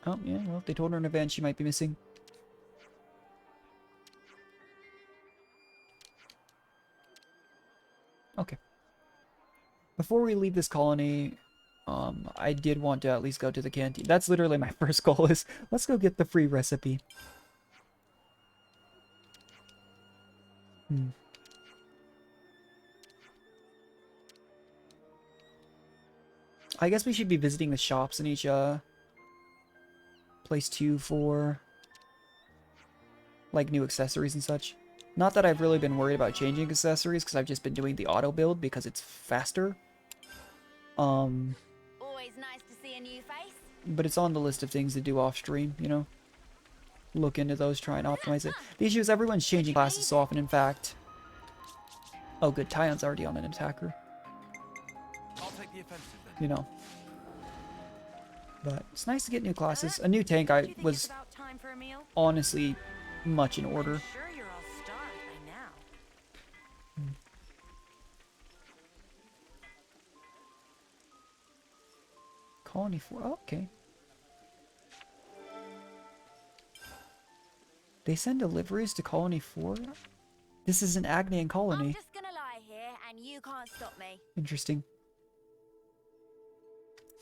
Oh, yeah, well, if they told her in advance, she might be missing. Okay. Before we leave this colony, I did want to at least go to the canteen. That's literally my first goal is, let's go get the free recipe. I guess we should be visiting the shops in each, place too for like new accessories and such. Not that I've really been worried about changing accessories because I've just been doing the auto build because it's faster. Always nice to see a new face. But it's on the list of things to do off stream, you know. Look into those, try and optimize it. The issue is everyone's changing classes so often, in fact. Oh good, Tyon's already on an attacker. I'll take the offensive then. You know. But it's nice to get new classes. A new tank I was honestly much in order. sure you're all starved by now. Colony 4. Oh, okay. They send deliveries to Colony 4? This is an Agnian colony. I'm just gonna lie here and you can't stop me. Interesting.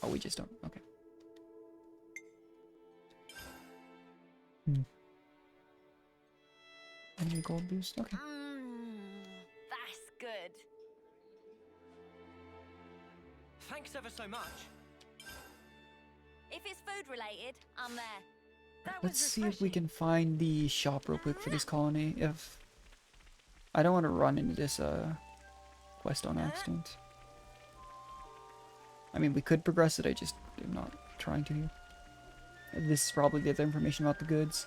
Oh, we just don't. Okay. Any gold boost? Okay. That's good. Thanks ever so much. If it's food related, I'm there. That Let's was see if we refreshing. can find the shop real quick for this colony. If I don't want to run into this quest on accident. I mean, we could progress it. I just am not trying to here. This is probably the other information about the goods.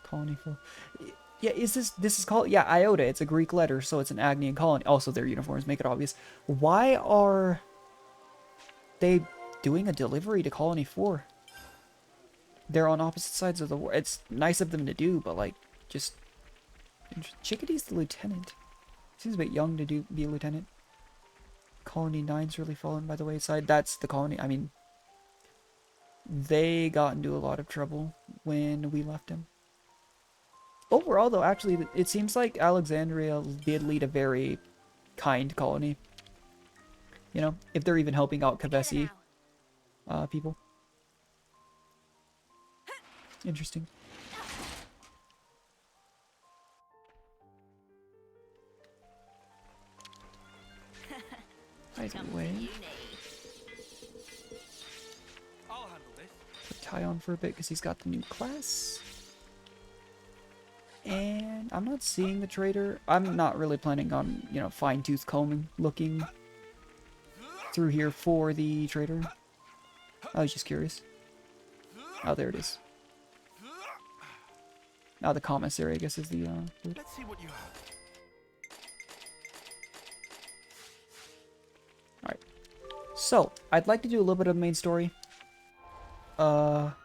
Colony 4. Yeah, this is called, yeah, Iota. It's a Greek letter, so it's an Agnian colony. Also, their uniforms make it obvious. Why are they doing a delivery to Colony 4? They're on opposite sides of the war. It's nice of them to do, but like, just... Chickadee's the lieutenant. Seems a bit young to be a lieutenant. Colony 9's really fallen by the wayside. That's the colony. I mean, they got into a lot of trouble when we left him. Overall, though, actually, it seems like Alexandria did lead a very kind colony. You know, if they're even helping out Keves people. Interesting. Either way. I'll handle this. Put Ty on for a bit because he's got the new class. And I'm not seeing the trader. I'm not really planning on, you know, fine-tooth combing, looking through here for the trader. I was just curious. Oh, there it is. Now the commissary, I guess, is the word. Let's see what you have. Alright. So, I'd like to do a little bit of the main story. But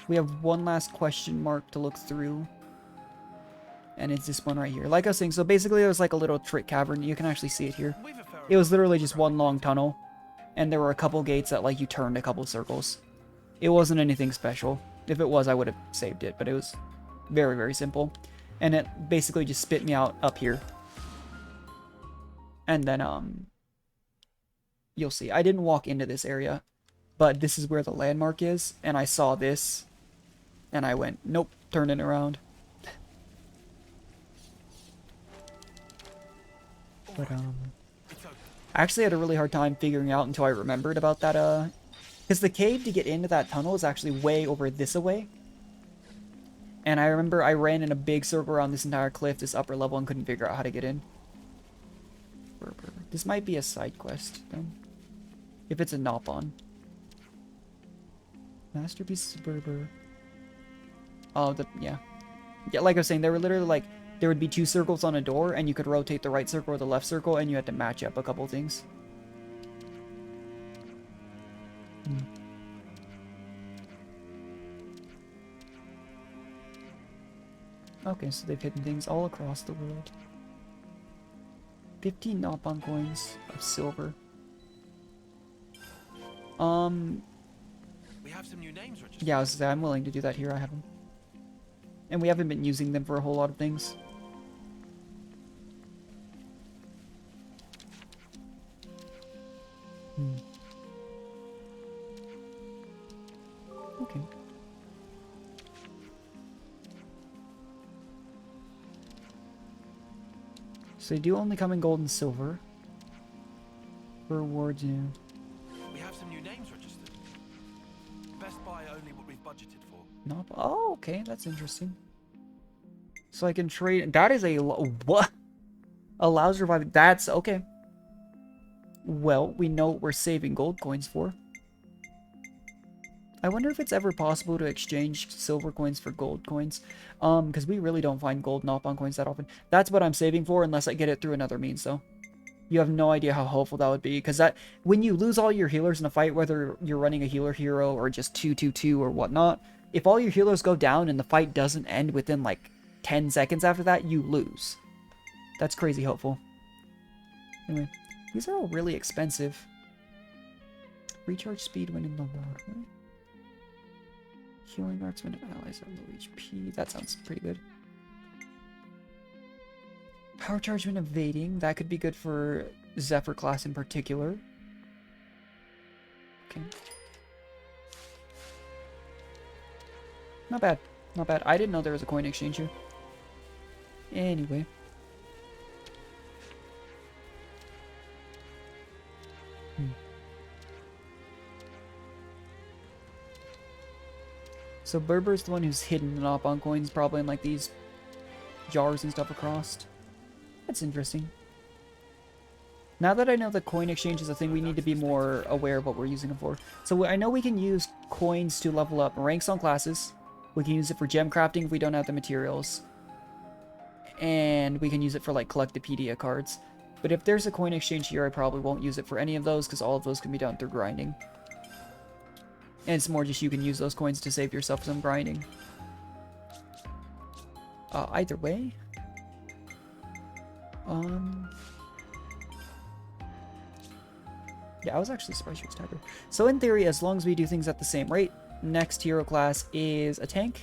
we have one last question mark to look through. And it's this one right here. Like I was saying, so basically it was like a little trick cavern. You can actually see it here. It was literally just one long tunnel. And there were a couple gates that like you turned a couple circles. It wasn't anything special. If it was, I would have saved it. But it was very, very simple. And it basically just spit me out up here. And then, you'll see. I didn't walk into this area. But this is where the landmark is. And I saw this. And I went, nope, turn it around. But, I actually had a really hard time figuring out until I remembered about that, because the cave to get into that tunnel is actually way over this away. And I remember I ran in a big circle around this entire cliff, this upper level, and couldn't figure out how to get in. This might be a side quest, then. If it's a Nopon. Masterpiece Berber. Oh, yeah. Yeah, like I was saying, they were literally like, there would be two circles on a door, and you could rotate the right circle or the left circle, and you had to match up a couple things. Okay, so they've hidden things all across the world. 15 Nopon coins of silver. We have some new names registered. Yeah, I'm willing to do that here. I have them. And we haven't been using them for a whole lot of things. Okay. So they do only come in gold and silver. Rewards, yeah. We have some new names registered. Best buy only what we've budgeted for. Nope. Oh, okay, that's interesting. So I can trade. That is a what? Allows reviving. That's okay. Well, we know what we're saving gold coins for. I wonder if it's ever possible to exchange silver coins for gold coins. Because we really don't find gold Nopon coins that often. That's what I'm saving for, unless I get it through another means, though. You have no idea how helpful that would be, because that when you lose all your healers in a fight, whether you're running a healer hero or just 2-2-2 or whatnot, if all your healers go down and the fight doesn't end within like 10 seconds after that, you lose. That's crazy helpful. Anyway, these are all really expensive. Recharge speed when in the water. Healing arts when allies are low HP. That sounds pretty good. Power charge when evading. That could be good for Zephyr class in particular. Okay. Not bad. Not bad. I didn't know there was a coin exchange here. Anyway. So Berber's the one who's hidden the knock on coins, probably in like these jars and stuff across. That's interesting. Now that I know that coin exchange is a thing, we need to be more aware of what we're using them for. So I know we can use coins to level up ranks on classes. We can use it for gem crafting if we don't have the materials. And we can use it for like Collectopedia cards. But if there's a coin exchange here, I probably won't use it for any of those because all of those can be done through grinding. And it's more just you can use those coins to save yourself some grinding. Either way. Yeah, I was actually surprised she was Tiger. So in theory, as long as we do things at the same rate, next hero class is a tank,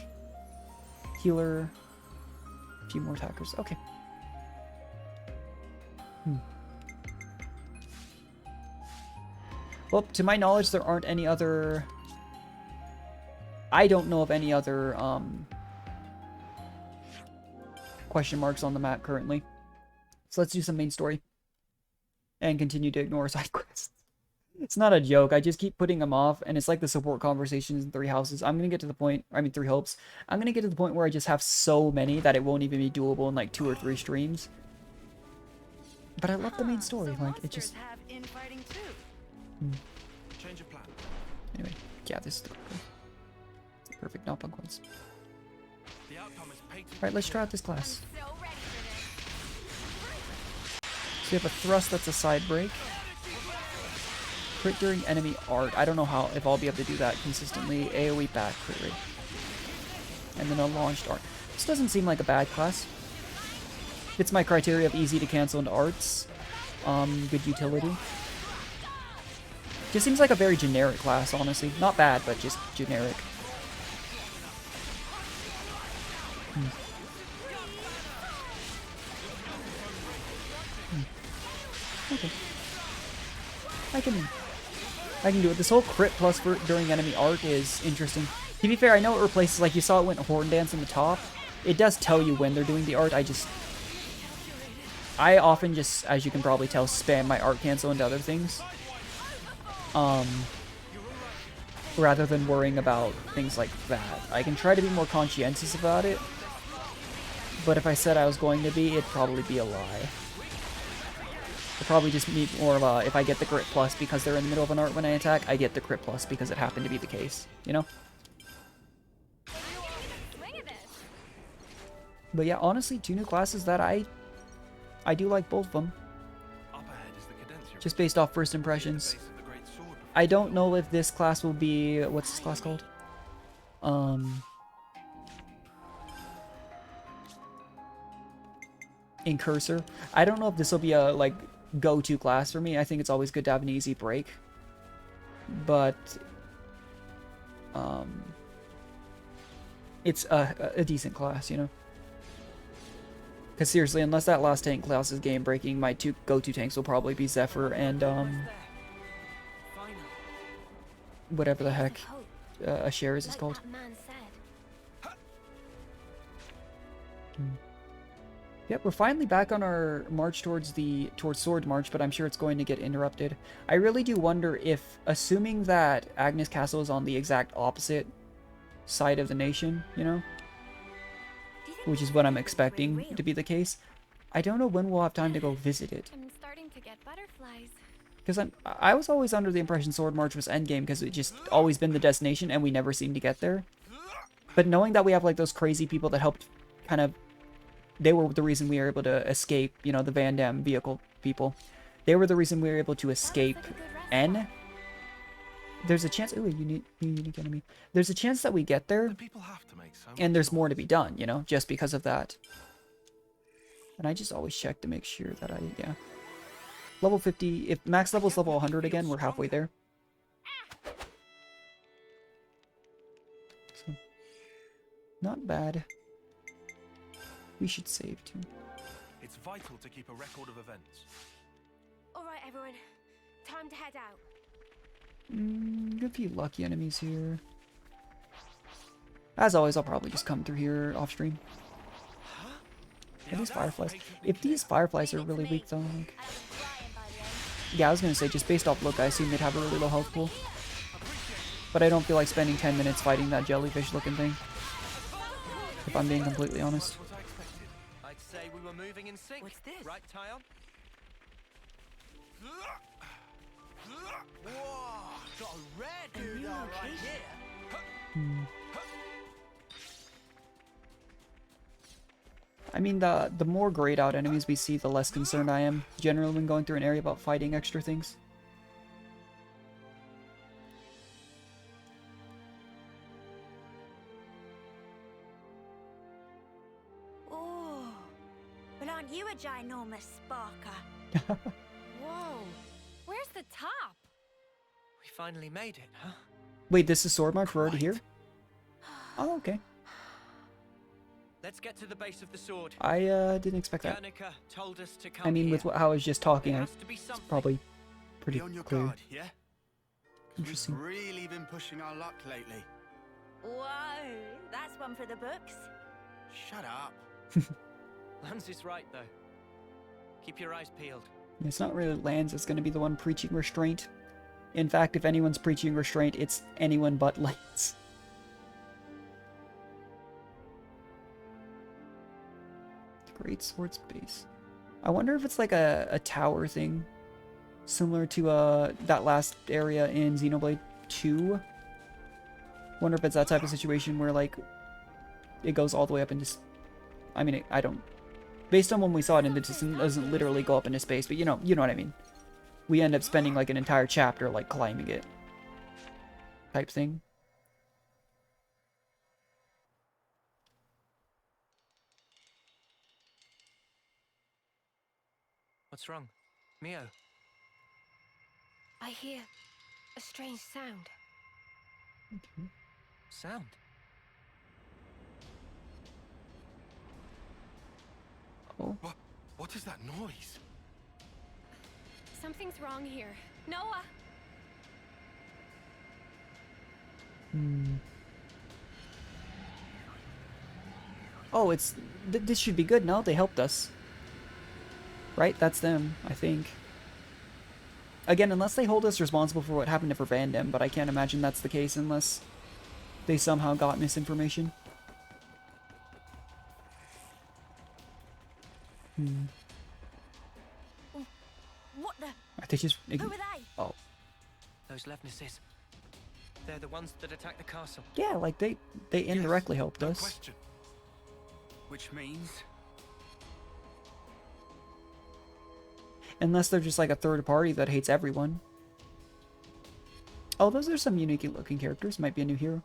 healer, a few more attackers. Okay. Well, to my knowledge, there aren't any other... I don't know of any other question marks on the map currently. So let's do some main story. And continue to ignore side quests. It's not a joke. I just keep putting them off. And it's like the support conversations in 3 houses. I'm going to get to the point... I mean, 3 hopes. I'm going to get to the point where I just have so many that it won't even be doable in like 2 or 3 streams. But I love the main story. So like, it just... have infighting too. Change of plan. Anyway, yeah, this is the perfect knock-on coins. The outcome is patent. Alright, let's try out this class. So ready for this. So we have a thrust that's a side break. Crit during enemy art. I don't know how if I'll be able to do that consistently. AoE back crit rate. And then a launched art. This doesn't seem like a bad class. Fits my criteria of easy to cancel into arts. Good utility. Just seems like a very generic class, honestly. Not bad, but just generic. Okay. I can do it. This whole crit plus for during enemy art is interesting. To be fair, I know it replaces, like you saw it went horn dance in the top. It does tell you when they're doing the art. I often just, as you can probably tell, spam my art cancel into other things. Rather than worrying about things like that. I can try to be more conscientious about it. But if I said I was going to be, it'd probably be a lie. It'd probably just be more of a, if I get the crit plus because they're in the middle of an art when I attack, I get the crit plus because it happened to be the case, you know? But yeah, honestly, 2 new classes that I do like both of them. Just based off first impressions. I don't know if this class will be, what's this class called? Incursor. I don't know if this will be a, like, go-to class for me. I think it's always good to have an easy break. But, it's a decent class, you know? Because seriously, unless that last tank class is game breaking, my 2 go-to tanks will probably be Zephyr and, whatever the heck Ashera is called. Yep, we're finally back on our march towards Swordmarch, but I'm sure it's going to get interrupted. I really do wonder if, assuming that Agnus Castle is on the exact opposite side of the nation, you know? Which is what I'm expecting to be the case. I don't know when we'll have time to go visit it. I'm starting to get butterflies. Because I was always under the impression Swordmarch was endgame because it just always been the destination and we never seemed to get there. But knowing that we have like those crazy people that helped kind of... They were the reason we were able to escape, you know, the Van Damme vehicle people. They were the reason we were able to escape N. There's a chance... Ooh, a unique enemy. There's a chance that we get there and there's more to be done, you know, just because of that. And I just always check to make sure that yeah. Level 50, if max level is level 100 again, we're halfway there. So, not bad. We should save too. It's vital to keep a record of events. All right, everyone. Time to head out. a few lucky enemies here. As always, I'll probably just come through here off stream. Yeah, these fireflies. If these fireflies are really weak though, like... Yeah, I was gonna say, just based off look, I assume they'd have a really low health pool. But I don't feel like spending 10 minutes fighting that jellyfish looking thing. If I'm being completely honest. I'd say we were moving in sync. What's this? Right, Tyon? Whoa, got a rare dude right here. Hmm. I mean, the more grayed out enemies we see, the less concerned I am, generally when going through an area about fighting extra things. Oh, well, aren't you a ginormous sparker? Whoa, where's the top? We finally made it, huh? Wait, this is Swordmarch? We're already here? Oh, okay. Let's get to the base of the sword. I didn't expect that. Guernica told us to come I mean, with how I was just talking, There I, has to be it's something. probably pretty Be on your clear. guard, yeah? 'Cause Interesting. We've really been pushing our luck lately. Whoa, that's one for the books. Shut up. Lance is right, though. Keep your eyes peeled. It's not really Lance that's going to be the one preaching restraint. In fact, if anyone's preaching restraint, it's anyone but Lance. Great Swords Base. I wonder if it's like a tower thing. Similar to that last area in Xenoblade 2. Wonder if it's that type of situation where like it goes all the way up into... I mean, I don't... Based on when we saw it in the distance, it doesn't literally go up into space, but you know what I mean. We end up spending like an entire chapter like climbing it. Type thing. What's wrong? Mio? I hear a strange sound. Sound? Oh. What is that noise? Something's wrong here. Noah! Hmm. Oh, it's... this should be good, no? They helped us. Right? That's them, I think. Again, unless they hold us responsible for what happened to Vandem, but I can't imagine that's the case unless they somehow got misinformation. Hmm. What the? Are they just... Who are they? Oh. Those Levnesses. They're the ones that attacked the castle. Yeah, like they indirectly helped us. Question. Which means... Unless they're just like a third party that hates everyone. Oh, those are some unique looking characters. Might be a new hero.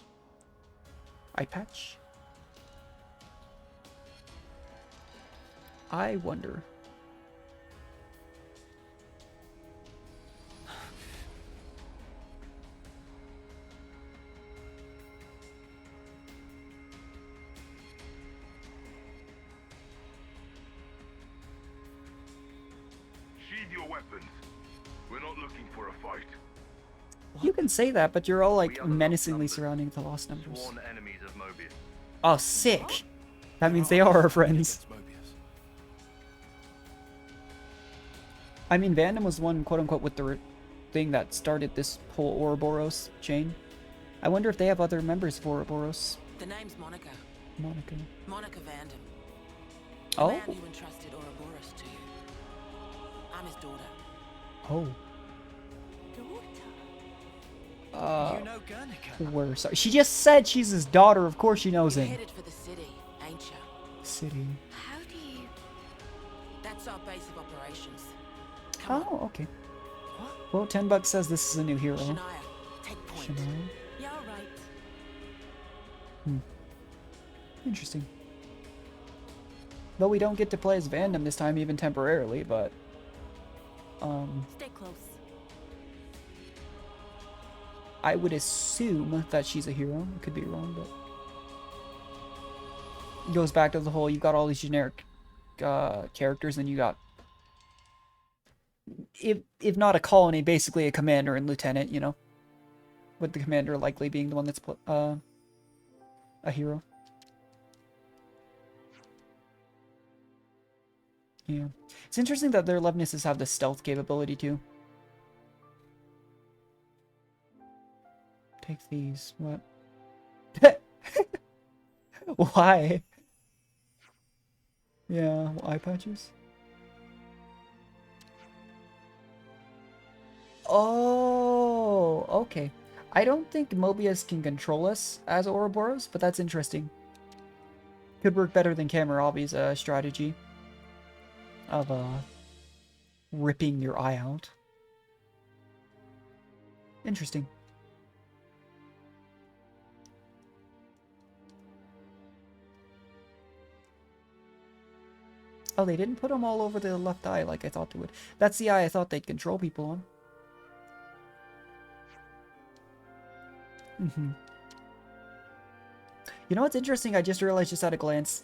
Eye patch. I wonder. Sheathe your weapons. We're not looking for a fight. You can say that, but you're all like menacingly surrounding the Lost Numbers. Sworn enemies of Mobius. Oh, sick! That means they are our friends. I mean, Vandem was the one, quote-unquote, with the thing that started this whole Ouroboros chain. I wonder if they have other members of Ouroboros. The name's Monica. Monica. Monica Vandem. Oh? The man who entrusted Ouroboros to you. I'm his daughter. Oh. You know Guernica? We're sorry. She just said she's his daughter. Of course she knows You're him. headed for the city, ain't you? City. How do you... That's our base of operations. Oh, okay. Well, $10 says this is a new hero. Shania, take point. Shania? Yeah, all right. Hmm. Interesting. Though we don't get to play as Vandem this time, even temporarily, but... Stay close. I would assume that she's a hero. I could be wrong, but... It goes back to the whole, you've got all these generic characters, and you got... If not a colony, basically a commander and lieutenant, you know? with the commander likely being the one that's a hero. Yeah. It's interesting that their Levnesses have the stealth capability too. Take these. What? Why? Yeah, eye patches. Oh, okay. I don't think Mobius can control us as Ouroboros, but that's interesting. Could work better than Kamarabi's strategy of ripping your eye out. Interesting. Oh, they didn't put them all over the left eye like I thought they would. That's the eye I thought they'd control people on. You know what's interesting? I just realized just at a glance.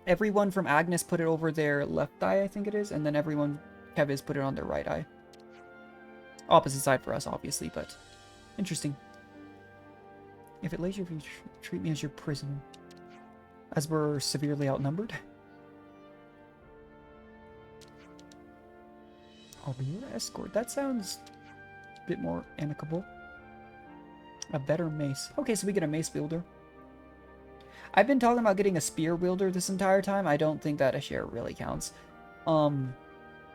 Everyone from Agnus put it over their left eye, I think it is, and then everyone, Keves, put it on their right eye. Opposite side for us, obviously, but interesting. If it lays you, treat me as your prisoner. As we're severely outnumbered. I'll be your escort. That sounds a bit more amicable. A better mace. Okay, so we get a mace wielder. I've been talking about getting a spear wielder this entire time. I don't think that Ashera really counts.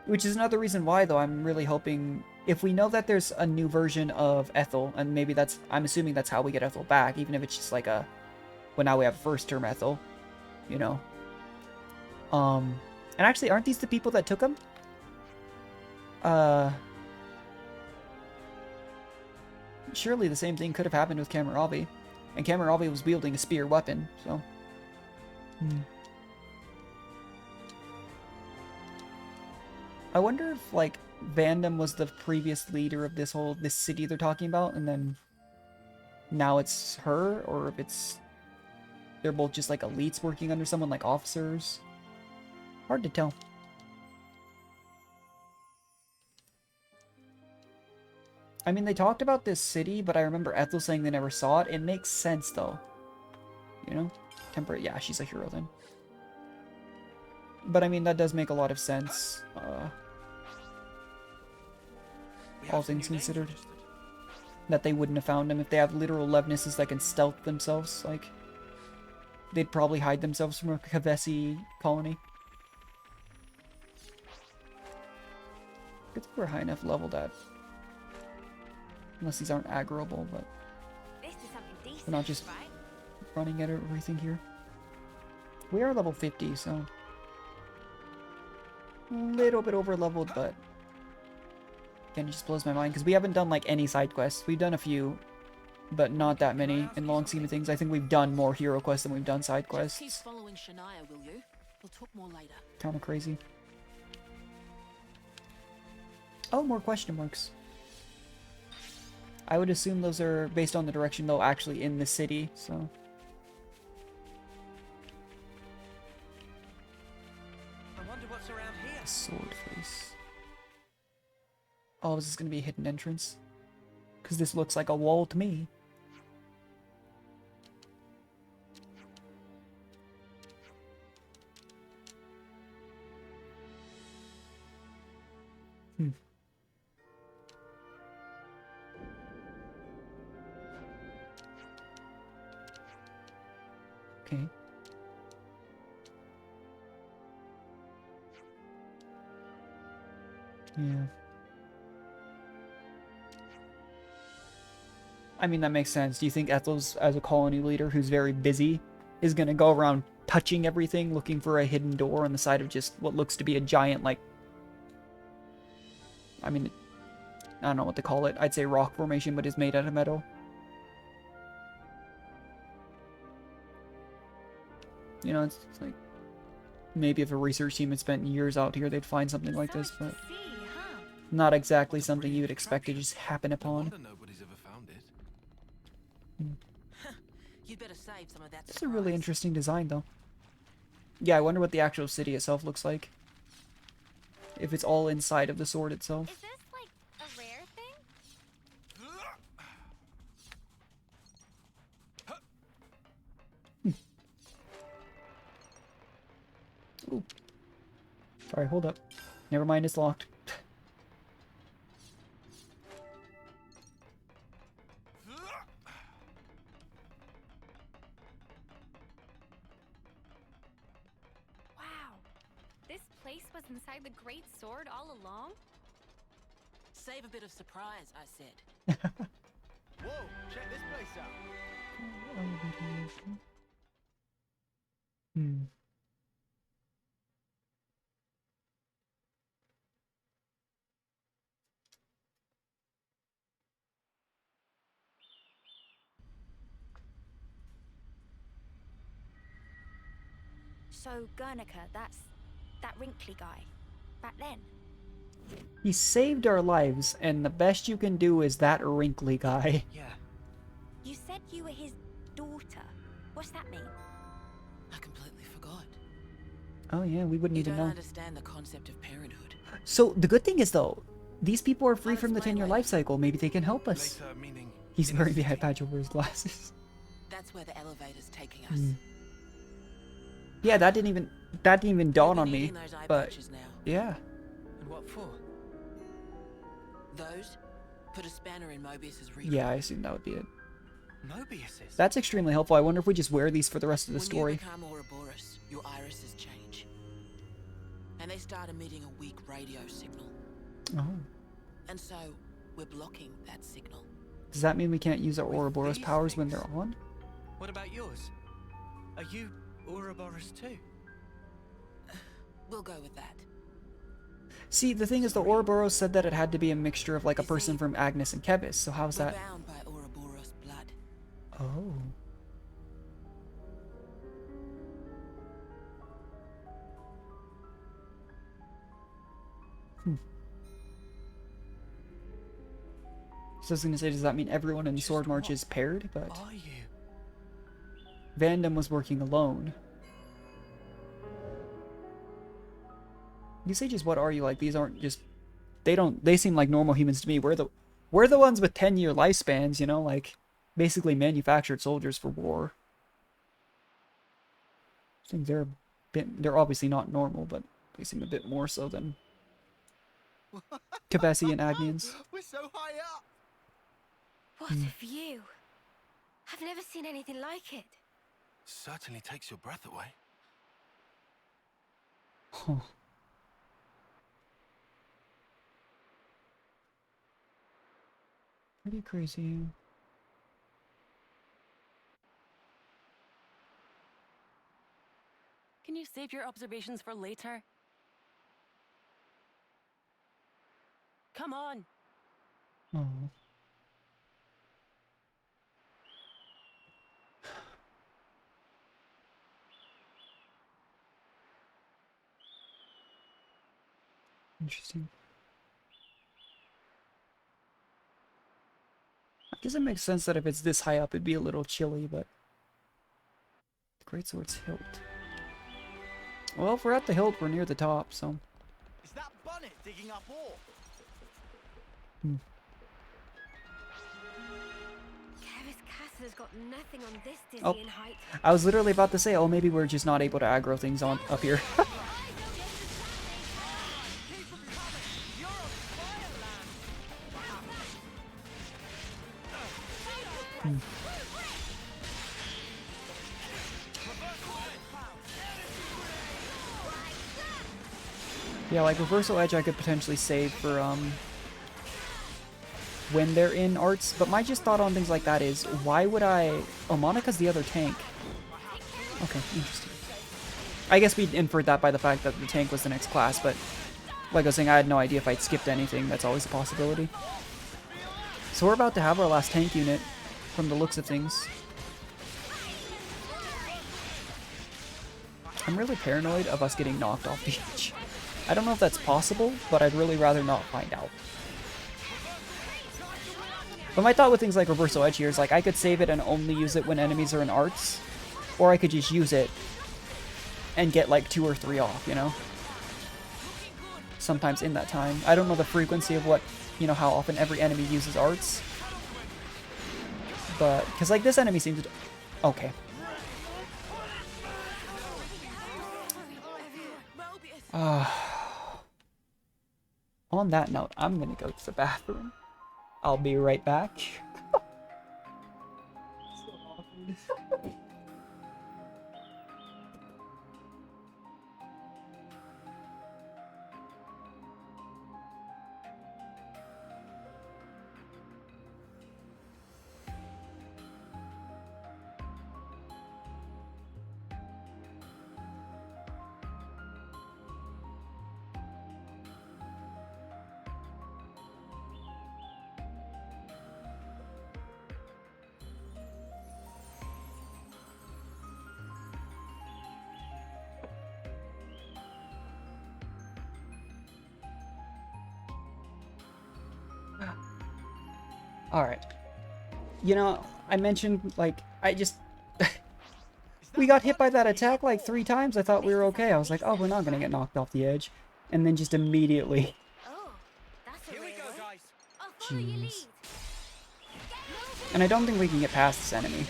Which is another reason why, though, I'm really hoping... If we know that there's a new version of Ethel, and maybe that's... I'm assuming that's how we get Ethel back, even if it's just like a... Well, now we have first term Ethel. You know. And actually, aren't these the people that took him? Surely the same thing could have happened with Kamarabi. And Kamarabi was wielding a spear weapon, so... I wonder if, like, Vandam was the previous leader of this city they're talking about, and then now it's her, or if it's... They're both just, like, elites working under someone, like officers. Hard to tell. I mean, they talked about this city, but I remember Ethel saying they never saw it. It makes sense, though. You know? Temporary. Yeah, she's a hero then. But I mean, that does make a lot of sense. All things considered. That they wouldn't have found him. If they have literal Levnesses that can stealth themselves, like... They'd probably hide themselves from a Kevesi colony. Good thing we're high enough level that... Unless these aren't aggroable, but... We're not just running at everything here. We are level 50, so... A little bit over leveled, but... Again, it just blows my mind, because we haven't done, like, any side quests. We've done a few, but not that many in long scheme of things. I think we've done more hero quests than we've done side quests. Keep following Shania, will you? We'll talk more later. Kinda crazy. Oh, more question marks. I would assume those are based on the direction, though, actually in the city, so... I wonder what's around here. Sword face. Oh, is this gonna be a hidden entrance? Because this looks like a wall to me. Okay. Yeah. I mean, that makes sense. Do you think Ethel's, as a colony leader who's very busy, is gonna go around touching everything, looking for a hidden door on the side of just what looks to be a giant, like... I mean, I don't know what to call it. I'd say rock formation, but is made out of metal. You know, it's like... Maybe if a research team had spent years out here, they'd find something like this, but... Not exactly something you would expect to just happen upon. Nobody's ever found it. You'd better save some of that. It's a really interesting design, though. Yeah, I wonder what the actual city itself looks like. If it's all inside of the sword itself. Is this like a rare thing? Sorry, hold up. Never mind, it's locked. Wow. This place was inside the Great Sword all along? Save a bit of surprise, I said. Whoa, check this place out. Hmm. So, Guernica, that's that wrinkly guy. Back then. He saved our lives, and the best you can do is that wrinkly guy. Yeah. You said you were his daughter. What's that mean? I completely forgot. Oh yeah, we wouldn't You even don't know. understand the concept of parenthood. So the good thing is though, these people are free from the 10-year life cycle. Maybe they can help us. Later, meaning He's wearing the eye patch over his glasses. That's where the elevator's taking us. Yeah, that didn't even dawn on me. Needing those eye But patches now. yeah. And what for? Those put a spanner in Mobius's rear. Yeah, I assume that would be it. Mobius's? That's extremely helpful. I wonder if we just wear these for the rest of the story. When you become Ouroboros, your irises change. And they start emitting a weak radio signal. Oh. And so, we're blocking that signal. Does that mean we can't use our Ouroboros powers when they're on? What about yours? Are you Ouroboros too? We'll go with that. See, the thing is, the Ouroboros said that it had to be a mixture of like a person from Agnus and Keves, so how's We're that? bound by Ouroboros blood. Oh. So I was gonna say, does that mean everyone in Swordmarch is paired? But Are you? Vandam was working alone. You say just what are you like? These aren't just they seem like normal humans to me. We're the ones with 10-year lifespans, you know, like basically manufactured soldiers for war. I think they're obviously not normal, but they seem a bit more so than Kevesi and Agnians. We're so high up. What a view. I've never seen anything like it. certainly takes your breath away. Huh. Pretty crazy. Can you save your observations for later? Come on. Oh. Interesting. I guess it makes sense that if it's this high up, it'd be a little chilly, but the greatsword's hilt. Well, if we're at the hilt, we're near the top, so. Is that Bonnet digging up ore? Keves Castle has got nothing on this Oh, dizzying height. I was literally about to say, oh, maybe we're just not able to aggro things on up here. Yeah, like Reversal Edge I could potentially save for when they're in arts, but my just thought on things like that is, why would I... Oh, Monica's the other tank. Okay, interesting. I guess we inferred that by the fact that the tank was the next class, but like I was saying, I had no idea if I'd skipped anything. That's always a possibility. So we're about to have our last tank unit, from the looks of things. I'm really paranoid of us getting knocked off the edge. I don't know if that's possible, but I'd really rather not find out. But my thought with things like Reversal Edge here is like I could save it and only use it when enemies are in arts, or I could just use it and get like 2 or 3 off, you know? Sometimes in that time. I don't know the frequency of what, you know, how often every enemy uses arts. But, because like this enemy seems to... Okay. On that note, I'm gonna go to the bathroom. I'll be right back. So awkward. Alright. You know, I mentioned, like, we got hit by that attack like 3 times. I thought we were okay. I was like, oh, we're not gonna get knocked off the edge. And then just immediately. Jeez. And I don't think we can get past this enemy.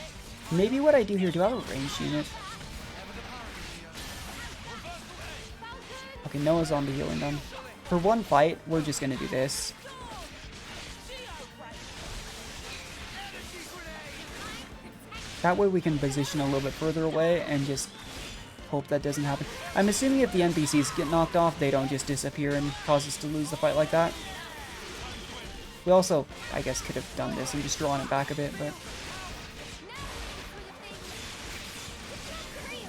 Maybe what I do here, do I have a ranged unit? Okay, no zombie healing done. For one fight, we're just gonna do this. That way we can position a little bit further away and just hope that doesn't happen. I'm assuming if the NPCs get knocked off, they don't just disappear and cause us to lose the fight like that. We also, I guess, could have done this and just drawn it back a bit, but...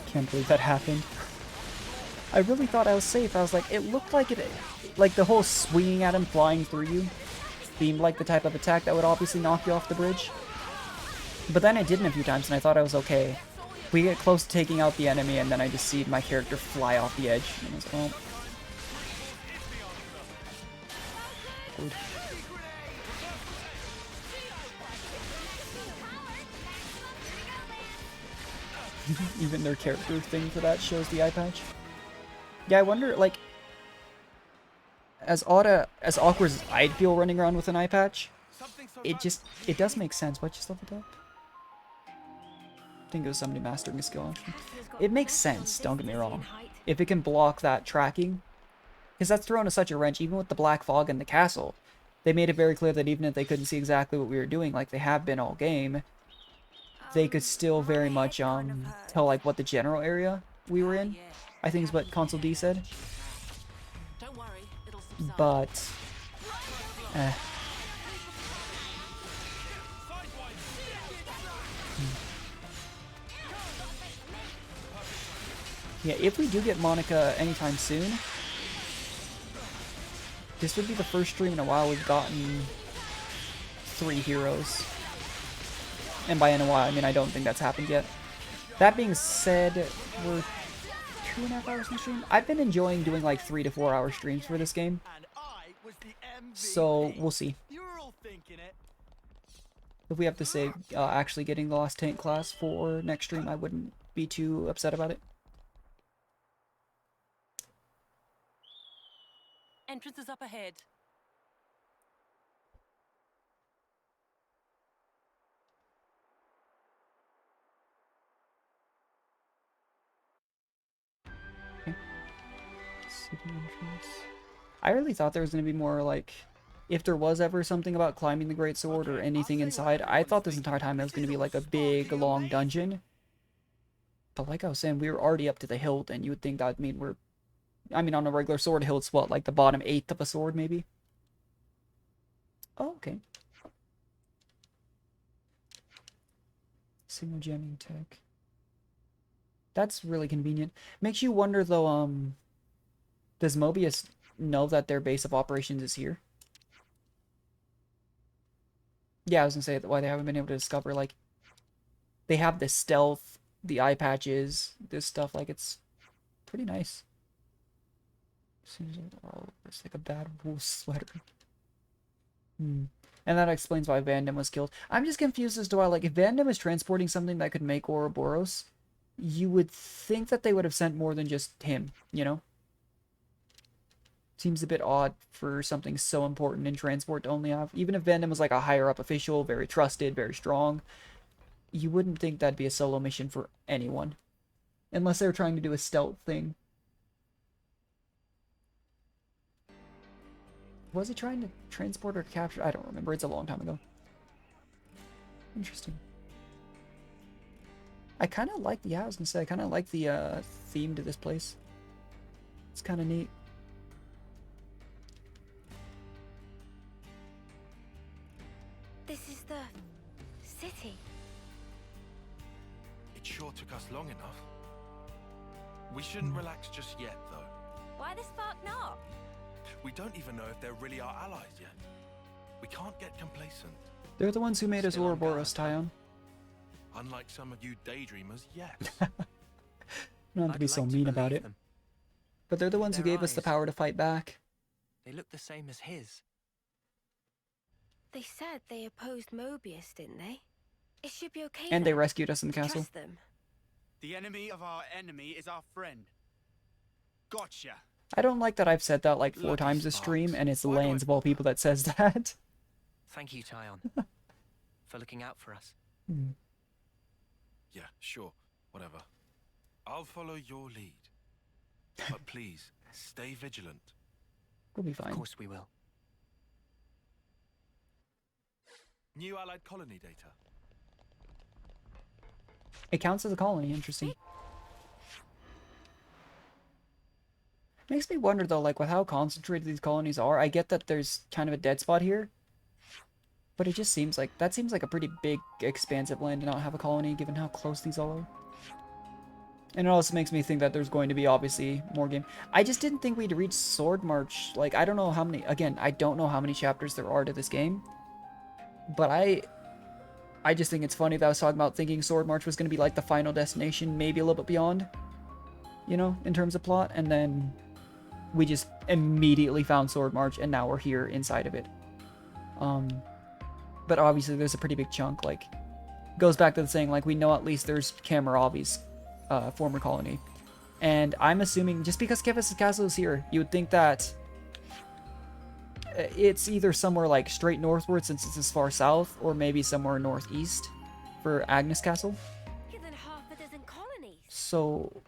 Can't believe that happened. I really thought I was safe. I was like, it looked like it... Like, the whole swinging at him, flying through you, seemed like the type of attack that would obviously knock you off the bridge. But then it didn't a few times, and I thought I was okay. We get close to taking out the enemy, and then I just see my character fly off the edge. And I was like, oh. Good. Even their character thing for that shows the eye patch. Yeah, I wonder, like, as awkward as I'd feel running around with an eye patch, it does make sense. What just leveled up? I think it was somebody mastering a skill. It makes sense, don't get me wrong. If it can block that tracking, because that's thrown us such a wrench, even with the black fog in the castle. They made it very clear that even if they couldn't see exactly what we were doing, like they have been all game, they could still very much tell like what the general area we were in. I think is what Console D said. But yeah, if we do get Monica anytime soon, this would be the first stream in a while we've gotten 3 heroes. And by in a while, I mean I don't think that's happened yet. That being said, we're 2.5 hours in the stream. I've been enjoying doing like 3 to 4 hour streams for this game. So we'll see. If we have to say actually getting the Lost Tank class for next stream, I wouldn't be too upset about it. Entrance is up ahead. Okay. City entrance. I really thought there was going to be more, like, if there was ever something about climbing the Great Sword or anything inside, I thought this entire time it was going to be like a big, long dungeon. But like I was saying, we were already up to the hilt, and you would think that would mean we're... I mean, on a regular sword, hilt's what, like the bottom 1/8 of a sword, maybe? Oh, okay. Signal jamming tech. That's really convenient. Makes you wonder, though, does Mobius know that their base of operations is here? Yeah, I was gonna say why they haven't been able to discover, like, they have the stealth, the eye patches, this stuff, like, it's pretty nice. Seems like, oh, it's like a bad wool sweater. And that explains why Vandam was killed. I'm just confused as to why, like, if Vandam is transporting something that could make Ouroboros, you would think that they would have sent more than just him, you know? Seems a bit odd for something so important in transport to only have. Even if Vandam was like a higher up official, very trusted, very strong, you wouldn't think that'd be a solo mission for anyone. Unless they were trying to do a stealth thing. Was he trying to transport or capture? I don't remember. It's a long time ago. Interesting. I kind of like, yeah, I was gonna say, I kind of like the theme to this place. It's kind of neat. This is the city. It sure took us long enough. We shouldn't relax just yet, though. Why the spark not? We don't even know if they're really our allies yet. We can't get complacent. They're the ones who made us Still on Ouroboros, Tyon. Unlike some of you daydreamers, yes. You don't have to be so mean about it. But they're the ones who Their gave us the eyes. power to fight back. They look the same as his. They said they opposed Mobius, didn't they? It should be okay. And they then. rescued us in the castle. Trust them. The enemy of our enemy is our friend. Gotcha. I don't like that I've said that like 4 Lucky times this stream, sparks. and it's Why do I Lanes of all people that says that. Thank you, Tyon, for looking out for us. Yeah, sure. Whatever. I'll follow your lead. But please, stay vigilant. We'll be Of fine. course we will. New allied colony data. It counts as a colony, interesting. Makes me wonder though, like with how concentrated these colonies are, I get that there's kind of a dead spot here. But it just seems like, that seems like a pretty big, expansive land to not have a colony, given how close these all are. And it also makes me think that there's going to be, obviously, more game. I just didn't think we'd reach Swordmarch. Like, I don't know how many, again, I don't know how many chapters there are to this game. But I just think it's funny that I was talking about thinking Swordmarch was going to be like the final destination, maybe a little bit beyond, you know, in terms of plot. And then we just immediately found Swordmarch, and now we're here inside of it. But obviously there's a pretty big chunk, like, goes back to the saying, like, we know at least there's Kamaravi's former colony. And I'm assuming, just because Keves' castle is here, you would think that it's either somewhere, like, straight northward since it's as far south, or maybe somewhere northeast for Agnus Castle. Bigger than half a dozen colonies. So,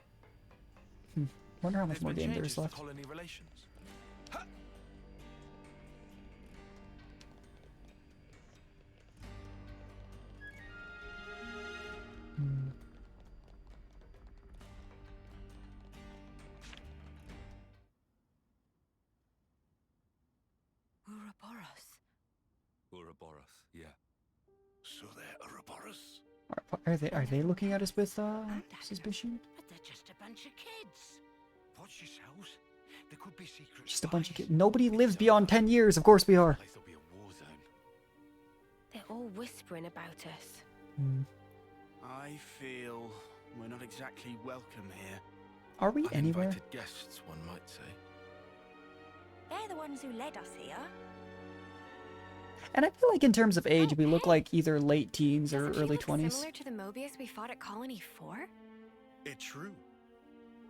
wonder how much There's more been game there changes is to left. colony relations. Ouroboros, yeah. So they're Ouroboros? Are they looking at us with suspicion? But they're just a bunch of kids. Watch yourselves. There could be secret Just a bunch of spies. kids. Nobody lives beyond 10 years. Of course we are. Place will be a war zone. They're all whispering about us. I feel we're not exactly welcome here. Are we anywhere? Uninvited guests, one might say. They're the ones who led us here. And I feel like in terms of age, we look like either late teens or Doesn't she early look 20s. similar to the Mobius we fought at Colony 4? It's true.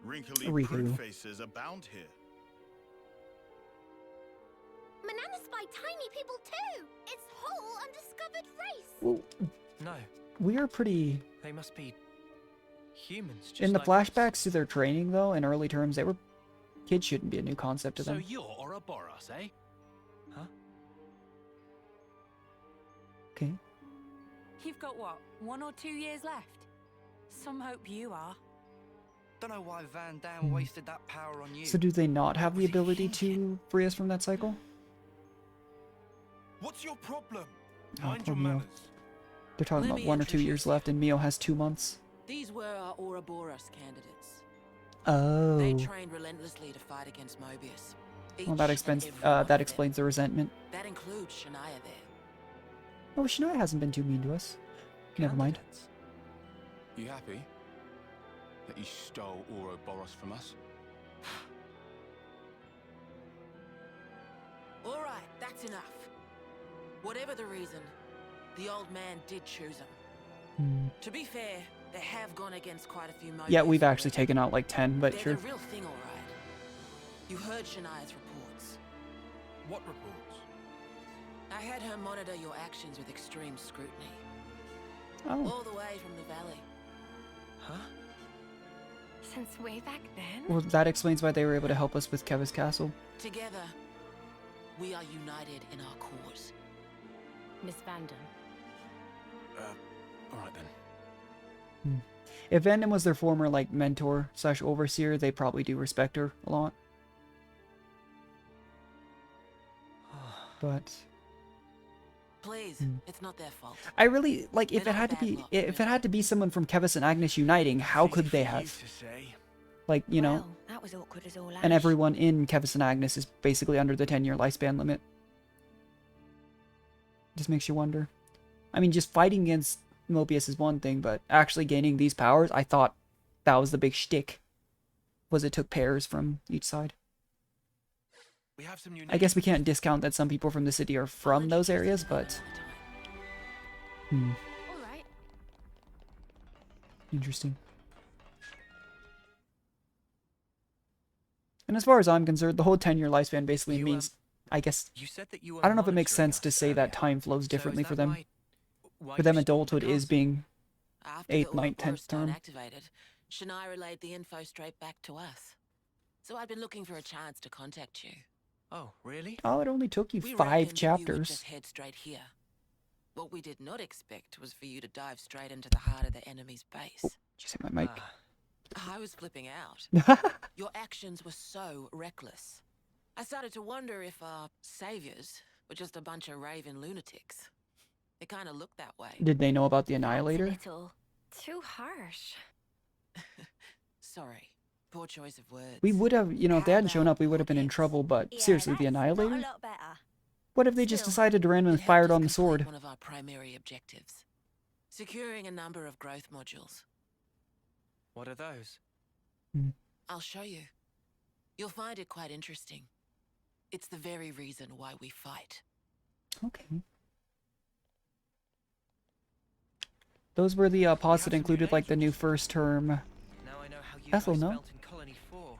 Wrinkly Riku. prude faces abound here. Manana spy tiny people too! It's whole undiscovered race! Well, No, we are pretty... they must be humans. Just In the like us. flashbacks to their training, though, in early terms, they were... Kids shouldn't be a new concept to So them. you're Ouroboros, eh? Huh? Okay. You've got what, 1 or 2 years left? Some hope you are. Don't know why Van Dam wasted that power on you. So do they not have the ability to free us from that cycle? What's your problem? Oh, Mind poor your Mio. manners. They're talking Let about me 1 or 2 years introduce left, and Mio has 2 months. These were our Ouroboros candidates. Oh. They trained relentlessly to fight against Mobius. Well, that Each explains, and every one of them. explains the resentment. That includes Shania there. Oh, Shania hasn't been too mean to us. Never mind. You happy that you stole Ouroboros from us? All right, that's enough. Whatever the reason, the old man did choose them. To be fair, they have gone against quite a few Mobius. Yeah, we've actually taken out like 10, but They're sure. the real thing, all right. You heard Shania's reports. What reports? I had her monitor your actions with extreme scrutiny. Oh. All the way from the valley. Huh? Since way back then? Well, that explains why they were able to help us with Keves Castle. Together, We are united in our cause. Miss Vandam. All right then. If Vandam was their former, like, mentor / overseer, they probably do respect her a lot. But Please, it's not their fault. I really like if They're it not had to bad be luck, if it had to be someone from Keves and Agnus uniting, how could they have? Like, you know, Well, that was awkward as all and ash. everyone in Keves and Agnus is basically under the 10-year lifespan limit. Just makes you wonder. I mean, just fighting against Mobius is one thing, but actually gaining these powers, I thought that was the big shtick. Was it took pairs from each side. We have some I guess we can't discount that some people from the city are from those areas, but... All right. Interesting. And as far as I'm concerned, the whole 10-year lifespan basically means, I guess, You said that you were I don't know if it makes monitoring sense to us say that earlier. time flows So differently is for that them. why For them, you stormed the adulthood is castle? being After 8th, the 9th, Ouroboros 10th term. activated, Shania relayed the info straight back to us. So I'd been looking for a chance to contact you. Oh, really? Oh, it only took you We 5 reckoned that you would chapters. just head straight here. What we did not expect was for you to dive straight into the heart of the enemy's base. Did you say my mic? I was flipping out. Your actions were so reckless. I started to wonder if our saviors were just a bunch of raving lunatics. It kind of looked that way. Did they know about the That's a Annihilator? little too harsh. Sorry. Poor choice of words. We would have, you know, if they hadn't shown up, we would have been in trouble, but Yeah, seriously, the that's not a Annihilator? lot better. What if they just Still, decided to randomly it helped fire it us on the complete sword? One of our primary objectives. Securing a number of growth modules. What are those? I'll show you. You'll find it quite interesting. It's the very reason why we fight. Okay. Those were the pods that included, like, the new first term. Now I know how you Ethel, guys no? felt in Colony 4.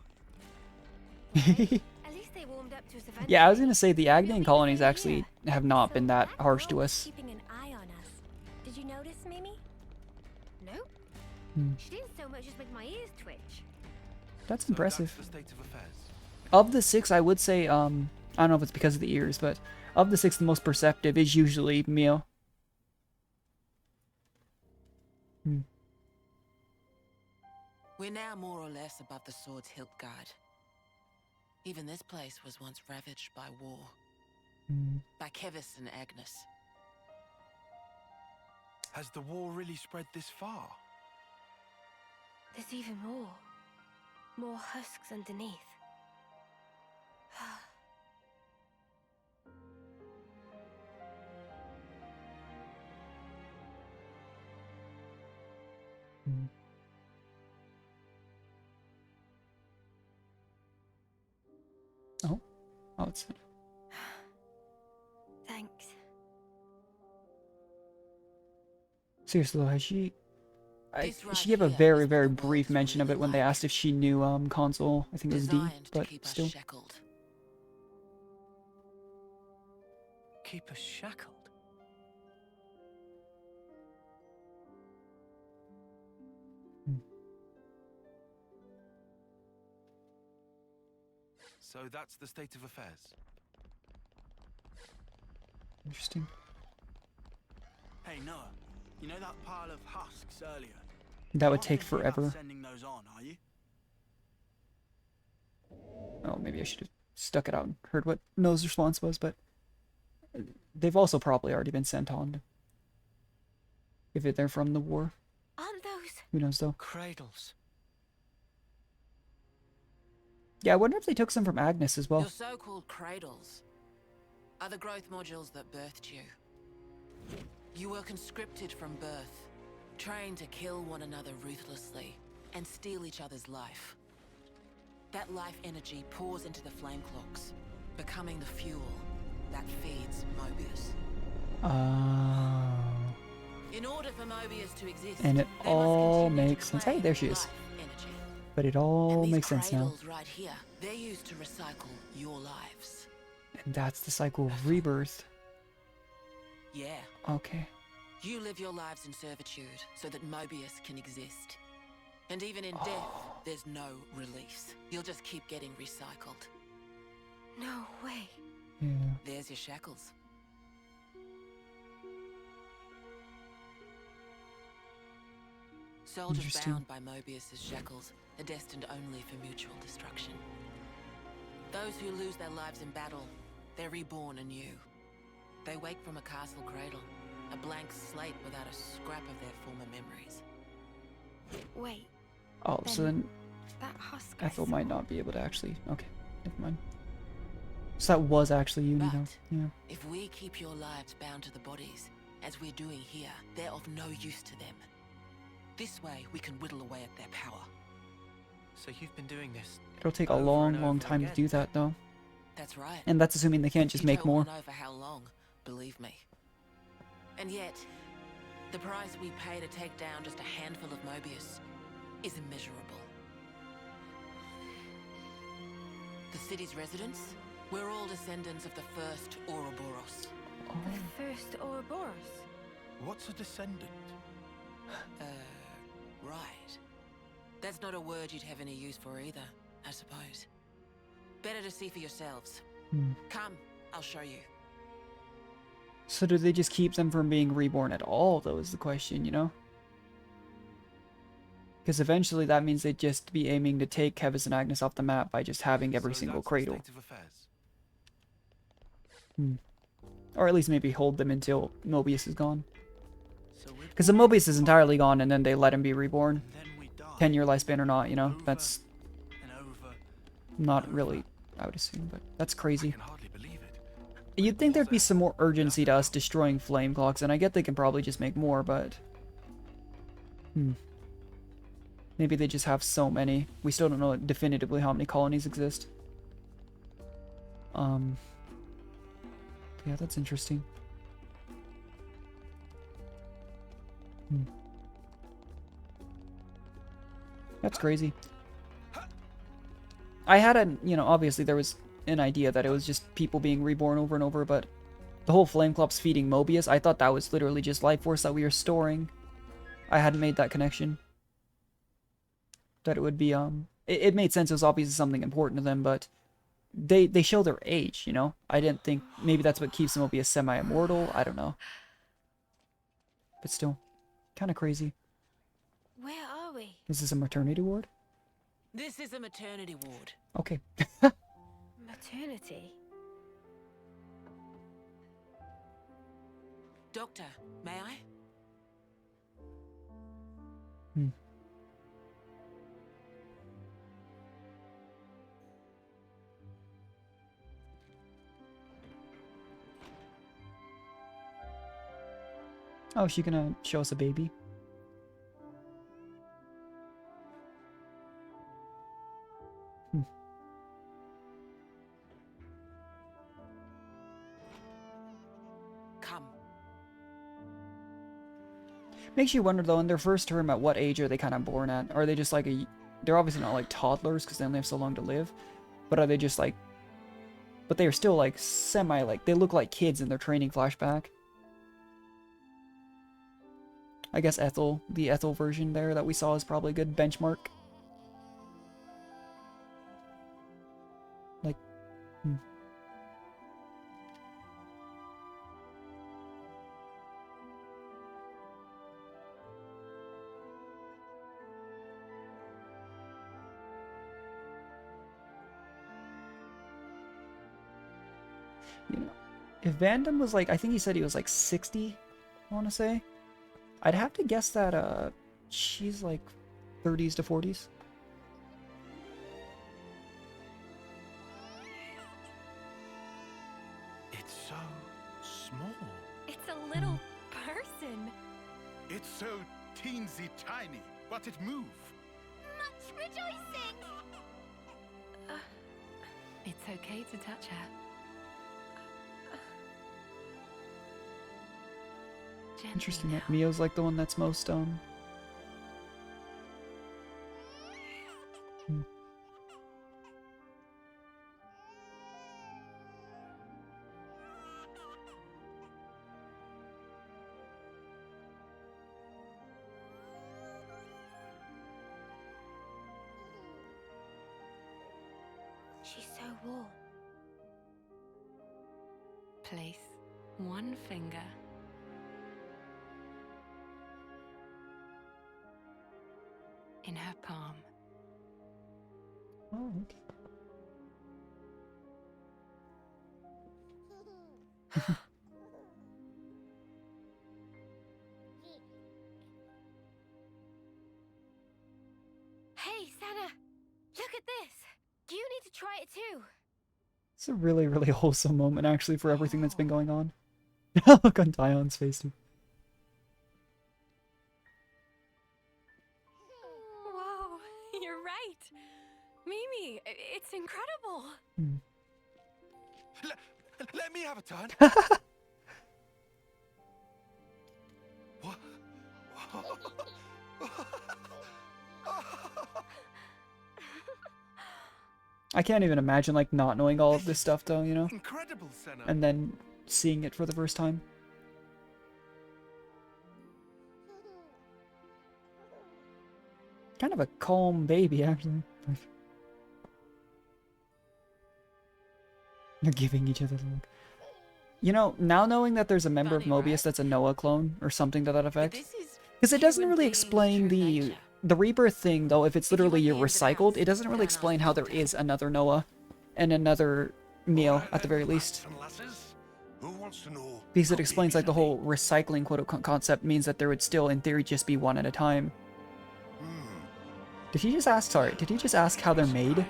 At least they warmed up to us eventually. Yeah, I was gonna say the Agnian colonies actually have not been that harsh to us. Keeping an eye on us. Did you notice, Mimi? Nope. She didn't so much as make my ears twitch. That's So impressive. that's the state of affairs. Of the 6, I would say, I don't know if it's because of the ears, but of the 6, the most perceptive is usually Mio. We're now more or less above the sword's hilt guard. Even this place was once ravaged by war. By Keves and Agnus. Has the war really spread this far? There's even more. More husks underneath. Oh, it's... Thanks. Seriously though, has she... This right she gave a here very, is very what the brief world's mention of really it when they like. asked if she knew console. I think it was D, Designed to but keep us still. shackled. Keep us shackled. So that's the state of affairs. Interesting. Hey, Noah. You know that pile of husks earlier? That would Not take thinking about forever. sending those on, are you? Oh, maybe I should have stuck it out and heard what Noah's response was, but they've also probably already been sent on. If they're from the war. Aren't those? Who knows though? Cradles. Yeah, I wonder if they took some from Agnus as well. Your so-called cradles are the growth modules that birthed you. You were conscripted from birth, trained to kill one another ruthlessly and steal each other's life. That life energy pours into the flame clocks, becoming the fuel that feeds Mobius. In order for Mobius to exist, And it they must all continue to makes sense. Hey, claim there she is. life energy. But it And all these makes sense now. cradles right here, they're used to recycle your lives. And that's the cycle of rebirth. Yeah. Okay. You live your lives in servitude so that Mobius can exist. And even in death, there's no release. You'll just keep getting recycled. No way. Yeah. There's your shackles. Soldiers Interesting. bound by Mobius's shackles are destined only for mutual destruction. Those who lose their lives in battle, they're reborn anew. They wake from a castle cradle, a blank slate without a scrap of their former memories. Wait. Oh, so then That husk I Ethel saw. might not be able to actually. Okay, never mind. So that was actually Uni, though. Yeah. If we keep your lives bound to the bodies, as we're doing here, they're of no use to them. This way, we can whittle away at their power. So you've been doing this. It'll take a over long, and long over time to again. do that, though. That's right. And that's assuming they can't just You make don't more. wanna know for how long, believe me. And yet, the price we pay to take down just a handful of Mobius is immeasurable. The city's residents, we're all descendants of the first Ouroboros. The first Ouroboros? What's a descendant? Right. That's not a word you'd have any use for either, I suppose. Better to see for yourselves. Come, I'll show you. So do they just keep them from being reborn at all, though, is the question, you know? Because eventually that means they'd just be aiming to take Keves and Agnus off the map by just having every single cradle. Or at least maybe hold them until Mobius is gone. Because if Mobius is entirely gone and then they let him be reborn, 10-year lifespan or not, you know, that's not really, I would assume, but that's crazy. You'd think there'd be some more urgency to us destroying flame clocks, and I get they can probably just make more, but maybe they just have so many. We still don't know definitively how many colonies exist. Yeah, that's interesting. That's crazy. I had a, you know, obviously there was an idea that it was just people being reborn over and over, but the whole Flameclops feeding Mobius, I thought that was literally just life force that we were storing. I hadn't made that connection. That it would be, it made sense, it was obviously something important to them, but they show their age, you know? I didn't think, maybe that's what keeps Mobius semi-immortal, I don't know. But still, kind of crazy. Where are we? Is this a maternity ward? This is a maternity ward. Okay. Maternity? Doctor, may I? Oh, is she gonna show us a baby? Come. Makes you wonder though, in their first term, at what age are they kind of born at? Are they just like they're obviously not like toddlers because they only have so long to live, but are they just like, but they are still like semi, like they look like kids in their training flashback. I guess Ethel, the Ethel version there that we saw is probably a good benchmark. Like, you know, if Vandam was like, I think he said he was like 60, I want to say. I'd have to guess that she's like 30s to 40s. It's so small. It's a little person. It's so teensy tiny, but it moves. Much rejoicing! It's okay to touch her. Gently Interesting now. that Mio's like the one that's most She's so warm. place one finger in her palm. Oh, okay. Hey, Sana! Look at this! You need to try it too! It's a really, really wholesome moment, actually, for everything that's been going on. Look on Dion's face, too. Whoa, you're right. Mimi, it's incredible. Let me have a turn. What? I can't even imagine, like, not knowing all of this stuff, though, you know? Incredible, Senna. And then seeing it for the first time. Kind of a calm baby, actually. They're giving each other the look. You know, now knowing that there's a member of Mobius that's a Noah clone, or something to that effect. Because it doesn't really explain the rebirth thing, though. If it's literally you're recycled, it doesn't really explain how there is another Noah and another Neo, at the very least. Because it explains, like, the whole recycling quote-unquote concept means that there would still, in theory, just be one at a time. Did he just ask, sorry, did he just ask how they're made?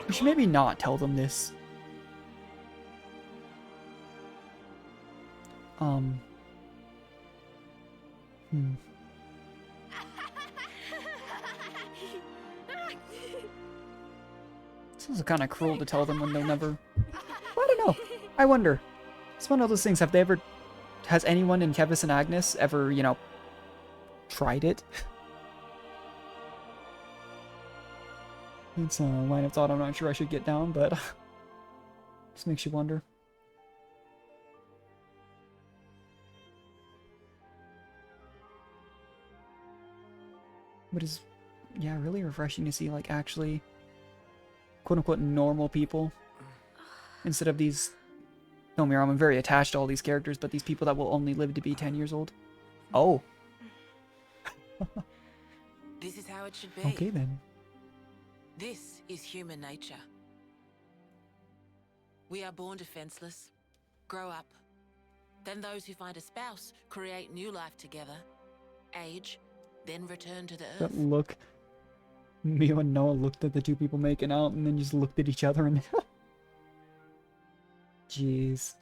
We should maybe not tell them this. This is kind of cruel to tell them when they'll never... Well, I don't know. I wonder. It's one of those things. Have they ever... Has anyone in Keves and Agnus ever, you know, tried it? It's a line of thought I'm not sure I should get down, but... just makes you wonder. But it's, yeah, really refreshing to see, like, actually, quote-unquote, normal people. Instead of these, don't get me wrong, I'm very attached to all these characters, but these people that will only live to be 10 years old. Oh. This is how it should be. Okay, then. This is human nature. We are born defenseless, grow up. Then those who find a spouse create new life together, age, then return to the earth. That look. Mio and Noah looked at the two people making out and then just looked at each other and... Jeez.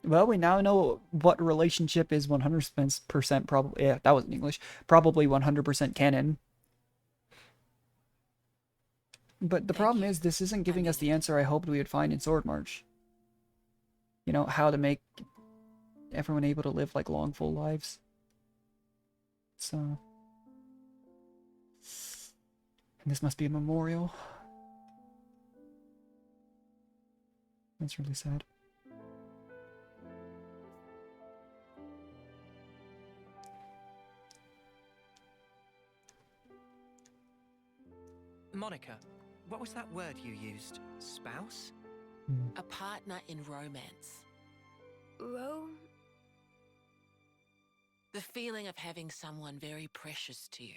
Well, we now know what relationship is 100% probably... Yeah, that wasn't English. Probably 100% canon. But the problem is, this isn't giving us the answer I hoped we would find in Swordmarch. You know, how to make everyone able to live, like, long, full lives. So... And this must be a memorial. That's really sad. Monica, what was that word you used? Spouse? A partner in romance. The feeling of having someone very precious to you.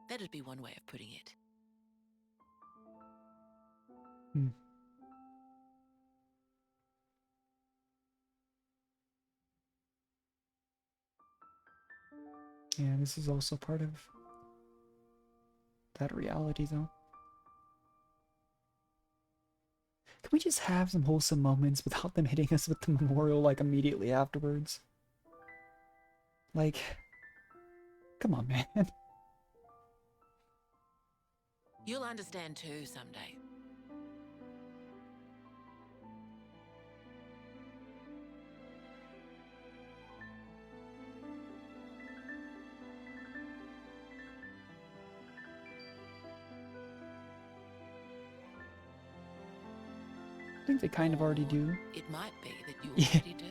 That'd be one way of putting it. Yeah, this is also part of that reality, though. Can we just have some wholesome moments without them hitting us with the memorial, like, immediately afterwards? Like, come on, man. You'll understand too someday. I think they kind of already do. It might be that you already do.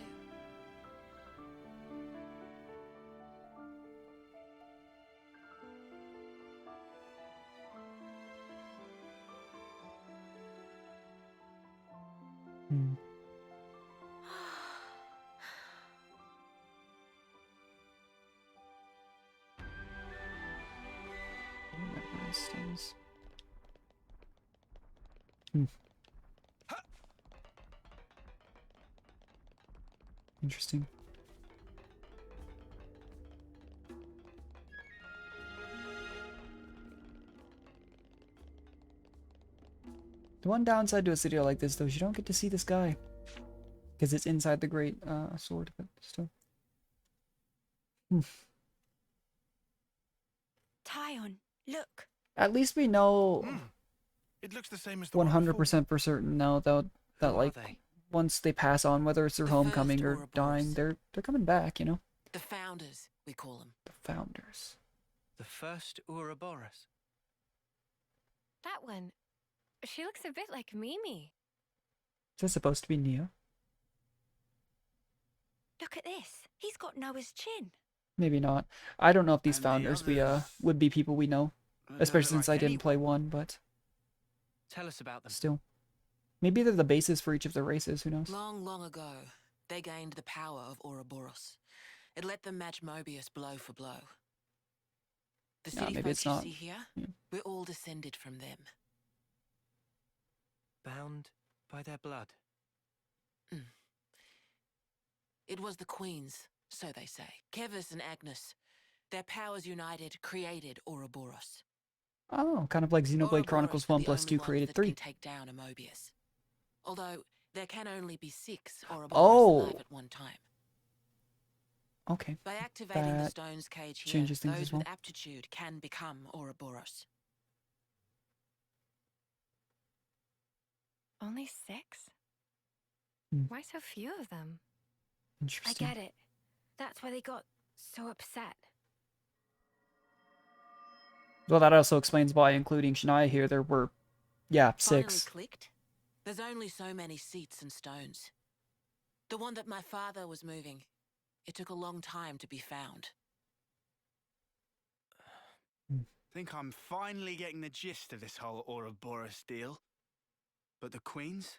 Systems. Hmm. Interesting. The one downside to a city like this, though, is you don't get to see the sky. Because it's inside the Great Sword, but still. Tyon, look. At least we know It looks the same as the one 100% for certain now, though, that Who are like they? once they pass on, whether it's their The homecoming first or Ouroboros. dying, they're coming back, you know. The founders, we call them. The founders. The first Ouroboros. That one. She looks a bit like Mimi. Is this supposed to be Nia? Look at this. He's got Noah's chin. Maybe not. I don't know if these And the founders others would be people we know, don't especially look since like I didn't anyone. play one, but Tell us about them. still. Maybe they're the basis for each of the races, who knows? Long, long ago, they gained the power of Ouroboros. It let them match Mobius blow for blow. The Nah, city maybe folk it's you not. see here, Yeah. we're all descended from them. Bound by their blood. It was the queens, so they say. Keves and Agnus. Their powers united created Ouroboros. Oh, kind of like Xenoblade Chronicles 1 the plus only 2 ones created that 3. Can take down a Mobius. Although there can only be 6 Ouroboros alive at one time. Okay. By activating the That stone's cage here, changes things those as well. with aptitude can become Ouroboros. Only 6? Hmm. Why so few of them? I Interesting. get it. That's why they got so upset. Well, that also explains why, including Shania here, there were, yeah, 6. Finally clicked. There's only so many seats and stones. The one that my father was moving, it took a long time to be found. Think I'm finally getting the gist of this whole Ouroboros deal. But the queens?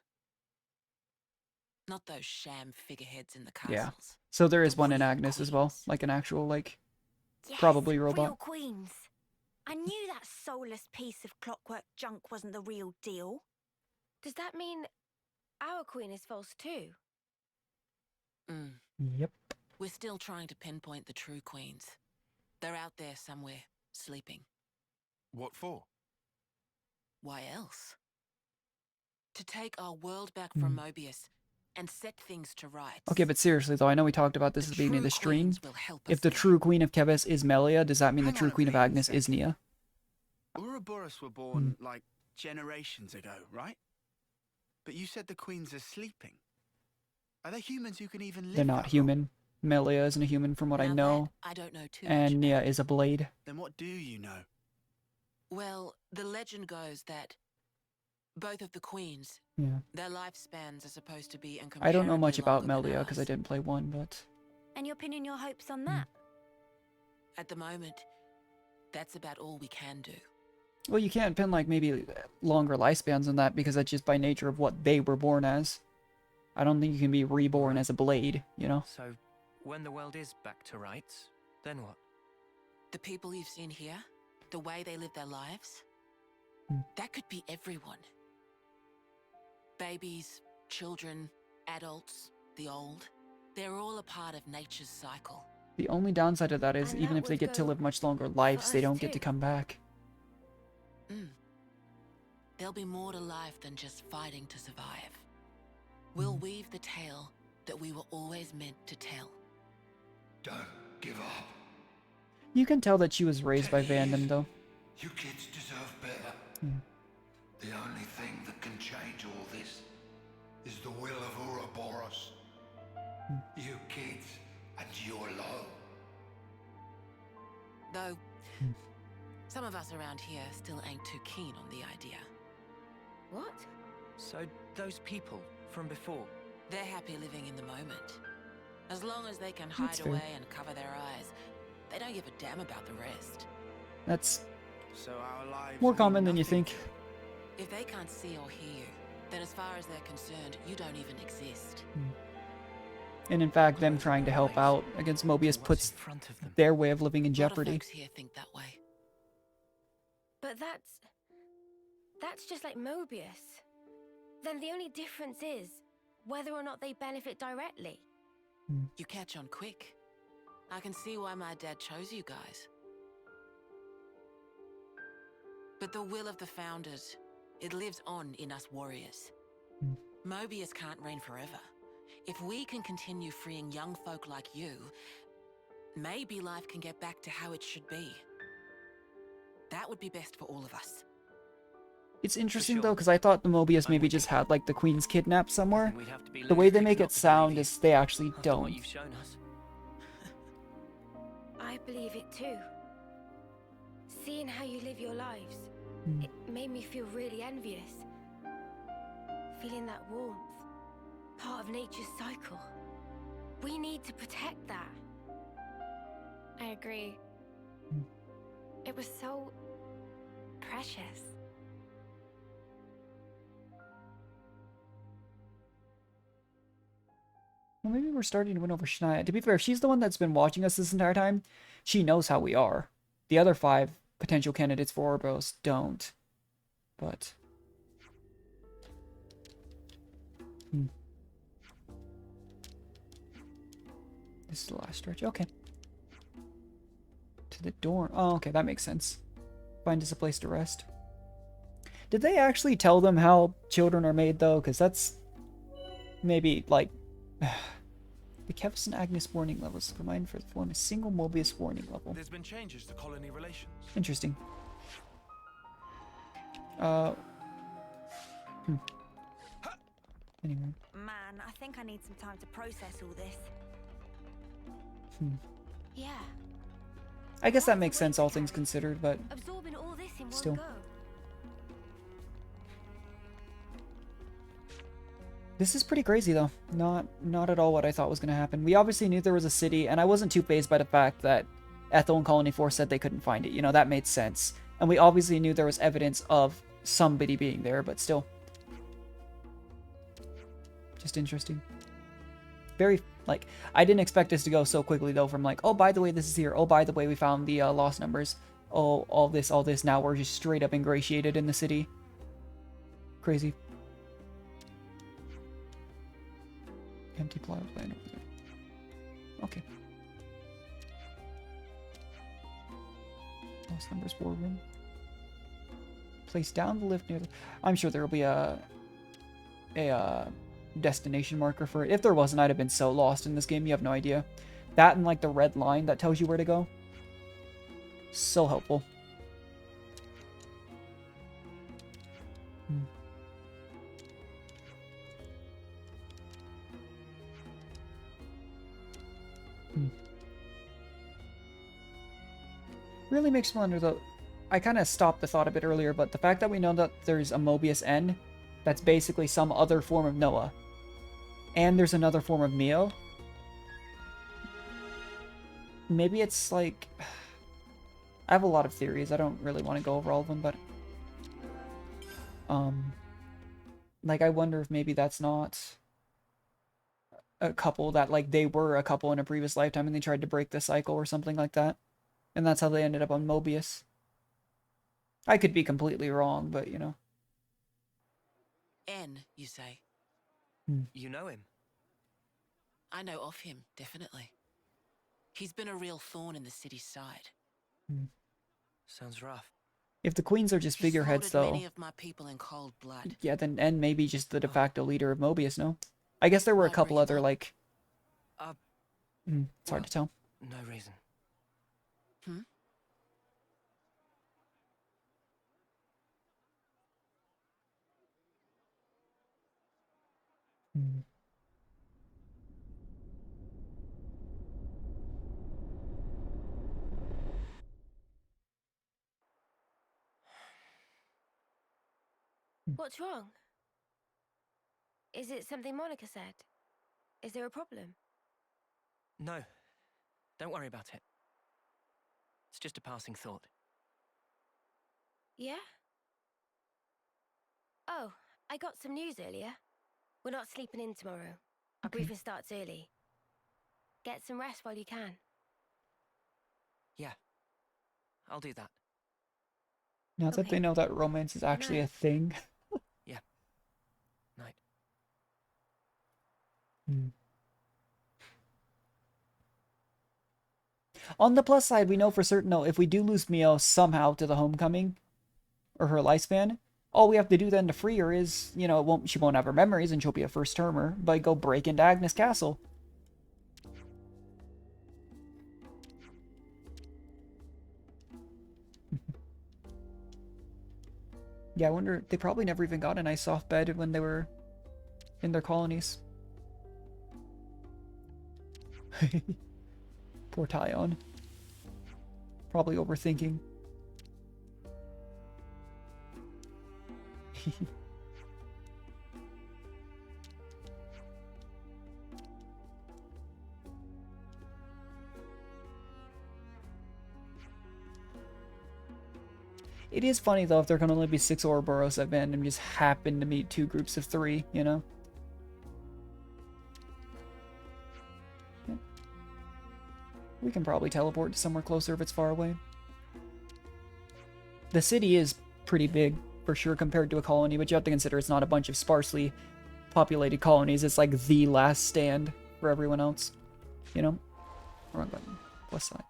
Not those sham figureheads in the Yeah. castles. So there is one in Agnus as well, like an actual, like, Yes, probably real robot. queens. I knew that soulless piece of clockwork junk wasn't the real deal. Does that mean our queen is false too? Yep. We're still trying to pinpoint the true queens. They're out there somewhere, sleeping. What for? Why else? To take our world back from Mobius and set things to rights. Okay, but seriously though, I know we talked about this at the beginning of the stream. queens will help If us the there. true queen of Keves is Melia, does that mean the Hang true on a queen of bleeding Agnus is second. Nia? Ouroboros were born, like, generations ago, right? But you said the queens are sleeping. Are they humans who can even live They're not that human. Melia isn't a human from what I Now know. that I don't know too And much Nia about. is a blade. long? Then what do you know? Well, the legend goes that both of the queens, Yeah. their lifespans are supposed to be incomparably I don't know much about longer than Melia because I ours. didn't play one, but And you're pinning your hopes on that? At the moment, that's about all we can do. well, you can't pin like maybe longer lifespans on that because that's just by nature of what they were born as. I don't think you can be reborn as a blade, you know? So, when the world is back to rights, then what? The people you've seen here, the way they live their lives, that could be everyone. Babies, children, adults, the old, they're all a part of nature's cycle. The only downside of that is And even that if they would get to go live much longer lives, they us don't get to too. come back. There'll be more to life than just fighting to survive. We'll weave the tale that we were always meant to tell. Don't give up. You can tell that she was raised by 10 Vandom, years. though. You kids deserve better. Yeah. The only thing that can change all this is the will of Ouroboros. You kids and you alone. Though, some of us around here still ain't too keen on the idea. What? So, those people from before, They're happy living in the moment. As long as they can That's hide fair. away and cover their eyes, they don't give a damn about the rest. That's So our lives more mean common than you nothing think. If they can't see or hear you, then as far as they're concerned, you don't even exist. And in fact, them trying to help out against Mobius what's puts in front of them? their way of living in A lot of jeopardy. folks here think that way. But that's just like Mobius. Then the only difference is whether or not they benefit directly. You catch on quick. I can see why my dad chose you guys. But the will of the Founders, it lives on in us warriors. Mobius can't reign forever. If we can continue freeing young folk like you, maybe life can get back to how it should be. That would be best for all of us. It's interesting though, because I thought the Mobius maybe just had like the Queen's kidnapped somewhere. The way they make it sound is they actually don't. I believe it too. Seeing how you live your lives, it made me feel really envious. Feeling that warmth, part of nature's cycle. We need to protect that. I agree. It was so precious. Well, maybe we're starting to win over Shania. To be fair, she's the one that's been watching us this entire time. She knows how we are. The other 5 potential candidates for Ouroboros don't. But... This is the last stretch. Okay. To the dorm. Oh, okay, that makes sense. Find us a place to rest. Did they actually tell them how children are made, though? Because that's... maybe, like... The Keves and Agnus warning levels combined for form a single Mobius warning level. There's been changes to colony relations. Interesting. Anyway. Man, I think I need some time to process all this. Yeah. I guess that makes sense, all things considered, but Absorbing all this in still. one go. This is pretty crazy, though. Not at all what I thought was going to happen. We obviously knew there was a city, and I wasn't too fazed by the fact that Ethel and Colony 4 said they couldn't find it. You know, that made sense. And we obviously knew there was evidence of somebody being there, but still. Just interesting. Very, like, I didn't expect this to go so quickly, though, from like, oh, by the way, this is here. Oh, by the way, we found the lost numbers. Oh, all this. Now we're just straight up ingratiated in the city. Crazy. Empty plot of land over there. Okay. Lost numbers war room. Place down the lift near the... I'm sure there will be a destination marker for it. If there wasn't, I'd have been so lost in this game, you have no idea. That and like the red line that tells you where to go. So helpful. Really makes me wonder though. I kind of stopped the thought a bit earlier, but the fact that we know that there's a Mobius N, that's basically some other form of Noah, and there's another form of Mio. Maybe it's like... I have a lot of theories. I don't really want to go over all of them, but... Like, I wonder if maybe that's not a couple that, like, they were a couple in a previous lifetime and they tried to break the cycle or something like that. And that's how they ended up on Mobius. I could be completely wrong, but, you know. N, you say? You know him? I know of him, definitely. He's been a real thorn in the city's side. Sounds rough. If the queens are just figureheads, though... Many of my people in cold blood. Yeah, then N may be just the de facto leader of Mobius, no? I guess there were a couple other, like... it's hard to tell. No reason. What's wrong? Is it something Monica said? Is there a problem? No. Don't worry about it. It's just a passing thought. Yeah? Oh, I got some news earlier. We're not sleeping in tomorrow. Our briefing starts early. Get some rest while you can. Yeah. I'll do that. Now that they know that romance is actually a thing. Yeah. Night. On the plus side, we know for certain, no, if we do lose Mio somehow to the homecoming, or her lifespan, all we have to do then to free her is, you know, she won't have her memories and she'll be a first termer, but go break into Agnus Castle. Yeah, I wonder, they probably never even got a nice soft bed when they were in their colonies. Poor Tyon. Probably overthinking. It is funny though if there can only be 6 Ouroboros at random, just happen to meet 2 groups of 3, you know? Yeah. We can probably teleport to somewhere closer if it's far away. The city is pretty big, for sure, compared to a colony, but you have to consider it's not a bunch of sparsely populated colonies. It's like the last stand for everyone else, you know? Wrong button. Plus side.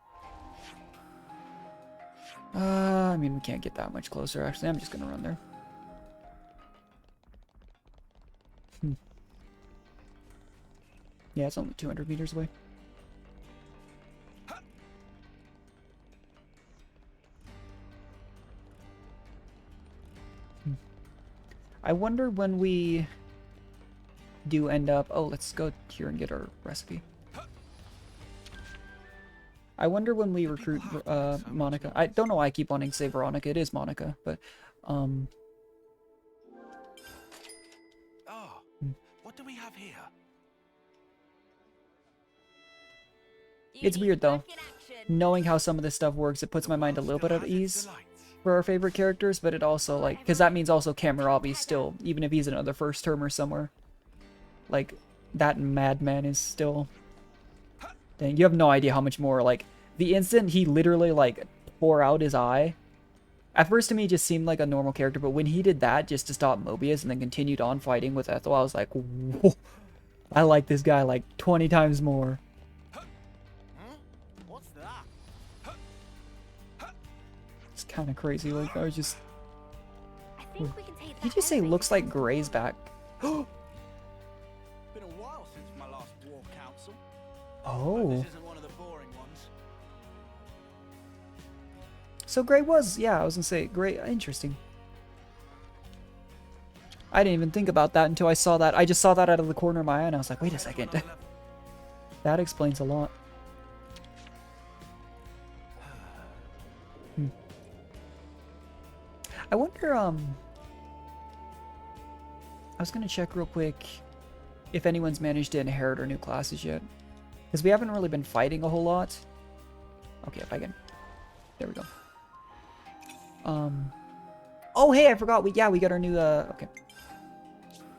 I mean, we can't get that much closer, actually. I'm just gonna run there. Yeah, it's only 200 meters away. I wonder when we do end up... Oh, let's go here and get our recipe. I wonder when we recruit Monica. I don't know why I keep wanting to say Veronica. It is Monica, but What do we have here? It's weird though. Knowing how some of this stuff works, it puts my mind a little bit at ease for our favorite characters, but it also, like, because that means also Kamurabi's still, even if he's another first termer somewhere, like, that madman is still... Dang, you have no idea how much more, like, the instant he literally, like, tore out his eye, at first to me it just seemed like a normal character, but when he did that just to stop Mobius and then continued on fighting with Ethel, I was like, whoa, I like this guy like 20 times more. What's that? It's kind of crazy, like, I was just... I think we can take Did you just say looks like Gray's back? Been a while since my last war council. Oh. This isn't one of the boring ones. So Gray was, yeah, I was gonna say, Gray, interesting. I didn't even think about that until I saw that. I just saw that out of the corner of my eye and I was like, wait a second. That explains a lot. I wonder, I was gonna check real quick if anyone's managed to inherit our new classes yet. Because we haven't really been fighting a whole lot. Okay, if I can... There we go. Oh, hey, I forgot. We got our new, okay.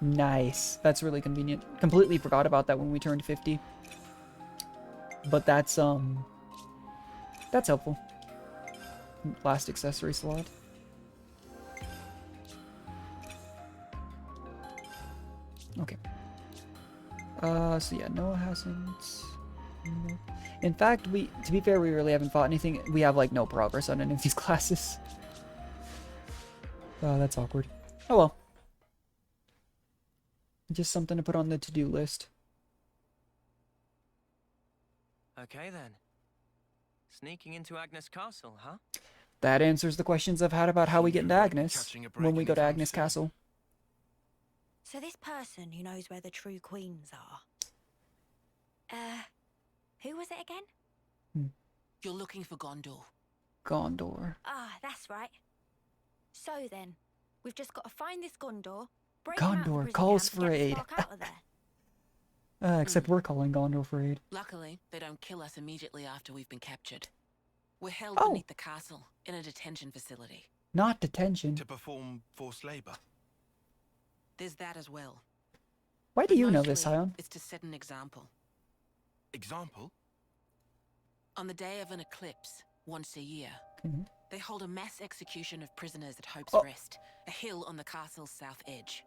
Nice. That's really convenient. Completely forgot about that when we turned 50. But that's helpful. Last accessory slot. Okay. So yeah, Noah hasn't... No. In fact, to be fair, we really haven't fought anything. We have, like, no progress on any of these classes. Oh, that's awkward. Oh well. Just something to put on the to-do list. Okay then. Sneaking into Agnus Castle, huh? That answers the questions I've had about how we get into Agnus when we go to Agnus Castle. So this person who knows where the true queens are. Who was it again? You're looking for Gondor. Gondor. Ah, that's right. So then, we've just got to find this Gondor, break him out of the Gondor prison calls camp, for and get aid. the fuck out of there. Except we're calling Gondor for aid. Luckily, they don't kill us immediately after we've been captured. We're held Oh. beneath the castle in a detention facility. Not detention. To perform forced labor. There's that as well. Why do you know this, Mostly, Ion? it's to set an example. Example? On the day of an eclipse, once a year. Okay. They hold a mass execution of prisoners at Hope's Oh. Rest, a hill on the castle's south edge.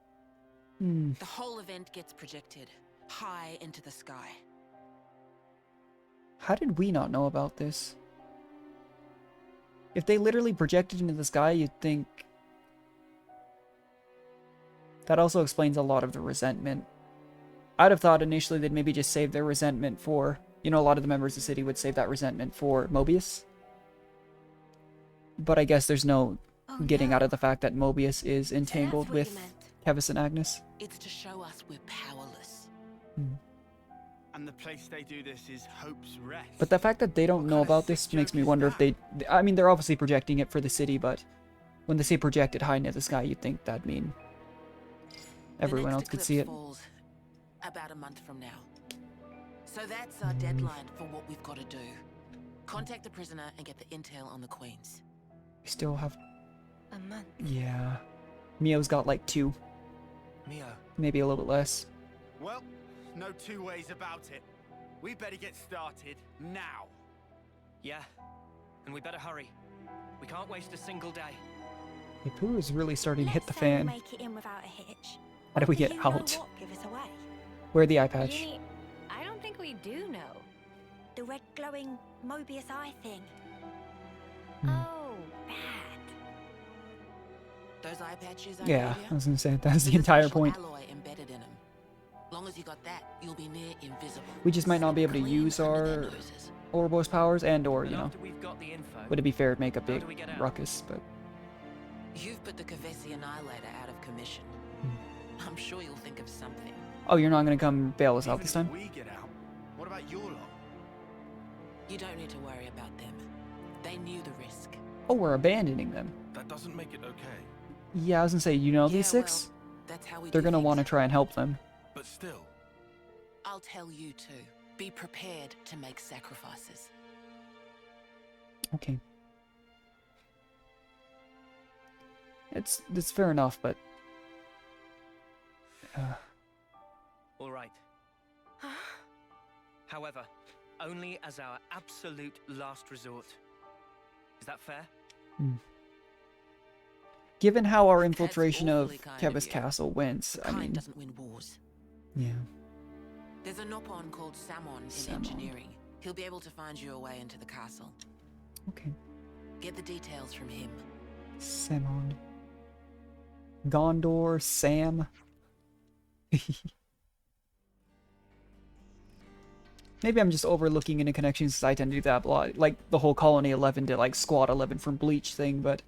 Hmm. The whole event gets projected high into the sky. How did we not know about this? If they literally projected into the sky, you'd think... That also explains a lot of the resentment. I'd have thought initially they'd maybe just save their resentment for... You know, a lot of the members of the city would save that resentment for Mobius. But I guess there's no getting out of the fact that Mobius is entangled with Keves and Agnus. It's to show us we're powerless. And the place they do this is Hope's Rest. But the fact that they don't know about this makes me wonder if they... I mean, they're obviously projecting it for the city, but when they say project it high into the sky, you'd think that'd mean everyone else could see it. Falls about a month from now. So that's our deadline for what we've got to do. Contact the prisoner and get the intel on the queens. We still have... A month. Yeah. Mio's got like 2. Mio. Maybe a little bit less. Well, no two ways about it. We better get started now. Yeah, and we better hurry. We can't waste a single day. The poo is really starting to hit the Let's say we fan. make it in without a hitch. How do we get You know out? what give us away? Where the eye patch? Jeannie, I don't think we do know. The red glowing Mobius eye thing. Oh, Those eye patches. Yeah, gave I you? was gonna say that's the There's a entire special point. alloy embedded in them. Long as you got that, you'll be near invisible. We just might not be able to use our Ouroboros powers, and/or you know, We've got the info. would it be fair to make a How big do we get out? ruckus? But You've put the Keves Annihilator out of commission. I'm sure you'll think of something. oh, you're not gonna come bail us out this time? We get out. What about your lot? You don't need to worry about them. They knew the risk. Oh, we're abandoning them. That doesn't make it okay. Yeah, I was gonna say, you know, Yeah, these 6, well, that's how we they're do gonna things. want to try and help them. But still, I'll tell you too. Be prepared to make sacrifices. Okay. It's fair enough, but All right. However, only as our absolute last resort. Is that fair? given how our infiltration of awfully kind of Keves you. Castle went, I Kind mean, doesn't win wars. yeah. There's a Nopon called Samon in Samon. engineering. He'll be able to find you a way into the castle. Okay. Get the details from him. Samon. Gondor, Sam. Maybe I'm just overlooking interconnections because I tend to do that a lot. Like the whole Colony 11 to like Squad 11 from Bleach thing, but...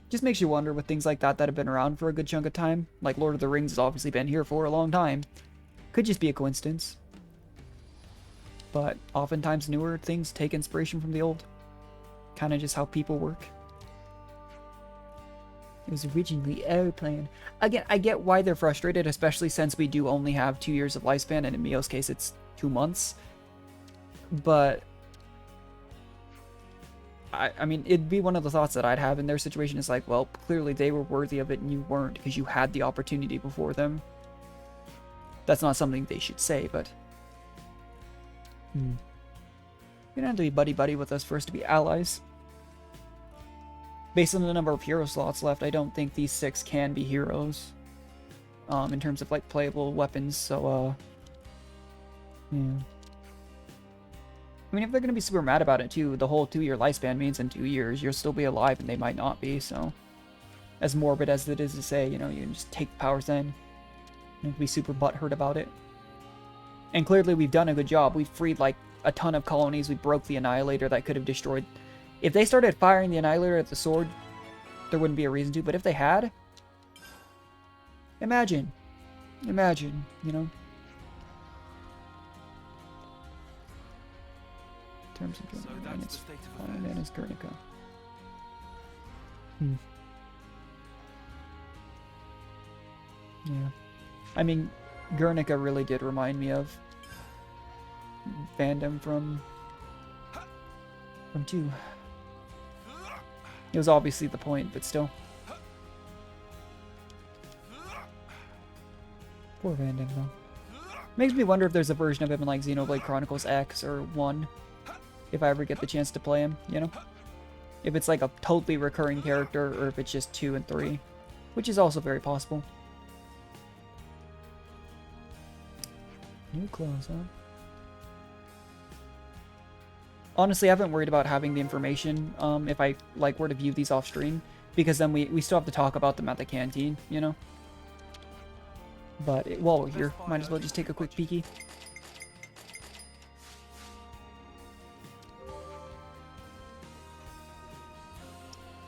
Just makes you wonder with things like that that have been around for a good chunk of time. Like Lord of the Rings has obviously been here for a long time. Could just be a coincidence. But oftentimes newer things take inspiration from the old. Kind of just how people work. It was originally our plan. Again, I get why they're frustrated, especially since we do only have 2 years of lifespan, and in Mio's case it's 2 months. But I mean, it'd be one of the thoughts that I'd have in their situation is like, well, clearly they were worthy of it and you weren't because you had the opportunity before them. That's not something they should say, but... You don't have to be buddy-buddy with us for us to be allies. Based on the number of hero slots left, I don't think these 6 can be heroes. In terms of, like, playable weapons, so, yeah. I mean, if they're gonna be super mad about it, too, the whole 2-year lifespan means in 2 years you'll still be alive and they might not be, so... As morbid as it is to say, you know, you can just take the powers then. And be super butthurt about it. And clearly we've done a good job. We've freed, like, a ton of colonies. We broke the Annihilator that could have destroyed... If they started firing the Annihilator at the sword, there wouldn't be a reason to. But if they had... Imagine, you know? In terms of So Germany, that's and the it's state of fine, affairs. and it's Guernica. Yeah. I mean, Guernica really did remind me of fandom from 2. It was obviously the point, but still. Poor Van Damme, though. Makes me wonder if there's a version of him in like Xenoblade Chronicles X or 1. If I ever get the chance to play him, you know? If it's like a totally recurring character, or if it's just 2 and 3. Which is also very possible. New clothes, huh? Honestly, I haven't worried about having the information if I like were to view these off stream, because then we still have to talk about them at the canteen, you know? But while we're here, might as well just take a quick peeky.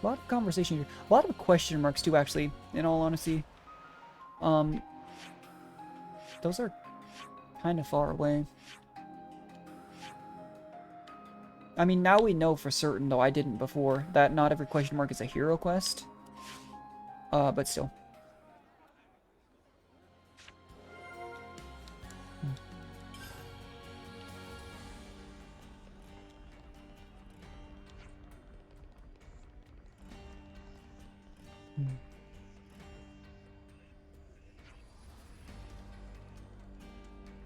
A lot of conversation here. A lot of question marks too, actually, in all honesty. Those are kind of far away. I mean, now we know for certain, though I didn't before, that not every question mark is a hero quest. But still.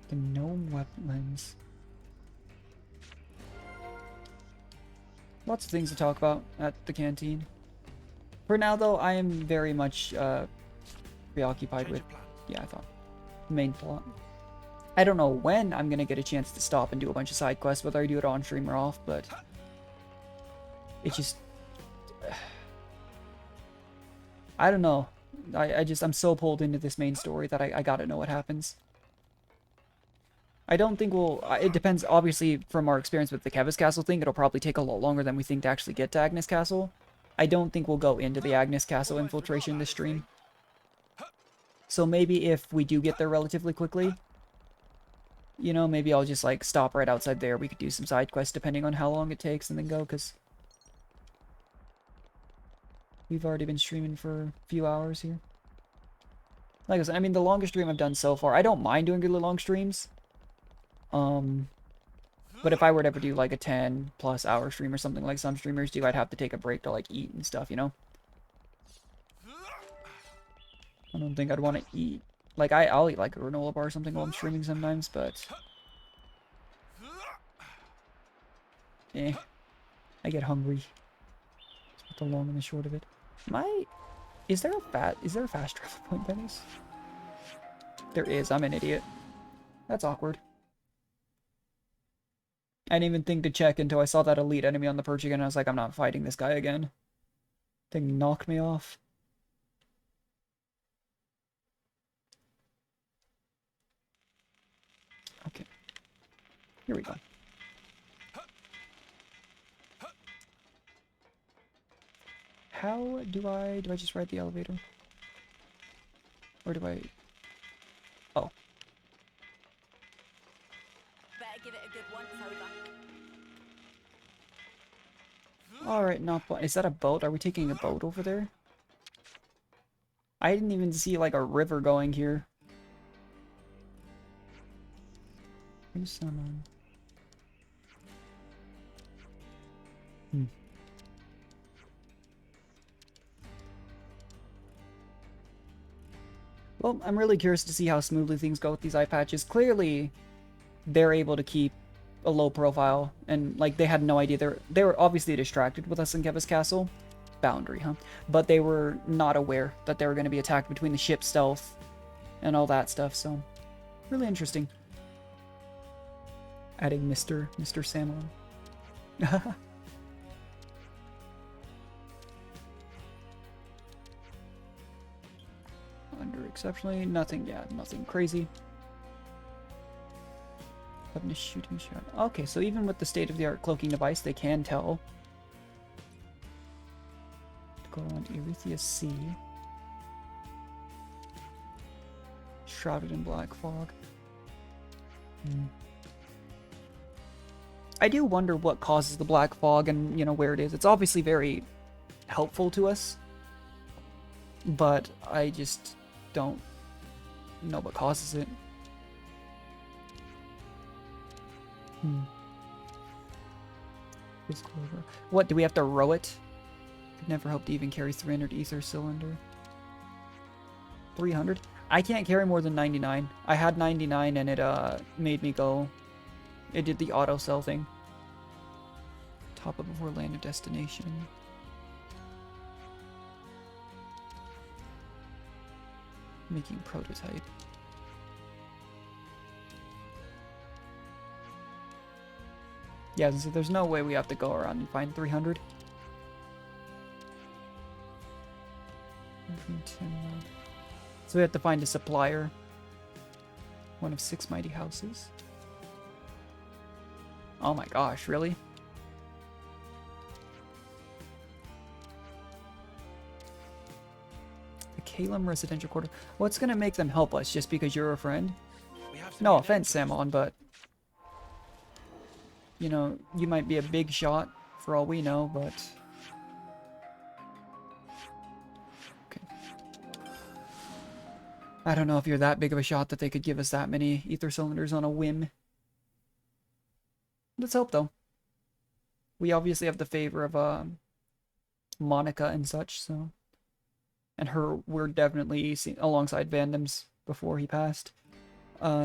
The gnome wetlands. Lots of things to talk about at the canteen. For now, though, I am very much preoccupied with, yeah, I thought, main plot. I don't know when I'm gonna get a chance to stop and do a bunch of side quests, whether I do it on stream or off, but it's just, I don't know. I'm so pulled into this main story that I gotta know what happens. I don't think it depends, obviously, from our experience with the Keves Castle thing, it'll probably take a lot longer than we think to actually get to Agnus Castle. I don't think we'll go into the Agnus Castle infiltration this stream. So maybe if we do get there relatively quickly, you know, maybe I'll just, like, stop right outside there. We could do some side quests depending on how long it takes and then go, because we've already been streaming for a few hours here. Like I said, I mean, the longest stream I've done so far, I don't mind doing really long streams. But if I were to ever do like a 10+ hour stream or something like some streamers do, I'd have to take a break to like eat and stuff, you know? I don't think I'd want to eat. Like, I'll eat like a granola bar or something while I'm streaming sometimes, but I get hungry. That's the long and the short of it. Is there a fast travel point by this? There is. I'm an idiot. That's awkward. I didn't even think to check until I saw that elite enemy on the perch again. I was like, I'm not fighting this guy again. Thing knocked me off. Okay. Here we go. How do I just ride the elevator? Or do I... Oh. Better give it a good once over. Alright, is that a boat? Are we taking a boat over there? I didn't even see like a river going here. Where's someone? Well, I'm really curious to see how smoothly things go with these eye patches. Clearly, they're able to keep a low profile, and like they had no idea. They were obviously distracted with us in Keves Castle. Boundary, huh? But they were not aware that they were going to be attacked between the ship stealth and all that stuff, so really interesting. Adding Mr. Salmon. Under exceptionally, nothing crazy. Having a shooting shot. Okay, so even with the state-of-the-art cloaking device, they can tell. To go on Erithia Sea. Shrouded in black fog. I do wonder what causes the black fog and, you know, where it is. It's obviously very helpful to us. But I just don't know what causes it. What, do we have to row it? Could never hope to even carry 300 ether cylinder. 300? I can't carry more than 99. I had 99 and it made me go. It did the auto sell thing. Top up before landed destination. Making prototype. Yeah, so there's no way we have to go around and find 300. So we have to find a supplier. One of 6 mighty houses. Oh my gosh, really? The Kalem residential quarter. What's gonna make them help us just because you're a friend? No offense, Samon, but you know, you might be a big shot for all we know, but okay. I don't know if you're that big of a shot that they could give us that many ether cylinders on a whim. Let's hope, though. We obviously have the favor of Monica and such, so. And her, we're definitely alongside Vandam's before he passed.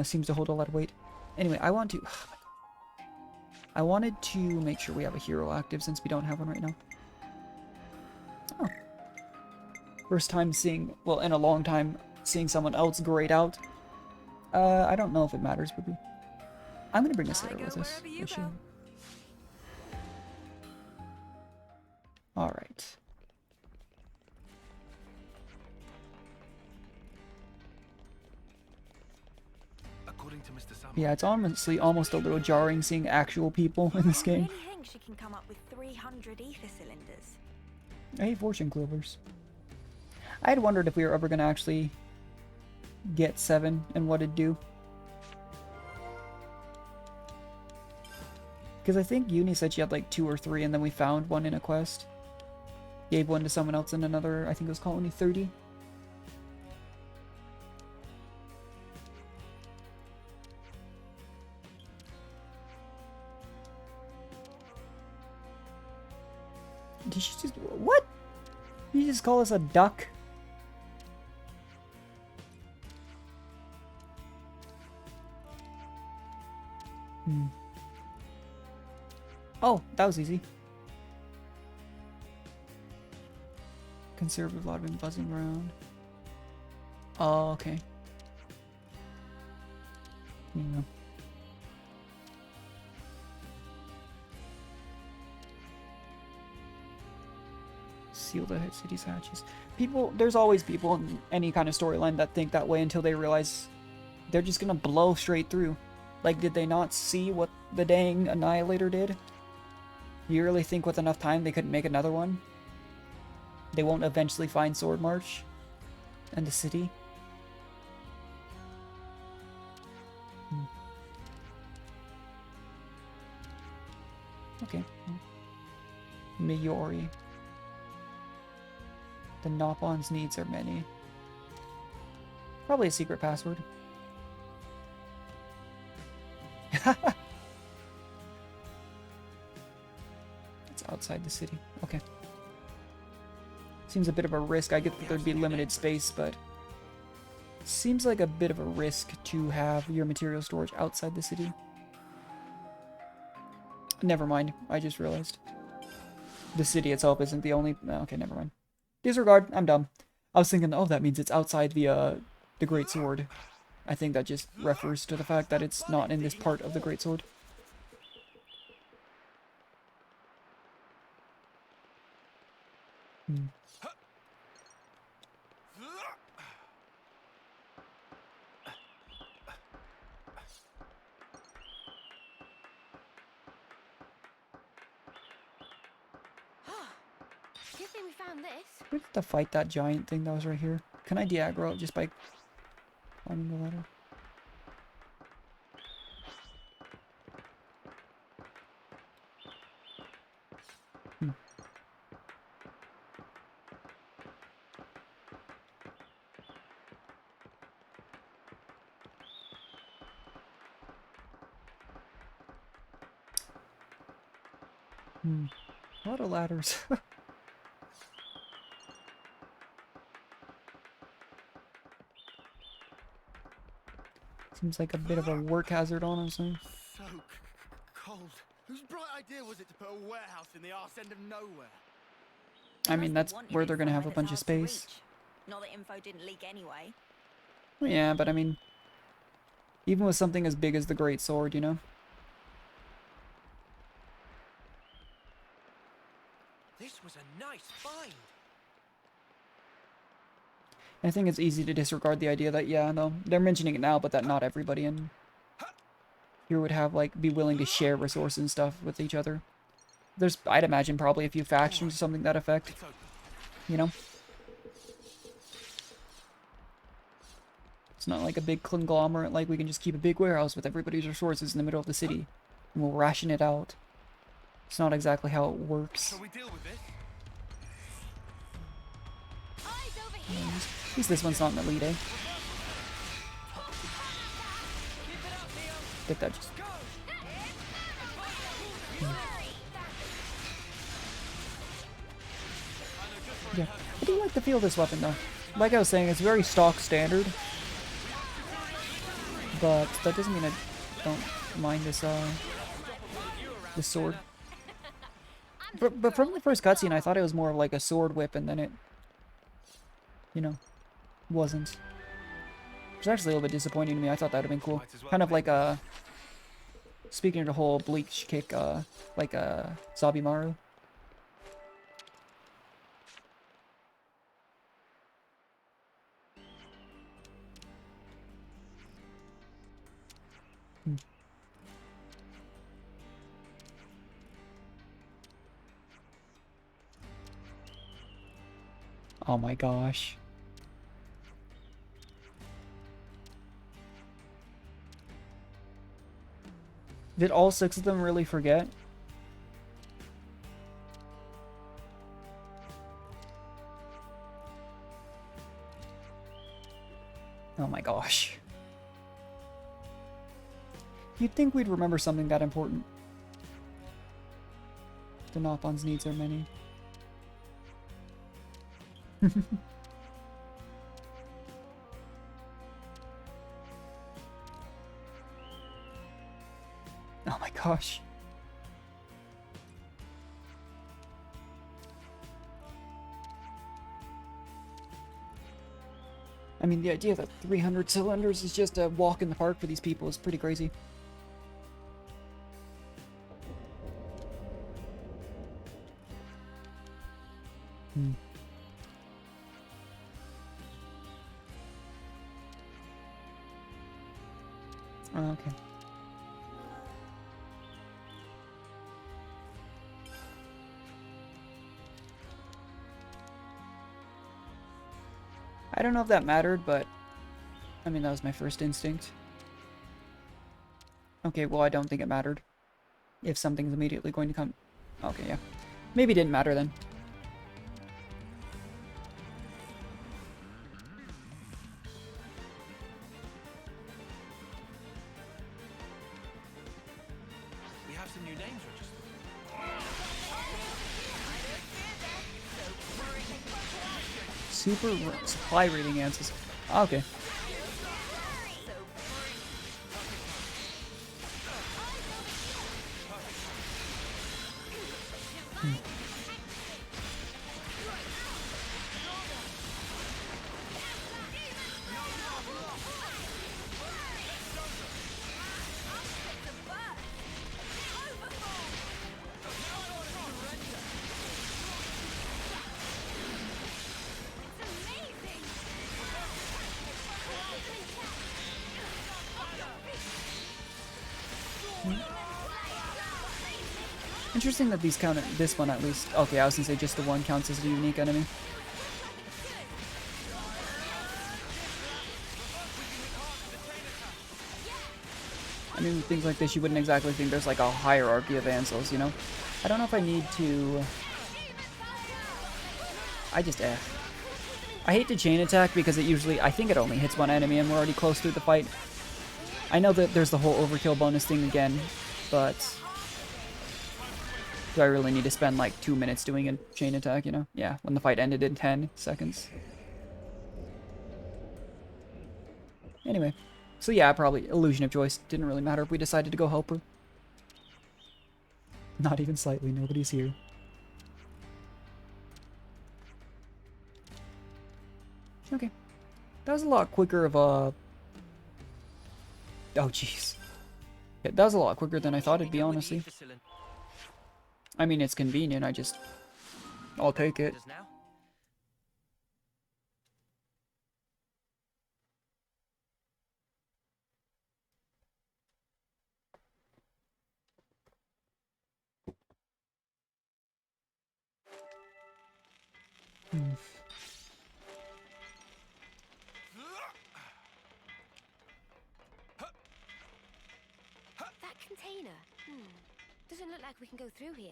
Seems to hold a lot of weight. Anyway, I wanted to make sure we have a hero active since we don't have one right now. Oh. First time seeing, well, in a long time, seeing someone else grayed out. I don't know if it matters, but I'm gonna bring a sitter with us. Alright. According to Mr. Sam. Yeah, it's honestly almost a little jarring seeing actual people in this game. I really think she can come up with 300 ether cylinders. Hey, fortune clovers. I had wondered if we were ever gonna actually get 7 and what it'd do. Because I think Uni said she had like 2 or 3 and then we found one in a quest. Gave one to someone else in another, I think it was Colony 30. Did she just... What? You just call us a duck? Oh, that was easy. Conservative lot been buzzing around. Oh, okay. Yeah. Seal the city's hatches. People, there's always people in any kind of storyline that think that way until they realize they're just gonna blow straight through. Like, did they not see what the dang Annihilator did? You really think with enough time they couldn't make another one? They won't eventually find Swordmarch and the city? Okay. Mayori. The Noppon's needs are many. Probably a secret password. It's outside the city. Okay. Seems a bit of a risk. I get that there'd be limited space, but seems like a bit of a risk to have your material storage outside the city. Never mind. I just realized. The city itself isn't the only... Okay, never mind. Disregard. I'm dumb. I was thinking, oh, that means it's outside the Great Sword. I think that just refers to the fact that it's not in this part of the Great Sword. Do you think we found this? We have to fight that giant thing that was right here. Can I de-aggro it just by climbing the ladder? A lot of ladders. Seems like a bit of a work hazard, honestly. So cold. Whose bright idea was it to put a warehouse in the arse end of nowhere? I mean, that's where they're gonna have a bunch of space. Not that info didn't leak anyway. Well, yeah, but I mean, even with something as big as the Great Sword, you know? This was a nice find. I think it's easy to disregard the idea that, yeah, no, they're mentioning it now, but that not everybody in here would have, like, be willing to share resources and stuff with each other. There's, I'd imagine, probably a few factions or something to that effect. You know? It's not like a big conglomerate, like we can just keep a big warehouse with everybody's resources in the middle of the city. And we'll ration it out. It's not exactly how it works. Shall we deal with this? At least this one's not an elite, eh? Get that just... Yeah. I do like the feel of this weapon, though. Like I was saying, it's very stock standard. But that doesn't mean I don't mind this, this sword. But from the first cutscene, I thought it was more of like a sword whip, and then it, you know, wasn't. Which is actually a little bit disappointing to me. I thought that would have been cool. Kind of like a, speaking of the whole bleach kick, like a Zabimaru. Oh my gosh. Did all 6 of them really forget? Oh my gosh. You'd think we'd remember something that important. The Noppon's needs are many. Oh my gosh. I mean, the idea that 300 cylinders is just a walk in the park for these people is pretty crazy. Okay. I don't know if that mattered, but I mean, that was my first instinct. Okay, well, I don't think it mattered. If something's immediately going to come... Okay, yeah. Maybe it didn't matter then. We have some new names registered. Super supply rating answers. Okay. Interesting that these count, this one at least. Okay, I was gonna say just the one counts as a unique enemy. I mean, with things like this, you wouldn't exactly think there's like a hierarchy of Ansels, you know? I don't know if I need to... I hate to chain attack because it usually... I think it only hits one enemy and we're already close through the fight. I know that there's the whole overkill bonus thing again, but... Do I really need to spend like 2 minutes doing a chain attack, you know? Yeah, when the fight ended in 10 seconds. Anyway, So yeah, probably illusion of choice. Didn't really matter if we decided to go help her. Not even slightly. Nobody's here. Okay. That was a lot quicker of a... Oh, jeez. Yeah, that was a lot quicker than I thought it'd be, honestly. I mean, it's convenient. I'll take it. That container. Doesn't look like we can go through here.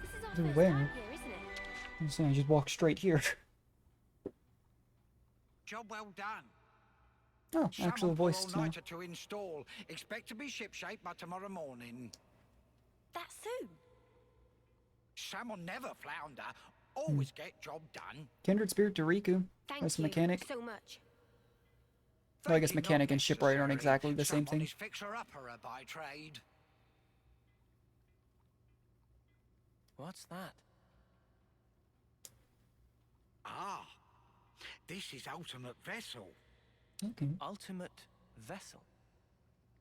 This is our Through first where? time here, isn't it? I'm saying I just walked straight here. Job well done. Oh, actual voice now. All-nighter to install. Expect to be shipshape by tomorrow morning. That soon? Some will never flounder. Always get job done. Kindred Spirit to Riku. Thank That's you mechanic. so much. Well, I guess mechanic and shipwright aren't exactly the same Someone thing. is fixer-upper by trade. What's that? Ah, this is ultimate vessel. Okay. Ultimate vessel?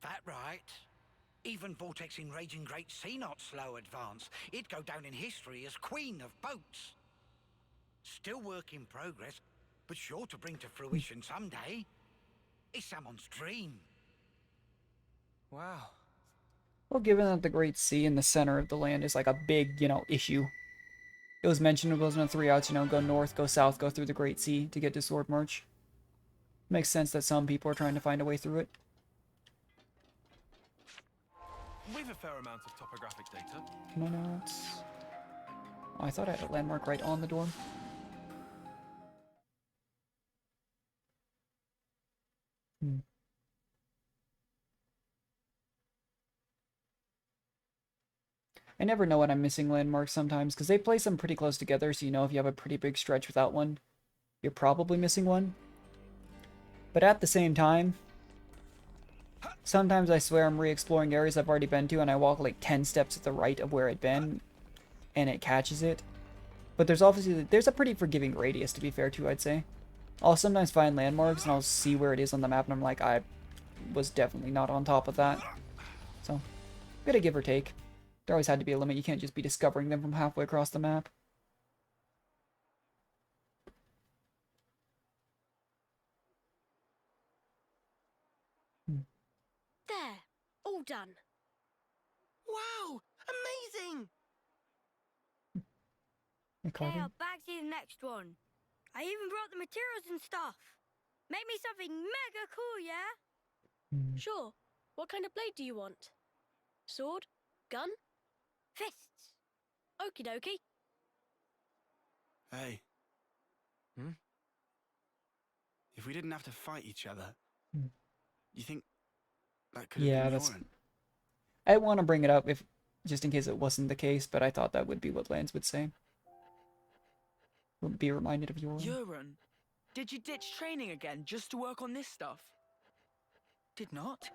That right. Even vortexing raging great sea not slow advance. It'd go down in history as queen of boats. Still work in progress, but sure to bring to fruition someday. It's someone's dream. Wow. Well, given that the Great Sea in the center of the land is like a big, issue. It was mentioned it wasn't a 3 outs, go north, go south, go through the Great Sea to get to Swordmarch. Makes sense that some people are trying to find a way through it. We've a fair amount of topographic data. Can I not? Oh, I thought I had a landmark right on the door. I never know when I'm missing landmarks sometimes, because they place them pretty close together, so if you have a pretty big stretch without one, you're probably missing one. But at the same time, sometimes I swear I'm re-exploring areas I've already been to, and I walk like 10 steps to the right of where I'd been, and it catches it. But there's a pretty forgiving radius, to be fair to, I'd say. I'll sometimes find landmarks, and I'll see where it is on the map, and I'm like, I was definitely not on top of that. So, bit of give or take. There always had to be a limit. You can't just be discovering them from halfway across the map. There. All done. Wow! Amazing! Okay, I'll bag you the next one. I even brought the materials and stuff. Make me something mega cool, yeah? Sure. What kind of blade do you want? Sword? Gun? Fists. Okie dokie. Hey. If we didn't have to fight each other, you think that could have been that's... Yoren? I want to bring it up just in case it wasn't the case, but I thought that would be what Lance would say. Would be reminded of Yoren. Yoren, did you ditch training again just to work on this stuff? Did not.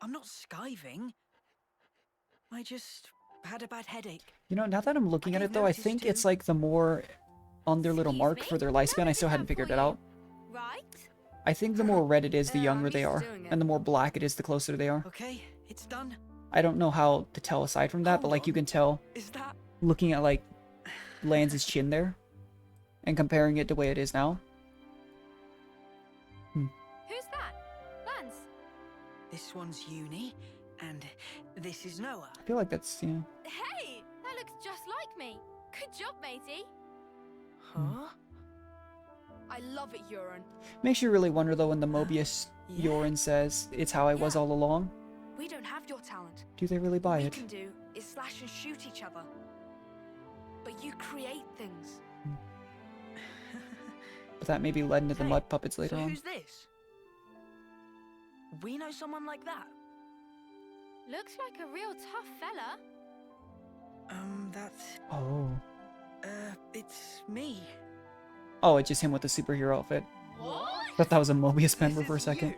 I'm not skiving. I just had a bad headache. Now that I'm looking at it though, I think it's like the more on their little mark for their lifespan. I still hadn't figured it out. Right? I think the more red it is, the younger they are. And the more black it is, the closer they are. Okay, it's done. I don't know how to tell aside from that, but like you can tell looking at like Lance's chin there and comparing it to the way it is now. Who's that? Lance? This one's Uni, and this is Noah. I feel like that's, Hey! That looks just like me. Good job, matey. Huh? I love it, Yoren. Makes you really wonder though when the Mobius Yoren says, "It's how I was all along." We don't have your talent. Do they really buy What it? we can do is slash and shoot each other. But you create things. But that maybe led into the mud puppets later So on. who's this? We know someone like that? Looks like a real tough fella. That's... Oh. It's me. Oh, it's just him with the superhero outfit. What? Thought that was a Mobius member for a second.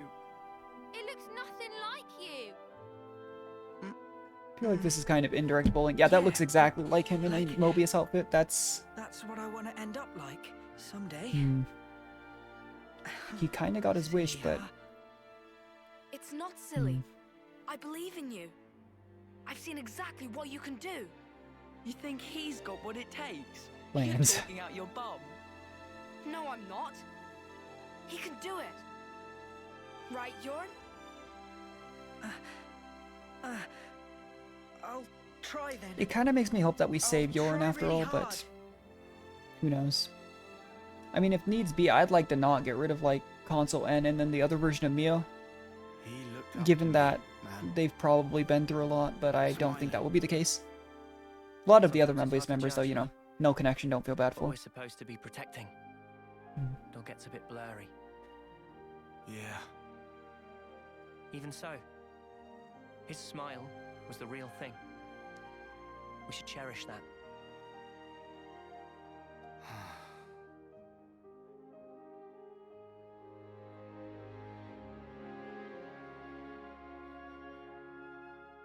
feel like this is kind of indirect bullying. Yeah, that looks exactly like him in a Mobius outfit. That's what I want to end up like someday. He kind of got his wish, but It's not silly. I believe in you. I've seen exactly what you can do. You think he's got what it takes? Lands. You're talking out your bum. No, I'm not. He can do it. Right, Yorn? I'll try then. it kind of makes me hope that we save Yorn after all, but who knows. I mean, if needs be, I'd like to not get rid of, like, Console N and then the other version of Mio, given that they've probably been through a lot, but I don't think that will be the case. A lot of the other Mobius members, though, you know, no connection, don't feel bad for. Always supposed to be protecting. It all gets a bit blurry. Yeah. Even so, his smile was the real thing. We should cherish that.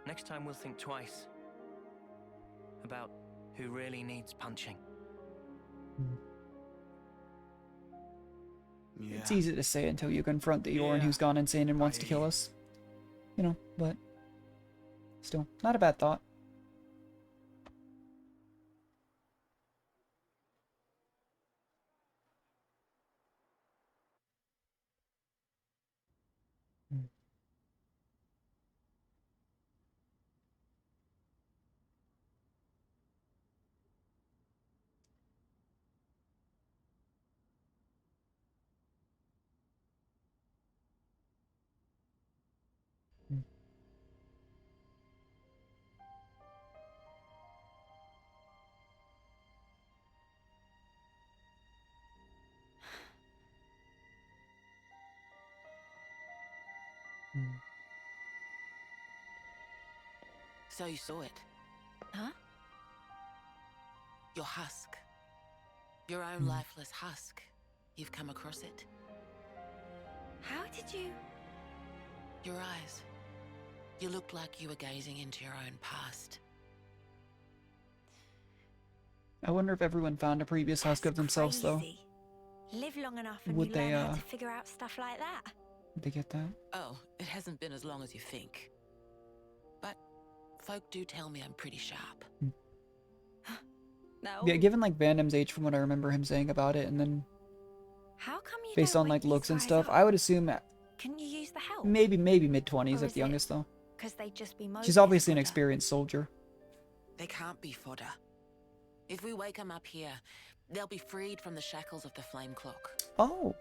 Next time we'll think twice about who really needs punching. Yeah. It's easy to say until you confront the Yorn who's gone insane and wants to kill us. You know, but still, not a bad thought. So you saw it? Huh? Your husk. Your own lifeless husk. You've come across it. How did you... Your eyes. You looked like you were gazing into your own past. I wonder if everyone found a previous husk of themselves, though. Crazy. Live long enough and Would you they, learn how to figure out stuff like that. Would they get that? Oh, it hasn't been as long as you think. But folk do tell me I'm pretty sharp. No. Yeah, given, like, Vandam's age from what I remember him saying about it, and then How come you based don't on, like, wake looks these and guys stuff, up? I would assume Can you use the help? maybe mid-20s Or at is the it youngest, though. Because they'd just be She's Mobius obviously an fodder? experienced soldier. They can't be fodder. If we wake them up here, they'll be freed from the shackles of the flame clock. Oh,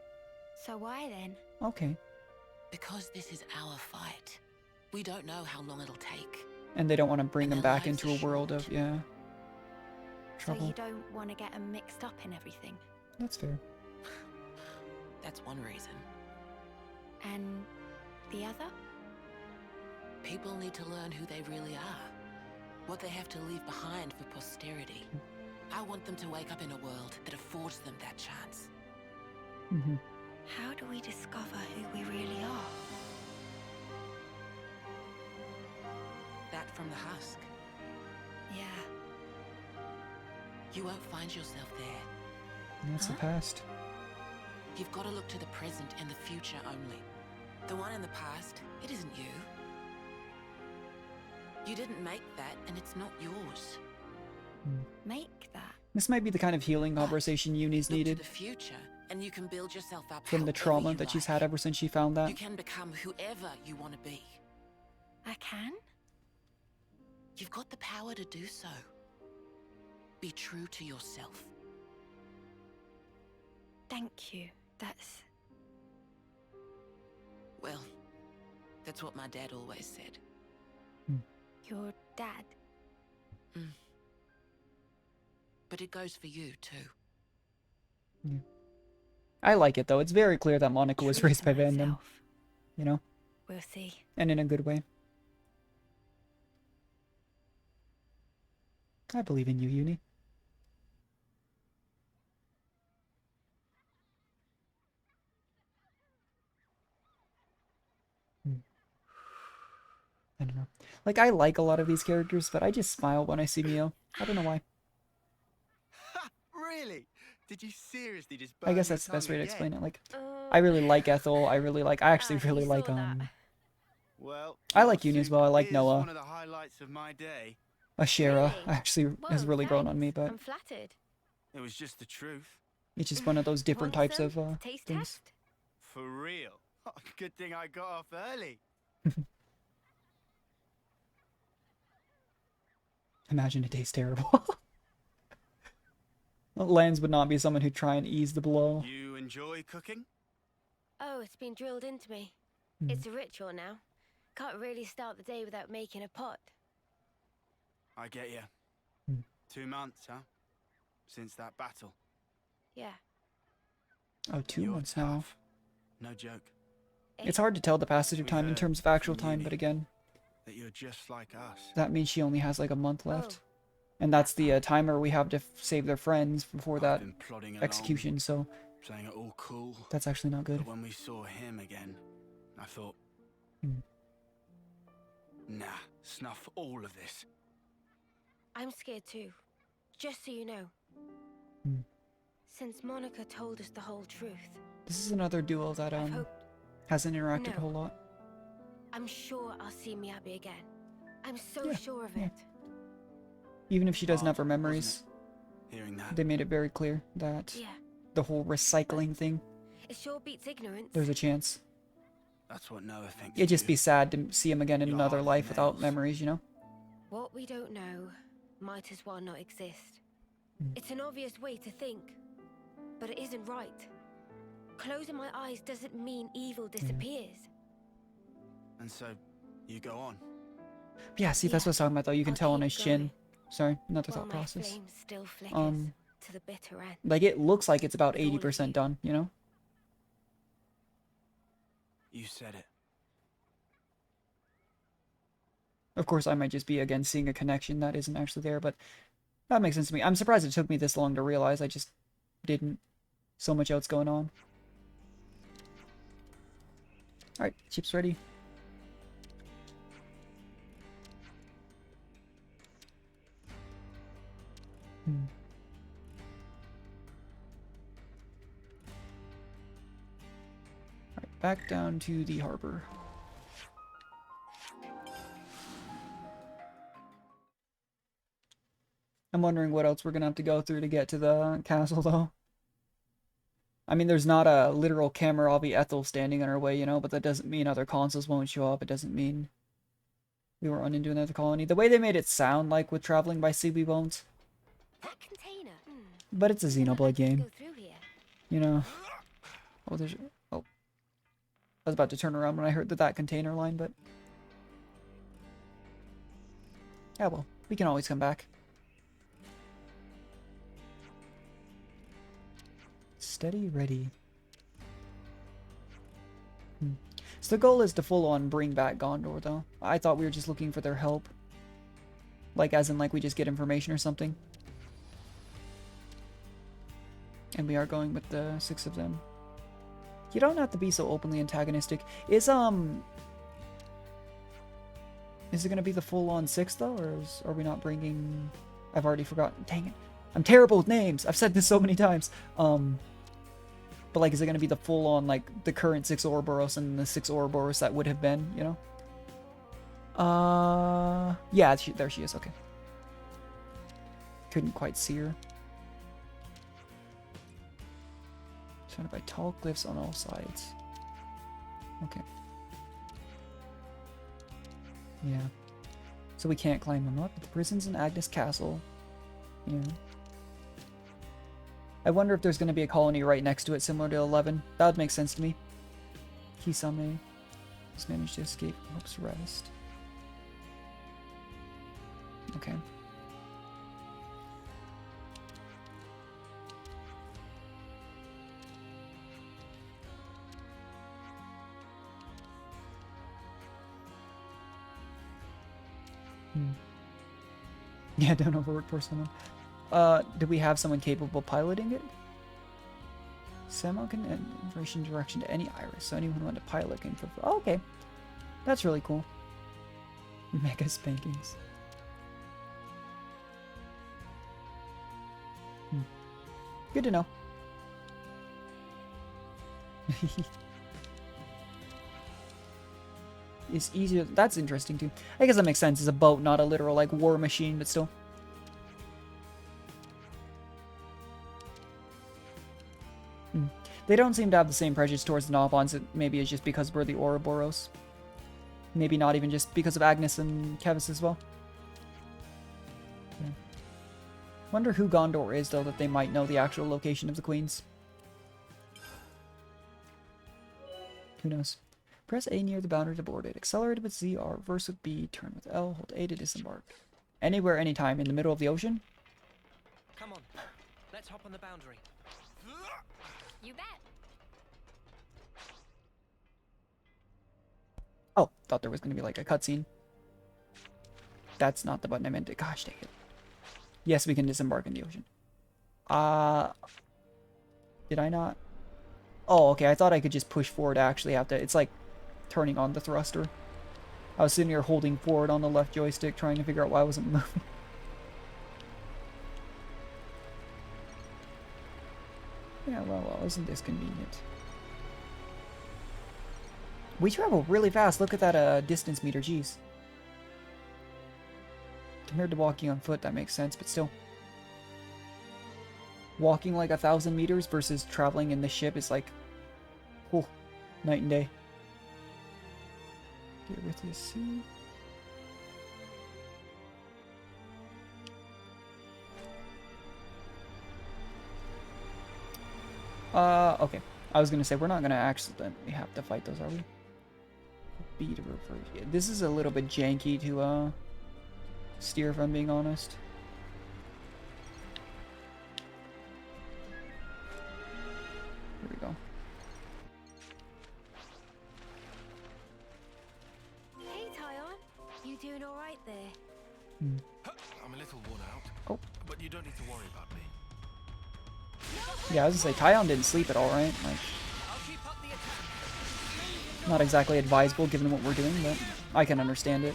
So why then? okay. Because this is our fight. We don't know how long it'll take. And they don't want to bring And them their back lives into are a world of, yeah, So trouble. you don't want to get them mixed up in everything. That's fair. That's one reason. And the other? People need to learn who they really are. What they have to leave behind for posterity. I want them to wake up in a world that affords them that chance. How do we discover who we really are? That from the husk. Yeah. You won't find yourself there. That's the past. You've got to look to the present and the future only. The one in the past, it isn't you. You didn't make that, and it's not yours. Make that? This might be the kind of healing conversation Uni's Look needed to the future, and you can build yourself up from the however trauma you that she's like. had ever since she found that. You can become whoever you want to be. I can? You've got the power to do so. Be true to yourself. Thank you. That's... Well, that's what my dad always said. Your dad? But it goes for you, too. I like it, though. It's very clear that Monica was True raised to by Vandam. myself. You know? We'll see. And in a good way. I believe in you, Uni. I don't know. Like, I like a lot of these characters, but I just smile when I see Mio. I don't know why. Really? Did you seriously just I burn guess your that's the best tongue way to again? explain it. Like, I really like Ethel. I actually really like, Well, I your like Uni as soup well. I like is Noah. one of the highlights of my day. Ashera Really? actually has Whoa, really grown on thanks. me, but I'm flattered. It was just the truth. it's just one of those different Want types some? of Taste things. test? For real. Good thing I got off early. Imagine it tastes terrible. Lance would not be someone who'd try and ease the blow. You enjoy cooking? Oh, it's been drilled into me. It's a ritual now. Can't really start the day without making a pot. I get you. 2 months, huh? Since that battle. Yeah. Oh, 2 You're months now. tough. No joke. It's hard to tell the passage of We time in heard terms of actual from time, Uni but again, that you're just like us. that means she only has like a month left. Oh. And that's the timer we have to save their friends before that Been plodding along, execution, so playing it all cool. that's actually not good. But when we saw him again, I thought, nah, snuff all of this. I'm scared too. Just so you know. Since Monica told us the whole truth, This is another duo that hasn't interacted a whole lot. I'm sure I'll see Miyabi again. I'm so sure of it. Even if she doesn't have her memories, Hearing that. they made it very clear that Yeah. the whole recycling thing, It sure beats ignorance. there's a chance. That's what Noah thinks. It'd just be sad to see him again in another life without memories, you know? What we don't know might as well not exist. It's an obvious way to think, but it isn't right. Closing my eyes doesn't mean evil disappears. And so, you go on. Yeah, see, that's what I was talking about, though. You can tell on his chin. going. Sorry, another While thought my process. flame still flickers to the bitter end. Like, it looks like it's about 80% done, you know? You said it. Of course, I might just be, again, seeing a connection that isn't actually there, but that makes sense to me. I'm surprised it took me this long to realize. I just didn't. So much else going on. Alright, chip's ready. Alright, back down to the harbor. I'm wondering what else we're gonna have to go through to get to the castle, though. I mean, there's not a literal Kamerovi Ethel standing in our way, you know, but that doesn't mean other consuls won't show up. It doesn't mean we won't run into another colony. The way they made it sound like with traveling by sea we won't. That container. But it's a Xenoblade game. Go through here. You know. Oh, there's... Oh. I was about to turn around when I heard that container line, but... Yeah, well. We can always come back. Steady, ready. So the goal is to full-on bring back Gondor, though. I thought we were just looking for their help. Like, as in, like, we just get information or something. And we are going with the 6 of them. You don't have to be so openly antagonistic. Is it gonna be the full-on 6, though? Or are we not bringing... I've already forgotten. Dang it. I'm terrible with names. I've said this so many times. But, like, is it going to be the full-on, like, the current 6 Ouroboros and the 6 Ouroboros that would have been, you know? Yeah, there she is. Okay. Couldn't quite see her. Surrounded by tall cliffs on all sides. Okay. Yeah. So we can't climb them up. But the prison's in Agnus Castle. Yeah. I wonder if there's going to be a colony right next to it, similar to 11. That would make sense to me. Kisame has managed to escape Hope's Rest. Okay. Yeah, don't overwork for someone. Do we have someone capable piloting it? Samo can add information direction to any iris, so anyone who want to pilot can fulfill. Oh, okay. That's really cool. Mega spankings. Good to know. It's easier. That's interesting too. I guess that makes sense. It's a boat, not a literal like war machine, but still. They don't seem to have the same prejudice towards the Nobons. Maybe it's just because we're the Ouroboros. Maybe not even just because of Agnus and Keves as well. Yeah. Wonder who Gondor is, though, that they might know the actual location of the queens. Who knows? Press A near the boundary to board it. Accelerate with Z or reverse with B. Turn with L. Hold A to disembark. Anywhere, anytime. In the middle of the ocean? Come on. Let's hop on the boundary. You bet. Oh, thought there was going to be like a cutscene. That's not the button I meant to. Gosh dang it. Yes, we can disembark in the ocean. Did I not? Oh, okay. I thought I could just push forward. I actually have to. It's like turning on the thruster. I was sitting here holding forward on the left joystick trying to figure out why I wasn't moving. Yeah, well, isn't this convenient? We travel really fast. Look at that distance meter. Jeez. Compared to walking on foot, that makes sense, but still. Walking like 1,000 meters versus traveling in the ship is like, oh, night and day. Erythia Sea. Okay. I was gonna say, we're not gonna accidentally have to fight those, are we? B to reverse. Yeah, this is a little bit janky to, steer, if I'm being honest. Here we go. Hey, Tyon. You doing all right there? I'm a little worn out. Oh. But you don't need to worry about me. Yeah, I was gonna say, Tyon didn't sleep at all, right? Like, not exactly advisable given what we're doing, but I can understand it.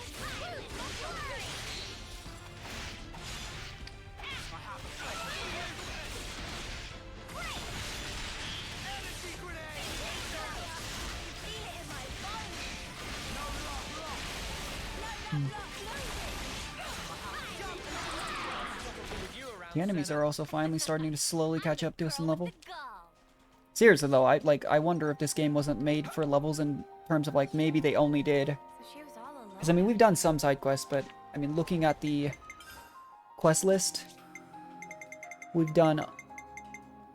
The enemies are also finally starting to slowly catch up to us in level. Seriously though, I wonder if this game wasn't made for levels in terms of like maybe they only did. Because I mean we've done some side quests, but I mean looking at the quest list, we've done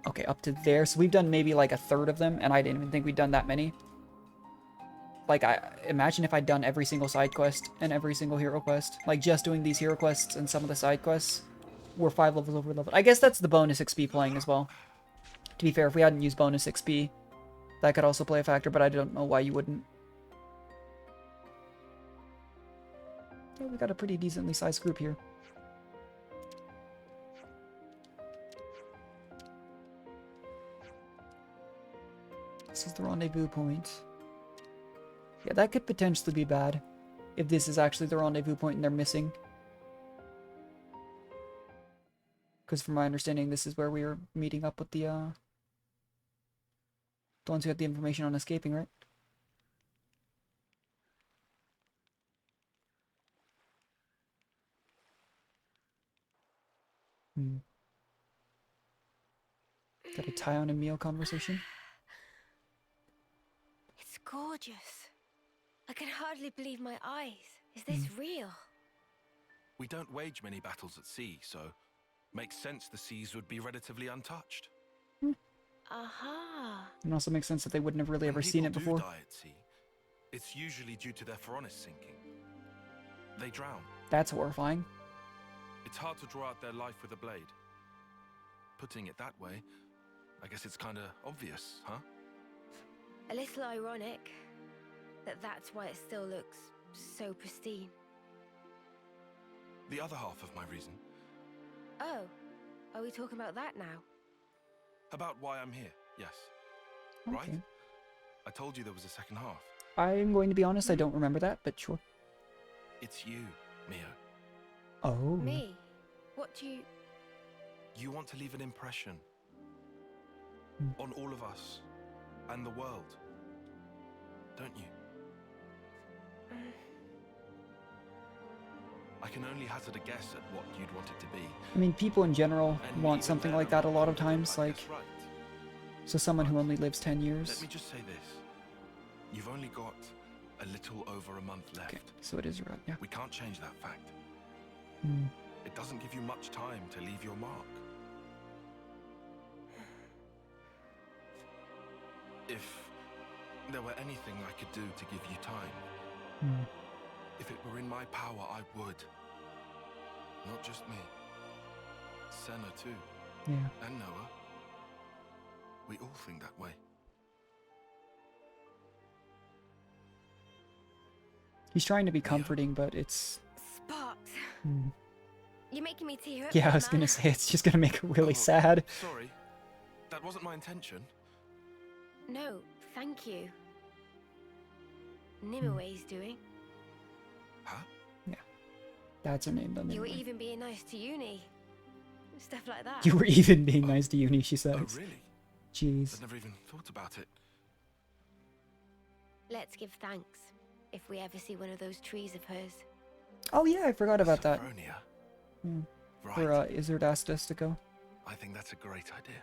okay up to there. So we've done maybe like a third of them, and I didn't even think we'd done that many. Like I imagine if I'd done every single side quest and every single hero quest, like just doing these hero quests and some of the side quests. We're 5 levels over leveled. I guess that's the bonus XP playing as well. To be fair, if we hadn't used bonus XP, that could also play a factor, but I don't know why you wouldn't. Yeah, we got a pretty decently sized group here. This is the rendezvous point. Yeah, that could potentially be bad. If this is actually the rendezvous point and they're missing. Because from my understanding, this is where we are meeting up with the ones who had the information on escaping, right? Got a Tyon and Meal conversation? It's gorgeous. I can hardly believe my eyes. Is this real? We don't wage many battles at sea, so makes sense the seas would be relatively untouched. Aha. It also makes sense that they wouldn't have really ever seen it before. When people do die at sea, it's usually due to their Pharaonis sinking. They drown. That's horrifying. It's hard to draw out their life with a blade. Putting it that way, I guess it's kinda obvious, huh? A little ironic that that's why it still looks so pristine. The other half of my reason. Oh, are we talking about that now? About why I'm here, yes. Okay. Right? I told you there was a second half. I'm going to be honest, I don't remember that, but sure. It's you, Mio. Oh. Me? What do you... You want to leave an impression on all of us and the world, don't you? I can only hazard a guess at what you'd want it to be. I mean, people in general And want even something then, like I'm that a not lot of confident times, I'd like, guess right. so someone who only lives 10 Let years. me just say this. You've only got a little over a month left. Okay, so it is right, yeah. We can't change that fact. Hmm. It doesn't give you much time to leave your mark. If there were anything I could do to give you time, Hmm. if it were in my power, I would. Not just me. Senna too. Yeah. And Noah. We all think that way. He's trying to be comforting, but it's... Sparks. Hmm. You're making me tear up. Yeah, I there, was gonna man. say, it's just gonna make it really Oh, sad. Sorry. That wasn't my intention. No, thank you. Nimue's doing. Huh? Yeah. That's her name, though. You were Anyway. even being nice to Uni. Stuff like that. You were even being nice to Uni, she says. Oh, really? Jeez. I'd never even thought about it. Let's give thanks if we ever see one of those trees of hers. Oh yeah, I forgot about that. Sophronia. Hmm. Right. Where Izzard asked us to go. I think that's a great idea.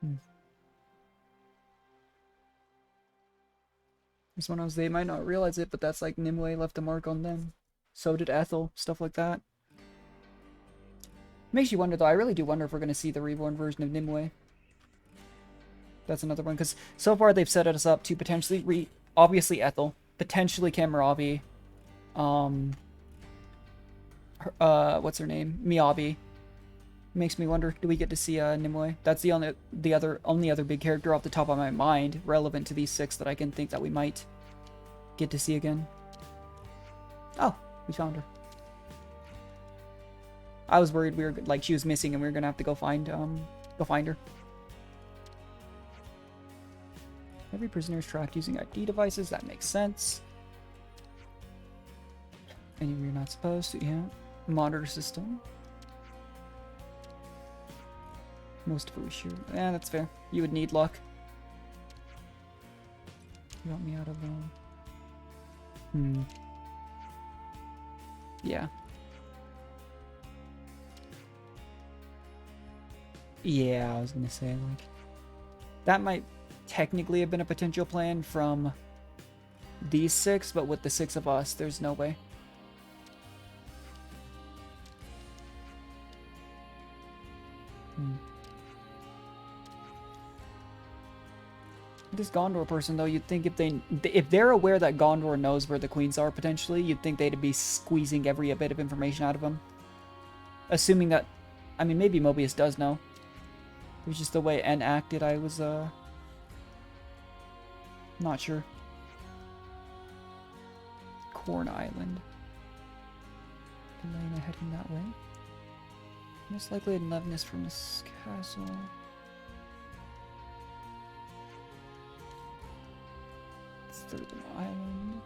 Hmm. This one knows they might not realize it, but that's like Nimue left a mark on them. So did Ethel, stuff like that. Makes you wonder though, I really do wonder if we're going to see the reborn version of Nimue. That's another one, because so far they've set us up to potentially obviously Ethel, potentially Kamurabi, what's her name? Miyabi. Makes me wonder, do we get to see Nimue? That's the only other big character off the top of my mind relevant to these 6 that I can think that we might get to see again. Oh, we found her. I was worried we were like she was missing and we were gonna have to go find her. Every prisoner is tracked using ID devices. That makes sense. And you're not supposed to, yeah. Monitor system. Most of it we sure. Yeah, that's fair. You would need luck. You want me out of yeah. Yeah, I was gonna say, like, that might technically have been a potential plan from these 6, but with the 6 of us, there's no way. This Gondor person, though, you'd think if they're aware that Gondor knows where the queens are, potentially, you'd think they'd be squeezing every bit of information out of them. Assuming that, I mean, maybe Mobius does know. It was just the way N acted, I was, not sure. Corn Island. Elena heading that way. Most likely in Levinus from this castle. It's third island.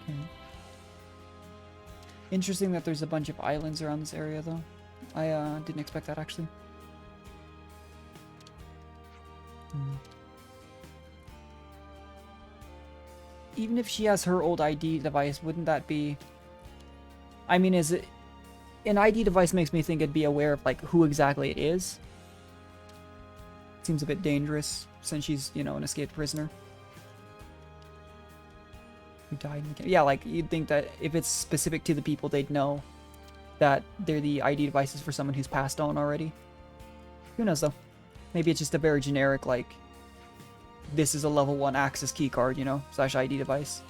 Okay. Interesting that there's a bunch of islands around this area, though. I didn't expect that, actually. Even if she has her old ID device, wouldn't that be... I mean, is it... An ID device makes me think it'd be aware of, like, who exactly it is. Seems a bit dangerous, since she's, you know, an escaped prisoner. Who died in the camp. Yeah, like, you'd think that if it's specific to the people, they'd know that they're the ID devices for someone who's passed on already. Who knows, though? Maybe it's just a very generic, like, this is a level 1 access keycard, you know, / ID device.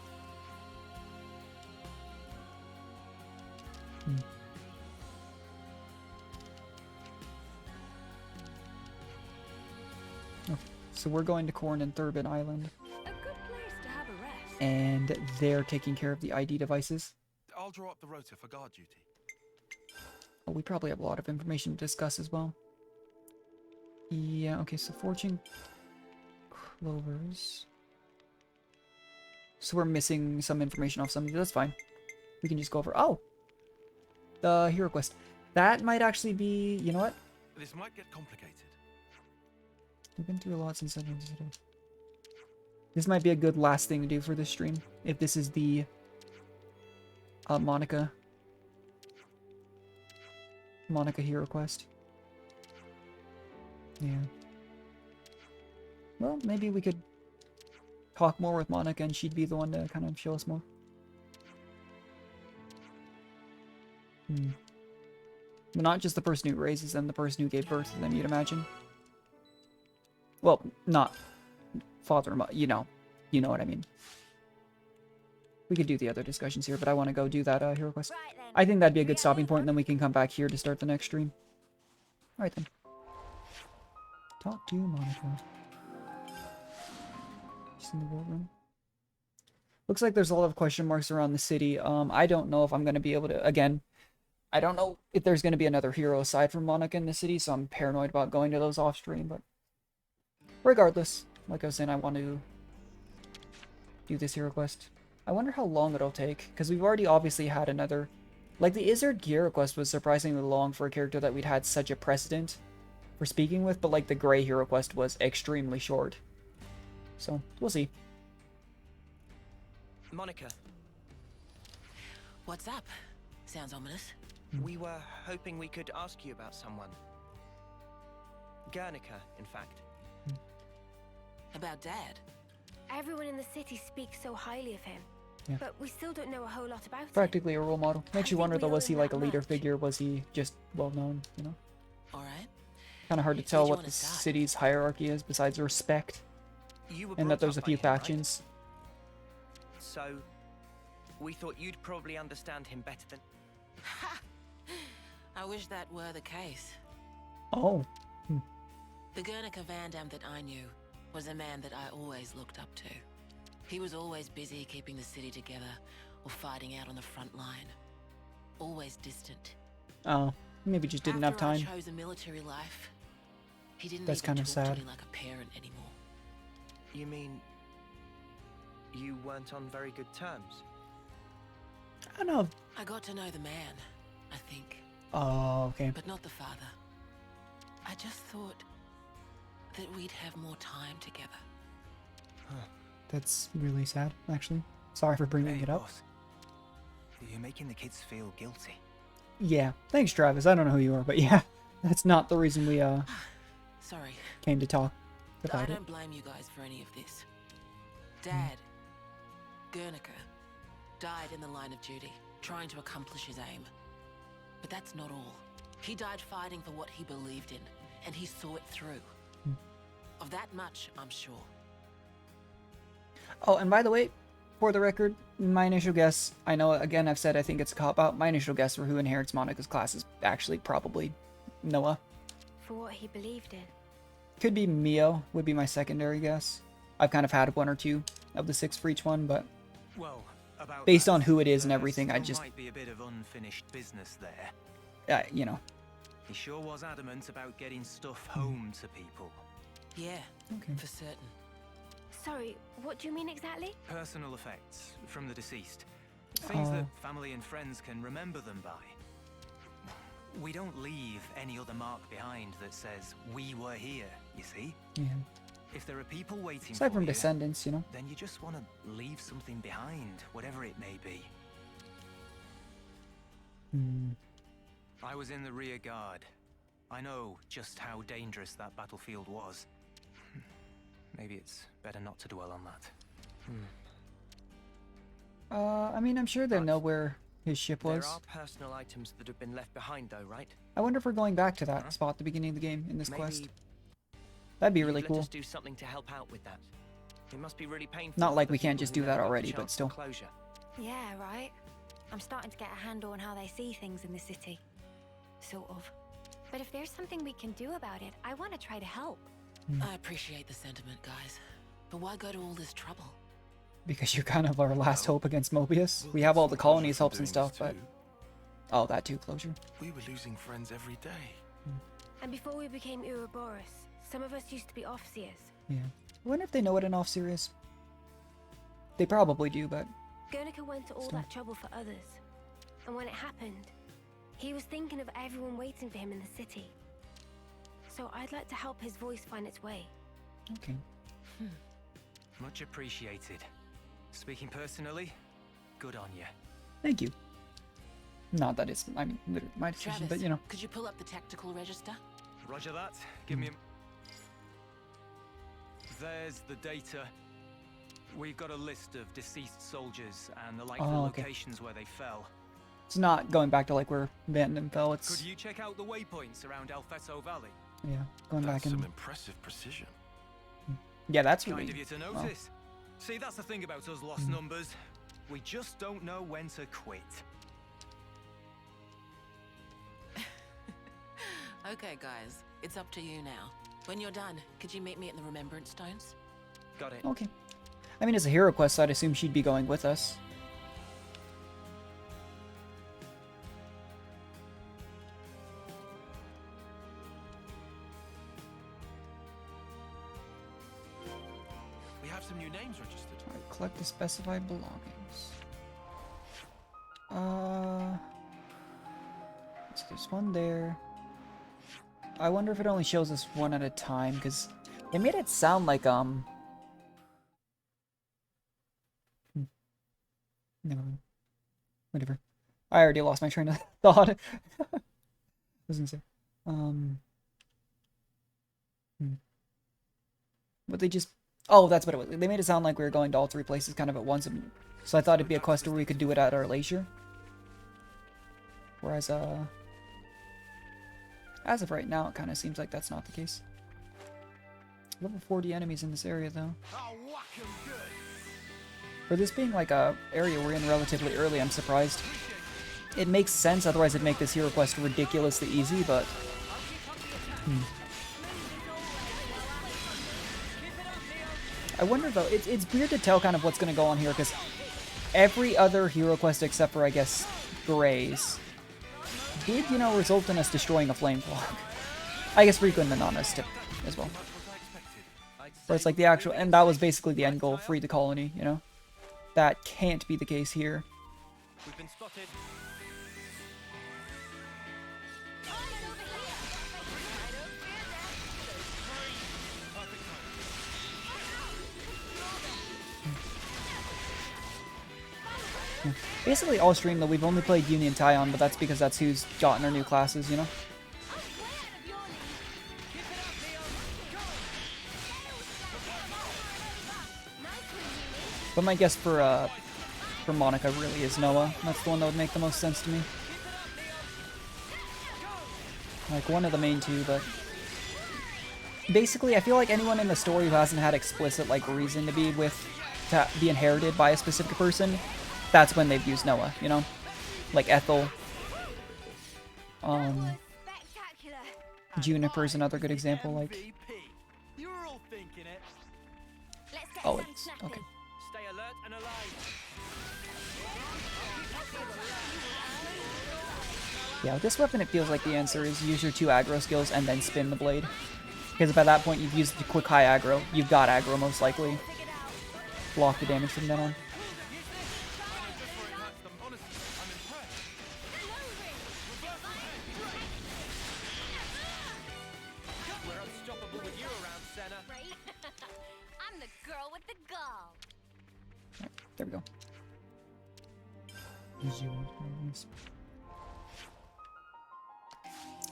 Oh, so we're going to Corn and Thurbin Island. A good place to have a rest. And they're taking care of the ID devices. I'll draw up the rota for guard duty. Oh, we probably have a lot of information to discuss as well. Yeah, okay, so Fortune Clovers. So we're missing some information off something. That's fine. We can just go over... Oh! The hero quest. That might actually be... You know what? This might get complicated. We've been through a lot since I... This might be a good last thing to do for this stream. If this is the... Monica hero quest. Yeah. Well, maybe we could talk more with Monica and she'd be the one to kind of show us more. But not just the person who raises them, the person who gave birth to them, you'd imagine. Well, not father and mother, you know what I mean. We could do the other discussions here, but I want to go do that hero quest. I think that'd be a good stopping point, and then we can come back here to start the next stream. Alright then. Talk to Monica. She's in the war room. Looks like there's a lot of question marks around the city. I don't know if I'm going to be able to... Again, I don't know if there's going to be another hero aside from Monica in the city, so I'm paranoid about going to those off stream, but... Regardless, like I was saying, I want to do this hero quest. I wonder how long it'll take, because we've already obviously had another... Like, the Izzard hero quest was surprisingly long for a character that we'd had such a precedent for speaking with, but like the Grey hero quest was extremely short. So, we'll see. Monica. What's up? Sounds ominous. We were hoping we could ask you about someone. Guernica, in fact. About Dad? Everyone in the city speaks so highly of him. Yeah. But we still don't know a whole lot about him. Practically a role model. Makes you wonder though, was he like a leader figure? Was he just well known, you know? Alright. Kind of hard to tell what the city's hierarchy is besides respect. And that there's a few factions. Right? So, we thought you'd probably understand him better than... I wish that were the case. Oh. The Guernica Vandam that I knew was a man that I always looked up to. He was always busy keeping the city together or fighting out on the front line. Always distant. Oh, maybe just didn't have time. After I chose a military life, he didn't That's even kind of talk sad. to me like a parent anymore. You mean... you weren't on very good terms? I don't know. I got to know the man, I think. Oh, okay. But not the father. I just thought that we'd have more time together. Huh. That's really sad, actually. Sorry for bringing it up. Boss. You're making the kids feel guilty. Yeah. Thanks, Travis. I don't know who you are, but yeah. That's not the reason we, Sorry. came to talk I about it. don't blame you guys for any of this. Dad, Guernica, died in the line of duty, trying to accomplish his aim. But that's not all. He died fighting for what he believed in, and he saw it through. Of that much, I'm sure. Oh, and by the way, for the record, my initial guess, I know, again, I've said I think it's a cop-out. My initial guess for who inherits Monica's class is actually probably Noah. For what he believed in. Could be Mio, would be my secondary guess. I've kind of had one or two of the 6 for each one, but well, about based that, on who it is and everything, I there just... might be a bit of unfinished business there. You know. He sure was adamant about getting stuff home to people. Yeah, okay. For certain. Sorry, what do you mean exactly? Personal effects from the deceased. Things that family and friends can remember them by. We don't leave any other mark behind that says, we were here, you see? Yeah. If there are people waiting Aside for from you, descendants, you know? then you just want to leave something behind, whatever it may be. I was in the rear guard. I know just how dangerous that battlefield was. Maybe it's better not to dwell on that. I mean, I'm sure they know where his ship was. There are personal items that have been left behind though, right? I wonder if we're going back to that spot at the beginning of the game in this Maybe quest. That'd be really let cool. us do something to help out with that. It must be really painful. Not like for we the can't people just who do that never got the already, but chance still. for closure. Yeah, right. I'm starting to get a handle on how they see things in the city. Sort of. But if there's something we can do about it, I want to try to help. I appreciate the sentiment, guys. But why go to all this trouble? Because you're kind of our last hope against Mobius. We have all the colonies helps and stuff, but... Oh, that too, closure. We were losing friends every day. And before we became Ouroboros, some of us used to be Offseers. Yeah. I wonder if they know what an officer is. They probably do, but Guernica went to all Still. that trouble for others. And when it happened, he was thinking of everyone waiting for him in the city. So I'd like to help his voice find its way. okay. Much appreciated. Speaking personally, good on you. Thank you. Not that it's, I mean, literally my decision, Travis, but you know. could you pull up the tactical register? Roger that. Give me a... There's the data. We've got a list of deceased soldiers and the likely Oh, okay. locations where they fell. It's not going back to like where Vanden fell. It's Could you check out the waypoints around Alfeto Valley? yeah, going That's back some in. impressive precision. Yeah, that's Kind really. of you to well, notice. See, that's the thing about us lost numbers. We just don't know when to quit. Okay, guys, it's up to you now. When you're done, could you meet me at the Remembrance Stones? Got it. Okay. I mean, as a hero quest, I'd assume she'd be going with us. We have some new names registered. Alright, collect the specified belongings. So there's one there. I wonder if it only shows us one at a time, because it made it sound like, Never mind. Whatever. I already lost my train of thought. I was gonna say. But they just... Oh, that's what it was. They made it sound like we were going to all three places kind of at once. So I thought it'd be a quest where we could do it at our leisure. Whereas, as of right now, it kind of seems like that's not the case. Level 40 enemies in this area, though. For this being like a area we're in relatively early, I'm surprised. It makes sense, otherwise it'd make this hero quest ridiculously easy, but... I wonder though, it's weird to tell kind of what's going to go on here, because every other hero quest except for, I guess, Gray's did, you know, result in us destroying a flame clock. I guess Rico and Nana's tip as well. Where it's like the actual, and that was basically the end goal, free the colony, you know? That can't be the case here. We've been spotted. Basically all stream though, we've only played Uni and Tyon, but that's because that's who's gotten our new classes, you know? But my guess for Monica really is Noah. That's the one that would make the most sense to me. Like one of the main two, but basically I feel like anyone in the story who hasn't had explicit like reason to be inherited by a specific person, that's when they've used Noah, you know? Like Ethel. Juniper's another good example, like... Oh, it's... okay. Stay alert and alive. Yeah, with this weapon it feels like the answer is use your 2 aggro skills and then spin the blade. Because by that point you've used the quick high aggro. You've got aggro most likely. Block the damage from then on. I'm the girl with the gall. Right, there we go.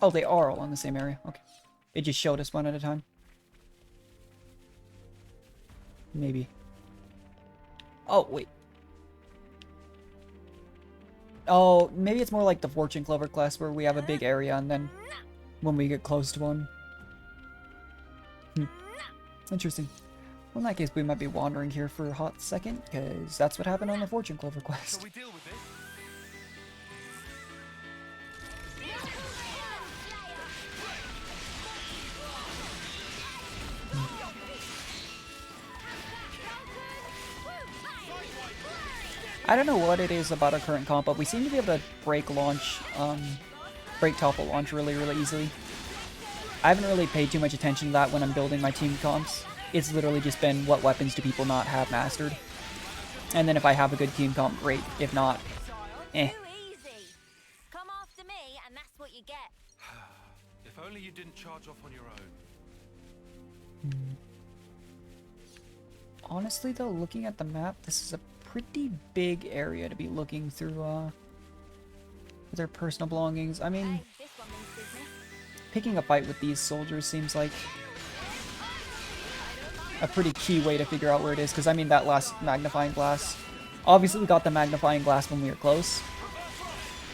Oh, they are all in the same area. Okay. It just showed us one at a time. Maybe. Oh, wait. Oh, maybe it's more like the Fortune Clover class where we have a big area and then when we get close to one. Interesting. Well, in that case, we might be wandering here for a hot second, because that's what happened on the Fortune Clover quest. Shall we deal with this? I don't know what it is about our current comp, but we seem to be able to break topple launch really, really easily. I haven't really paid too much attention to that when I'm building my team comps. It's literally just been what weapons do people not have mastered. And then if I have a good team comp, great. If not, eh. Too easy. Come after me, and that's what you get. If only you didn't charge off on your own. Honestly, though, looking at the map, this is a pretty big area to be looking through, their personal belongings. I mean, picking a fight with these soldiers seems like a pretty key way to figure out where it is, because I mean, that last magnifying glass, obviously we got the magnifying glass when we were close,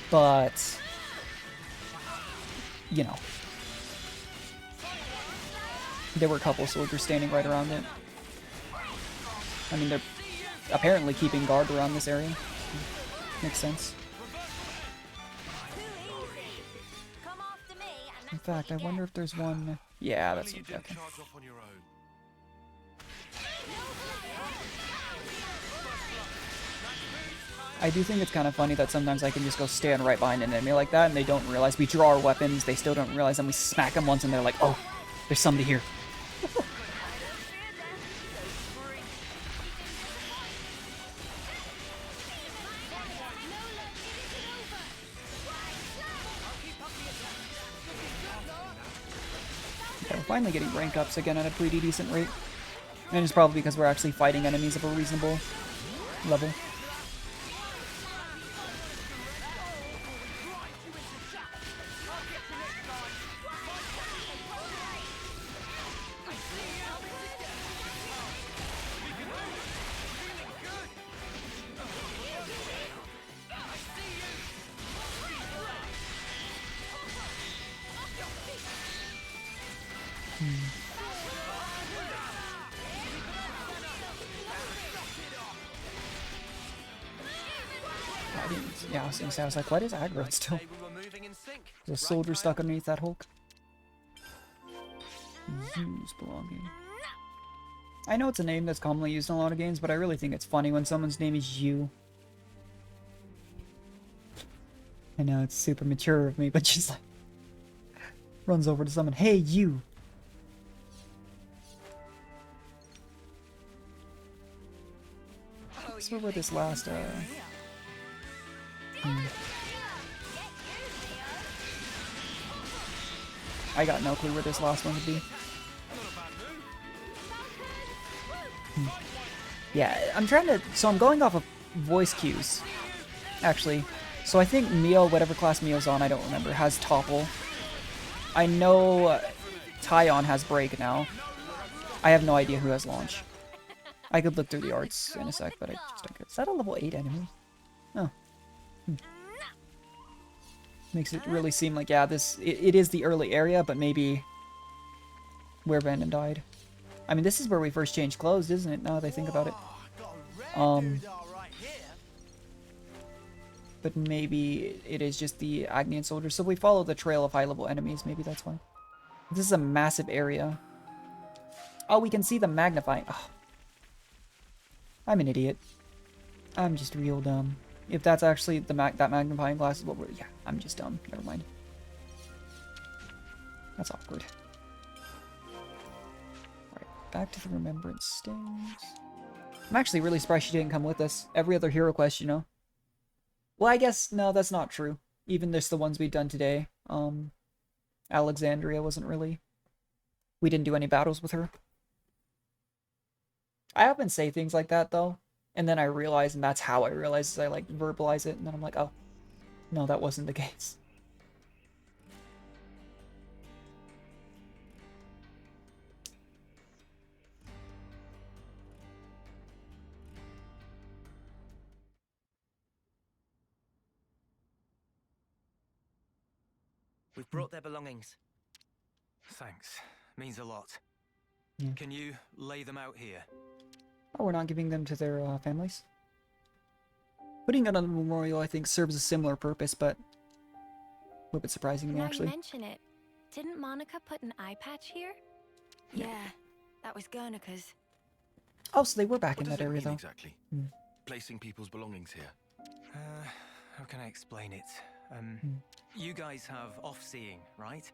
but, you know, there were a couple soldiers standing right around it. I mean, they're apparently keeping guard around this area. Makes sense. In fact, I wonder if there's one... Yeah, that's okay. I do think it's kind of funny that sometimes I can just go stand right behind an enemy like that and they don't realize. We draw our weapons, they still don't realize, and we smack them once and they're like, oh, there's somebody here. Yeah, we're finally getting rank ups again at a pretty decent rate. And it's probably because we're actually fighting enemies of a reasonable level. Yeah, I was gonna say, I was like, what is aggro still? There's a soldier stuck underneath that Hulk. Use belonging. I know it's a name that's commonly used in a lot of games, but I really think it's funny when someone's name is you. I know, it's super mature of me, but she's like... runs over to someone, hey, you! Let's go with this last, I got no clue where this last one would be. Yeah, I'm trying to... So I'm going off of voice cues, actually. So I think Mio, whatever class Mio's on, I don't remember, has Topple. I know Tyon has Break now. I have no idea who has Launch. I could look through the arts in a sec, but I just don't care. Is that a level 8 enemy? Oh. Makes it really seem like, yeah, it is the early area, but maybe where Brandon died. I mean, this is where we first changed clothes, isn't it, now that I think about it? But maybe it is just the Agnian soldiers. So if we follow the trail of high-level enemies, maybe that's why. This is a massive area. Oh, we can see the magnifying. Oh. I'm an idiot. I'm just real dumb. If that's actually the that magnifying glass is what we're... Yeah, I'm just dumb. Never mind. That's awkward. Alright, back to the Remembrance Stings. I'm actually really surprised she didn't come with us. Every other hero quest, you know? Well, I guess... No, that's not true. Even just the ones we've done today. Alexandria wasn't really... We didn't do any battles with her. I often say things like that, though. And then I realize, and that's how I realize, is I, like, verbalize it, and then I'm like, oh, no, that wasn't the case. We've brought their belongings. Thanks. Means a lot. Yeah. Can you lay them out here? Oh, we're not giving them to their families? Putting it on the memorial, I think, serves a similar purpose, but a little bit surprising to me, actually. Now you mention it, didn't Monica put an eye patch here? Yeah, that was Guernica's. Oh, so they were back What in does that it area, mean though. Exactly? Placing people's belongings here. How can I explain it? You guys have off-seeing, right?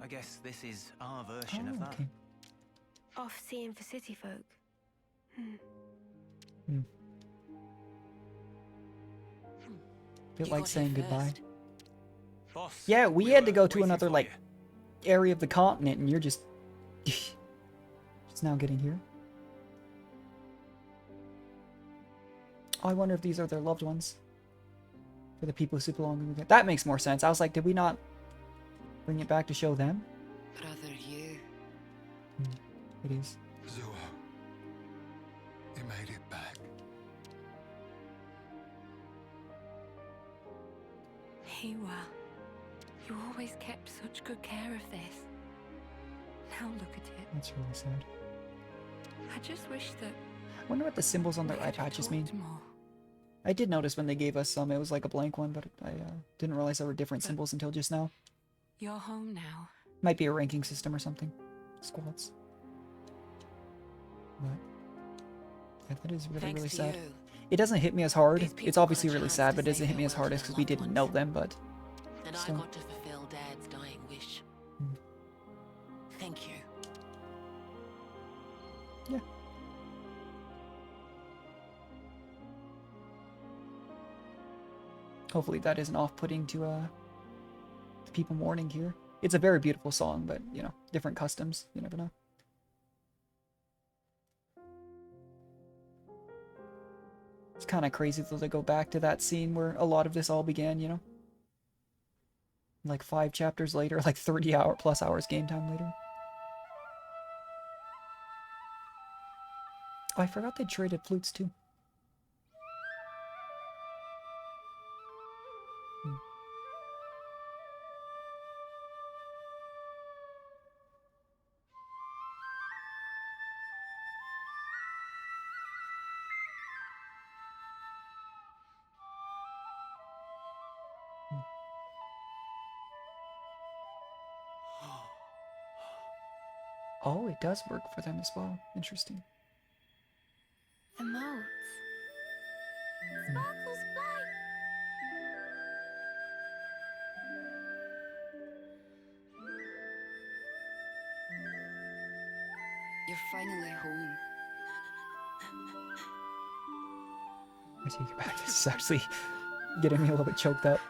I guess this is our version of that. Okay. Off-seeing for city folk. Bit You like got saying here goodbye. first. Boss, Yeah, we had to go to waiting another for like you. area of the continent, and you're just just now getting here. Oh, I wonder if these are their loved ones. For the people who sleep along. That makes more sense. I was like, did we not bring it back to show them? Brother, you. It is. Zuo, you made it back. Hiwa, you always kept such good care of this. Now look at it. That's really sad. I just wish that I wonder what the symbols on their eye patches mean. more. I did notice when they gave us some, it was like a blank one, but I didn't realize there were different symbols until just now. You're home now. Might be a ranking system or something. Squads. But yeah, that is really, Thanks really to sad. you. It doesn't hit me as hard. These people It's obviously got a really chance sad, to but it doesn't say hit me as farewell hard to as their because we loved didn't ones. know them, but And still. I got to fulfill Dad's dying wish. Thank you. Yeah. Hopefully that isn't off-putting to the people mourning here. It's a very beautiful song, but, you know, different customs. You never know. It's kind of crazy though to go back to that scene where a lot of this all began, you know? Like 5 chapters later, like 30 plus hours game time later. Oh, I forgot they traded flutes too. Oh, it does work for them as well. Interesting. The motes. Sparkles fly. You're finally home. I take it back. This is actually getting me a little bit choked up.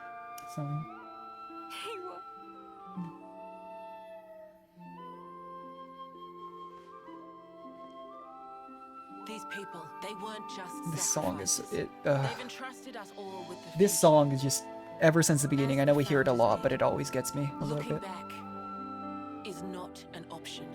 So, These people, they weren't just this song is sacrifices. it. They've entrusted us all with the This song is just ever since the beginning. I know we hear it a lot, but it always gets me a little Looking bit. back is not an option.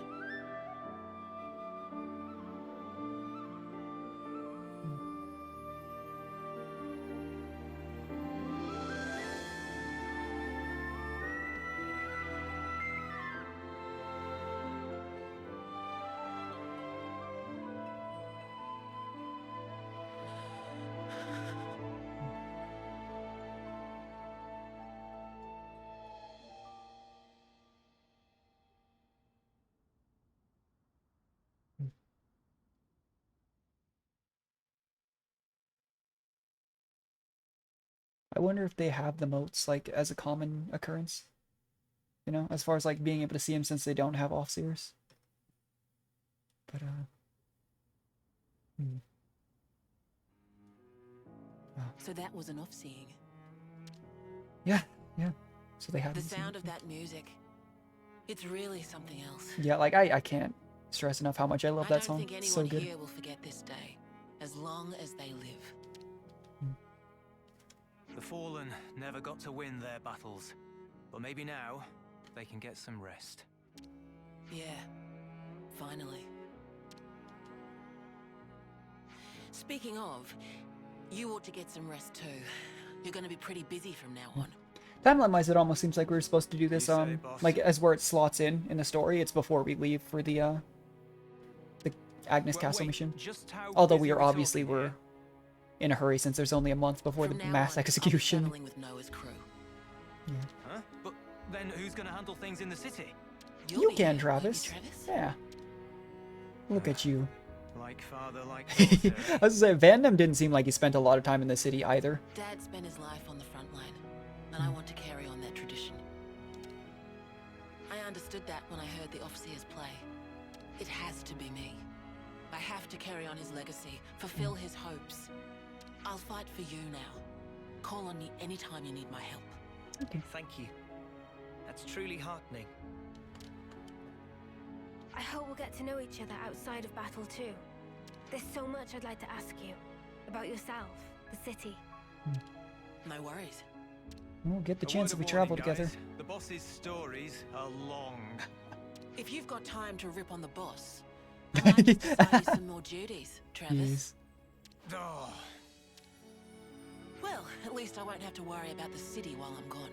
I wonder if they have the motes like as a common occurrence. You know, as far as like being able to see them since they don't have offseers. But So that was enough seeing. yeah. So they have The these- sound of that music. It's really something else. Yeah, like I can't stress enough how much I love I that don't song. think It's so anyone good. here will forget this day, as long as they live. The Fallen never got to win their battles, but maybe now they can get some rest. Yeah, finally. Speaking of, you ought to get some rest too. You're going to be pretty busy from now on. Timeline-wise, it almost seems like we were supposed to do this, boss. like as where it slots in the story. It's before we leave for the Agnus Castle wait, mission. just how Although busy we are we obviously talking in a hurry since there's only a month before the mass execution. Traveling with Noah's crew. Huh? But then who's going to handle things in the city? You can, Travis. Yeah. Look at you. Like father, like I daughter. was gonna say, Van Damme didn't seem like he spent a lot of time in the city either. Dad spent his life on the front line, and I want to carry on that tradition. I understood that when I heard the Officers play. It has to be me. I have to carry on his legacy, fulfill his hopes. I'll fight for you now. Call on me anytime you need my help. Okay. Thank you. That's truly heartening. I hope we'll get to know each other outside of battle too. There's so much I'd like to ask you. About yourself, the city. No worries. We'll get the A chance word if we of travel warning, together. guys. The boss's stories are long. If you've got time to rip on the boss, I'd like to assign you some more duties, Travis. Yes. Oh, Well, at least I won't have to worry about the city while I'm gone.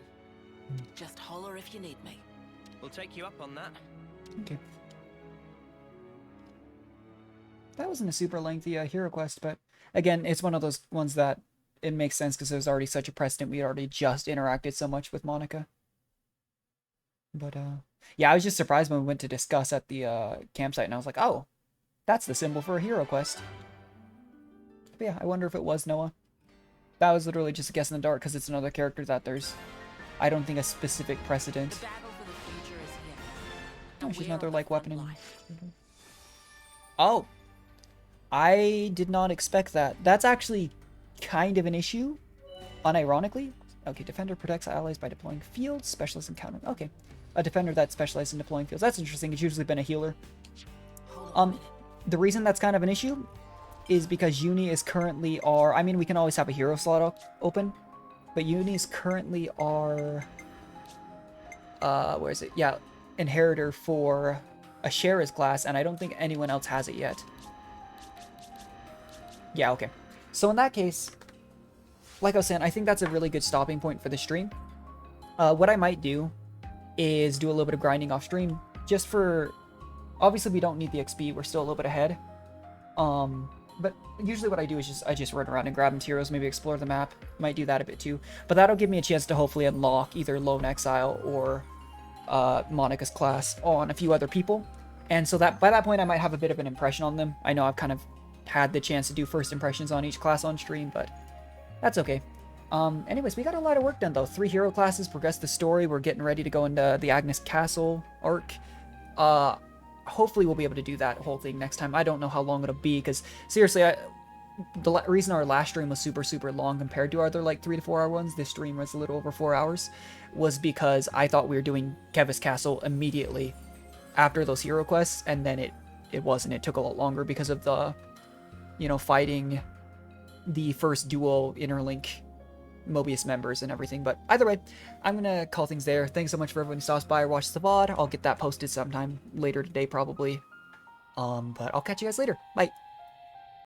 Just holler if you need me. We'll take you up on that. Okay. That wasn't a super lengthy hero quest, but again, it's one of those ones that it makes sense because there's already such a precedent. We already just interacted so much with Monica. But yeah, I was just surprised when we went to discuss at the campsite, and I was like, oh, that's the symbol for a hero quest. But yeah, I wonder if it was Noah. That was literally just a guess in the dark because it's another character that there's, I don't think, a specific precedent. The battle for the future is here. Oh, And she's we're another on the like front weapon. line. Oh, I did not expect that. That's actually kind of an issue, unironically. Okay, defender protects allies by deploying fields, specialist in countering. Okay, a defender that specializes in deploying fields. That's interesting. It's usually been a healer. The reason that's kind of an issue is because Uni is currently our... I mean, we can always have a hero slot open, but Uni is currently our... where is it? Yeah, inheritor for Ashera's class, and I don't think anyone else has it yet. Yeah, okay. So in that case, like I was saying, I think that's a really good stopping point for the stream. What I might do is do a little bit of grinding off stream, just for... Obviously, we don't need the XP. We're still a little bit ahead. But usually what I do is I just run around and grab materials, maybe explore the map. Might do that a bit too. But that'll give me a chance to hopefully unlock either Lone Exile or Monica's class on a few other people. And so that by that point, I might have a bit of an impression on them. I know I've kind of had the chance to do first impressions on each class on stream, but that's okay. Anyways, we got a lot of work done though. 3 hero classes, progressed the story. We're getting ready to go into the Agnus Castle arc. Hopefully we'll be able to do that whole thing next time. I don't know how long it'll be, because seriously, the reason our last stream was super long compared to our other like 3 to 4 hour ones, this stream was a little over 4 hours, was because I thought we were doing Keves Castle immediately after those hero quests, and then it wasn't. It took a lot longer because of the, you know, fighting the first duo interlink Mobius members and everything. But either way, I'm gonna call things there. Thanks so much for everyone who stops by or watched the VOD. I'll get that posted sometime later today probably. But I'll catch you guys later. Bye.